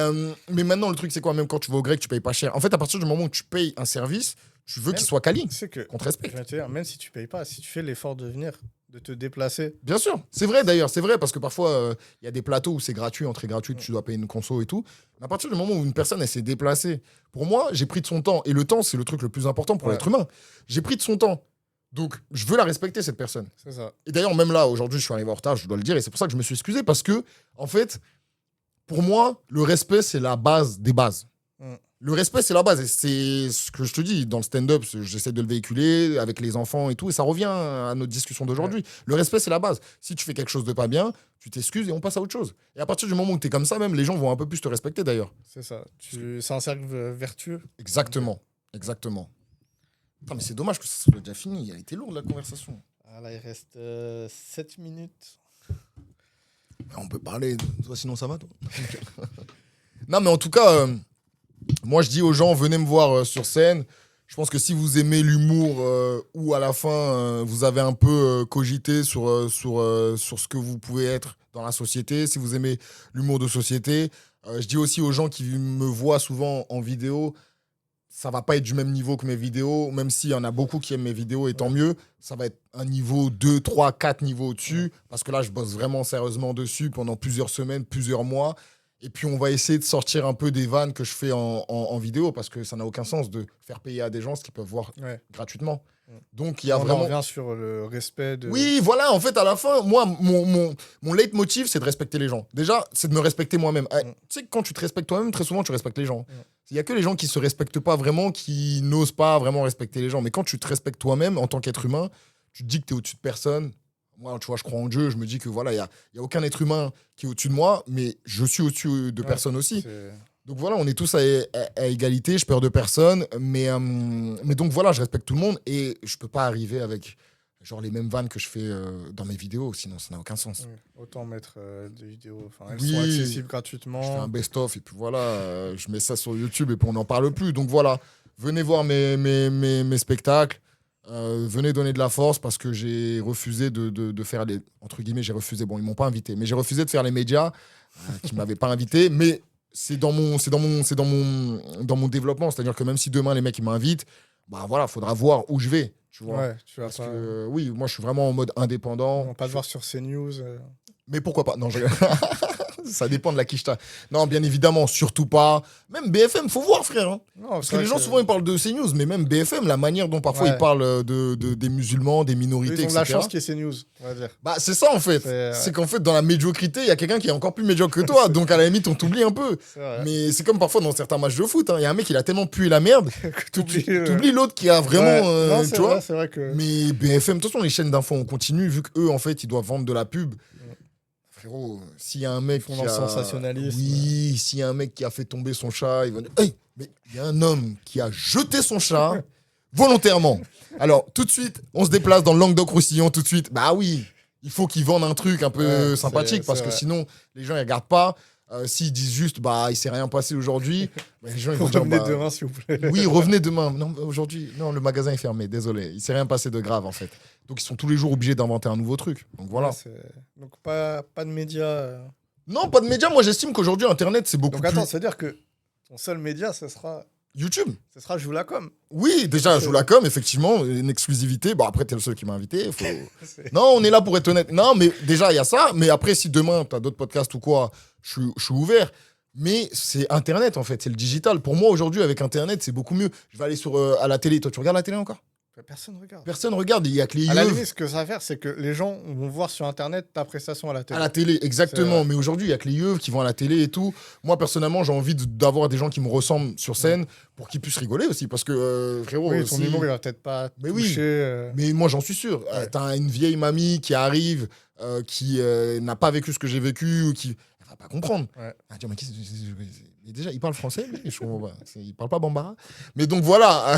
maintenant, le truc, c'est quoi? Même quand tu vas au grec, tu payes pas cher. En fait, à partir du moment où tu payes un service, tu veux qu'il soit quali, qu'on te respecte. Je vais te dire, même si tu payes pas, si tu fais l'effort de venir, de te déplacer. Bien sûr, c'est vrai d'ailleurs, c'est vrai, parce que parfois, il y a des plateaux où c'est gratuit, entrée gratuite, tu dois payer une conso et tout. Mais à partir du moment où une personne, elle s'est déplacée, pour moi, j'ai pris de son temps. Et le temps, c'est le truc le plus important pour l'être humain. J'ai pris de son temps. Donc, je veux la respecter, cette personne. C'est ça. Et d'ailleurs, même là, aujourd'hui, je suis arrivé en retard, je dois le dire, et c'est pour ça que je me suis excusé, parce que, en fait, pour moi, le respect, c'est la base des bases. Le respect, c'est la base. Et c'est ce que je te dis, dans le stand-up, j'essaie de le véhiculer avec les enfants et tout, et ça revient à notre discussion d'aujourd'hui. Le respect, c'est la base. Si tu fais quelque chose de pas bien, tu t'excuses et on passe à autre chose. Et à partir du moment où tu es comme ça, même, les gens vont un peu plus te respecter, d'ailleurs. C'est ça. C'est un cercle vertueux. Exactement. Exactement. Putain, mais c'est dommage que ça soit déjà fini. Il a été lourd, la conversation. Ah, là, il reste 7 minutes. On peut parler. Toi, sinon, ça va, toi? Non, mais en tout cas, moi, je dis aux gens, venez me voir sur scène. Je pense que si vous aimez l'humour ou à la fin, vous avez un peu cogité sur ce que vous pouvez être dans la société, si vous aimez l'humour de société, je dis aussi aux gens qui me voient souvent en vidéo, ça va pas être du même niveau que mes vidéos, même s'il y en a beaucoup qui aiment mes vidéos, et tant mieux. Ça va être un niveau 2, 3, 4 niveaux au-dessus, parce que là, je bosse vraiment sérieusement dessus pendant plusieurs semaines, plusieurs mois. Et puis, on va essayer de sortir un peu des vannes que je fais en vidéo, parce que ça n'a aucun sens de faire payer à des gens ce qu'ils peuvent voir gratuitement. Donc, il y a vraiment... On revient sur le respect de... Oui, voilà, en fait, à la fin, moi, mon leitmotiv, c'est de respecter les gens. Déjà, c'est de me respecter moi-même. Tu sais, quand tu te respectes toi-même, très souvent, tu respectes les gens. Il n'y a que les gens qui ne se respectent pas vraiment, qui n'osent pas vraiment respecter les gens. Mais quand tu te respectes toi-même, en tant qu'être humain, tu te dis que tu es au-dessus de personne. Moi, tu vois, je crois en Dieu, je me dis que voilà, il y a aucun être humain qui est au-dessus de moi, mais je suis au-dessus de personne aussi. Donc voilà, on est tous à égalité, je perds de personne, mais donc voilà, je respecte tout le monde et je peux pas arriver avec genre les mêmes vannes que je fais dans mes vidéos, sinon ça n'a aucun sens. Autant mettre des vidéos, elles sont accessibles gratuitement. Je fais un best-of et puis voilà, je mets ça sur YouTube et puis on n'en parle plus. Donc voilà, venez voir mes spectacles. Venez donner de la force parce que j'ai refusé de faire les... Entre guillemets, j'ai refusé. Bon, ils m'ont pas invité. Mais j'ai refusé de faire les médias qui m'avaient pas invité. Mais c'est dans mon développement. C'est-à-dire que même si demain, les mecs, ils m'invitent, bah voilà, faudra voir où je vais, tu vois. Ouais, tu vas Parce pas. que, oui, moi, je suis vraiment en mode indépendant. On va pas te voir sur CNews. Mais pourquoi pas? Non, ça dépend de la quicheta. Non, bien évidemment, surtout pas. Même BFM, faut voir, frère. Hein. Non, Parce que les gens, souvent, ils parlent de CNews, mais même BFM, la manière dont parfois Ouais. ils parlent des musulmans, des Eux, minorités, ils ont de la etc. chance qu'il y ait CNews, on va dire. Bah, c'est ça, en fait. C'est qu'en fait, dans la médiocrité, il y a quelqu'un qui est encore plus médiocre que toi. Donc, à la limite, on t'oublie un peu. C'est vrai. Mais c'est comme parfois dans certains matchs de foot. Il y a un mec, il a tellement pué la merde que T'oublies, t'oublies l'autre qui a vraiment. Non, tu vois. c'est vrai que. Mais BFM, de toute façon, les chaînes d'infos, on continue, vu qu'eux, en fait, ils doivent vendre de la pub. Frérot, s'il y a un mec Ils font dans le sensationnalisme. Oui, s'il y a un mec qui a fait tomber son chat, il va dire hey, mais il y a un homme qui a jeté son chat volontairement. Alors, tout de suite, on se déplace dans le Languedoc-Roussillon, tout de suite. Bah oui, il faut qu'ils vendent un truc un peu sympathique, parce que sinon, les gens, ils regardent pas. S'ils disent juste, bah, il s'est rien passé aujourd'hui, bah, les gens, ils vont dire, Revenez bah, demain, s'il vous plaît. oui, revenez demain. Non, aujourd'hui, non, le magasin est fermé, désolé. Il s'est rien passé de grave, en fait. Donc, ils sont tous les jours obligés d'inventer un nouveau truc. Donc, voilà. Ouais, donc, pas de médias. Non, pas de médias. Moi, j'estime qu'aujourd'hui, Internet, c'est beaucoup Donc, attends, plus... c'est-à-dire que ton seul média, ce sera YouTube. Je vous la com. Oui, déjà, je joue la com, effectivement, une exclusivité. Bon, après, t'es le seul qui m'a invité. Non, on est là pour être honnête. Non, mais déjà, il y a ça. Mais après, si demain, t'as d'autres podcasts ou quoi, je suis ouvert. Mais c'est Internet, en fait. C'est le digital. Pour moi, aujourd'hui, avec Internet, c'est beaucoup mieux. Je vais aller à la télé. Toi, tu regardes la télé encore? Personne regarde. Personne regarde. Il y a que les À la yeux. limite, ce que ça va faire, c'est que les gens vont voir sur Internet ta prestation à la télé. À la télé, exactement. Mais aujourd'hui, il y a que les yeux qui vont à la télé et tout. Moi, personnellement, j'ai envie d'avoir des gens qui me ressemblent sur scène pour qu'ils puissent rigoler aussi. Parce que, frérot, oui, ton humour, il va peut-être pas mais toucher. Mais moi, j'en suis sûr. T'as une vieille mamie qui arrive, qui n'a pas vécu ce que j'ai vécu, ou qui elle va pas comprendre. Ouais. Elle va dire, mais déjà, il parle français, mais je comprends pas. Il parle pas bambara. Mais donc voilà.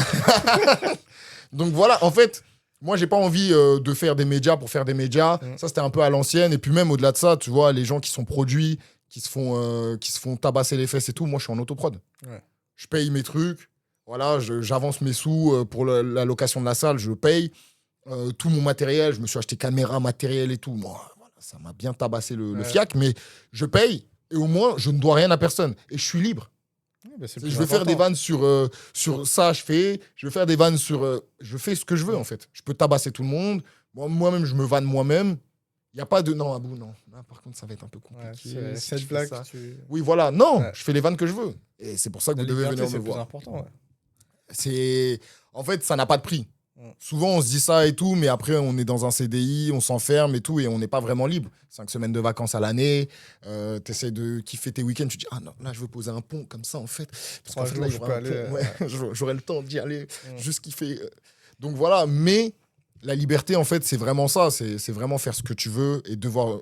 Donc voilà, en fait, moi, j'ai pas envie de faire des médias pour faire des médias. Ça, c'était un peu à l'ancienne. Et puis même au-delà de ça, tu vois, les gens qui sont produits, qui se font tabasser les fesses et tout, moi, je suis en autoprod. Ouais. Je paye mes trucs. Voilà, j'avance mes sous pour la location de la salle, je paye. Tout mon matériel, je me suis acheté caméra, matériel et tout. Moi, voilà, ça m'a bien tabassé le fiac, mais je paye et au moins, je ne dois rien à personne. Et je suis libre. Ouais, bah, Je vais faire des vannes sur ça, je fais. Je vais faire des vannes sur... je fais ce que je veux, en fait. Je peux tabasser tout le monde. Moi-même, je me vanne moi-même. Il n'y a pas de... Non, Abou, non. Là, par contre, ça va être un peu compliqué. Ouais, si cette je fais blague, ça. tu... Oui, voilà. Non, Ouais. je fais les vannes que je veux. Et c'est pour ça que La vous devez liberté, venir c'est me le plus voir. important. Ouais. En fait, ça n'a pas de prix. Souvent, on se dit ça et tout, mais après, on est dans un CDI, on s'enferme et tout, et on n'est pas vraiment libre. 5 semaines de vacances à l'année, t'essaies de kiffer tes week-ends, tu te dis, ah non, là, je veux poser un pont comme ça, en fait. Parce qu'en fait, là, j'aurai le temps d'y aller, juste kiffer. Donc voilà, mais la liberté, en fait, c'est vraiment ça. C'est vraiment faire ce que tu veux et devoir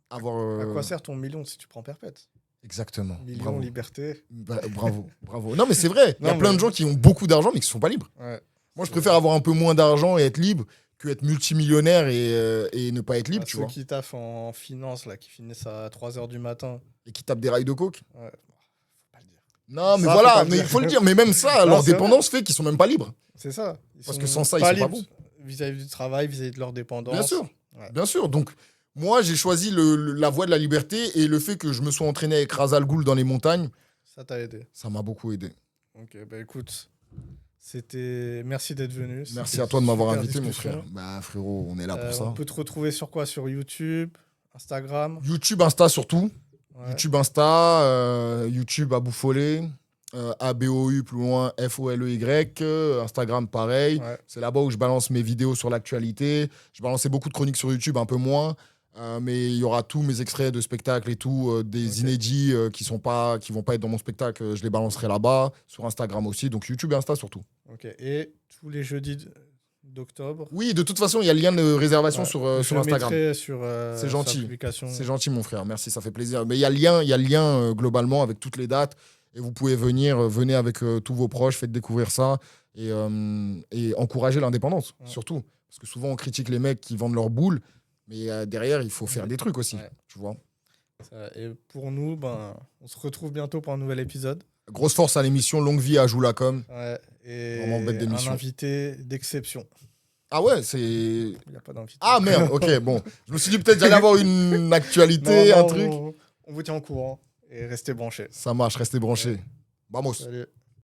avoir... À quoi sert ton million si tu prends perpète? Exactement. Million, Bravo. liberté. Bravo. Non, mais c'est vrai. Il y a plein de gens qui ont beaucoup d'argent, mais qui ne sont pas libres. Ouais. Moi, je préfère avoir un peu moins d'argent et être libre que être multimillionnaire et ne pas être libre, tu vois. Ceux qui taffent en finance, là, qui finissent à 3h du matin. Et qui tapent des rails de coke. Ouais. Faut pas le dire. Non, mais Ça, voilà, faut mais il faut le dire. Mais même ça, leur dépendance fait qu'ils sont même pas libres. C'est ça. Parce que sans ça, ils sont pas bons. Vis-à-vis du travail, vis-à-vis de leur dépendance. Bien sûr. Ouais. Bien sûr. Donc, moi, j'ai choisi la voie de la liberté et le fait que je me sois entraîné avec Razal Ghoul dans les montagnes. Ça t'a aidé. Ça m'a beaucoup aidé. Ok, bah écoute, merci d'être venu. Merci à toi de m'avoir invité, mon frère. Bah, frérot, on est là pour ça. On peut te retrouver sur quoi? Sur YouTube, Instagram? YouTube, Insta surtout. Ouais. YouTube, Insta, YouTube Abou Follet, ABOU plus loin FOLEY, Instagram pareil. Ouais. C'est là-bas où je balance mes vidéos sur l'actualité. Je balançais beaucoup de chroniques sur YouTube, un peu moins. Mais il y aura tous mes extraits de spectacles et tout, des inédits qui vont pas être dans mon spectacle, je les balancerai là-bas, sur Instagram aussi. Donc YouTube et Insta surtout. Ok, et tous les jeudis d'octobre? Oui, de toute façon, il y a le lien de réservation sur Instagram. C'est gentil. C'est gentil, mon frère. Merci, ça fait plaisir. Mais il y a le lien globalement avec toutes les dates. Et vous pouvez venez avec tous vos proches, faites découvrir ça et encourager l'indépendance, surtout. Parce que souvent, on critique les mecs qui vendent leur boule, mais derrière, il faut faire des trucs aussi, tu vois. Et pour nous, on se retrouve bientôt pour un nouvel épisode. Grosse force à l'émission, longue vie à Joulacom. Ouais, et vraiment bête un d'émission. invité d'exception. Ah ouais, c'est... Il n'y a pas d'invité. Ah merde, ok, bon. Je me suis dit peut-être j'allais avoir une actualité, Non, un truc. On vous tient au courant et restez branchés. Ça marche, restez branchés. Vamos. Salut.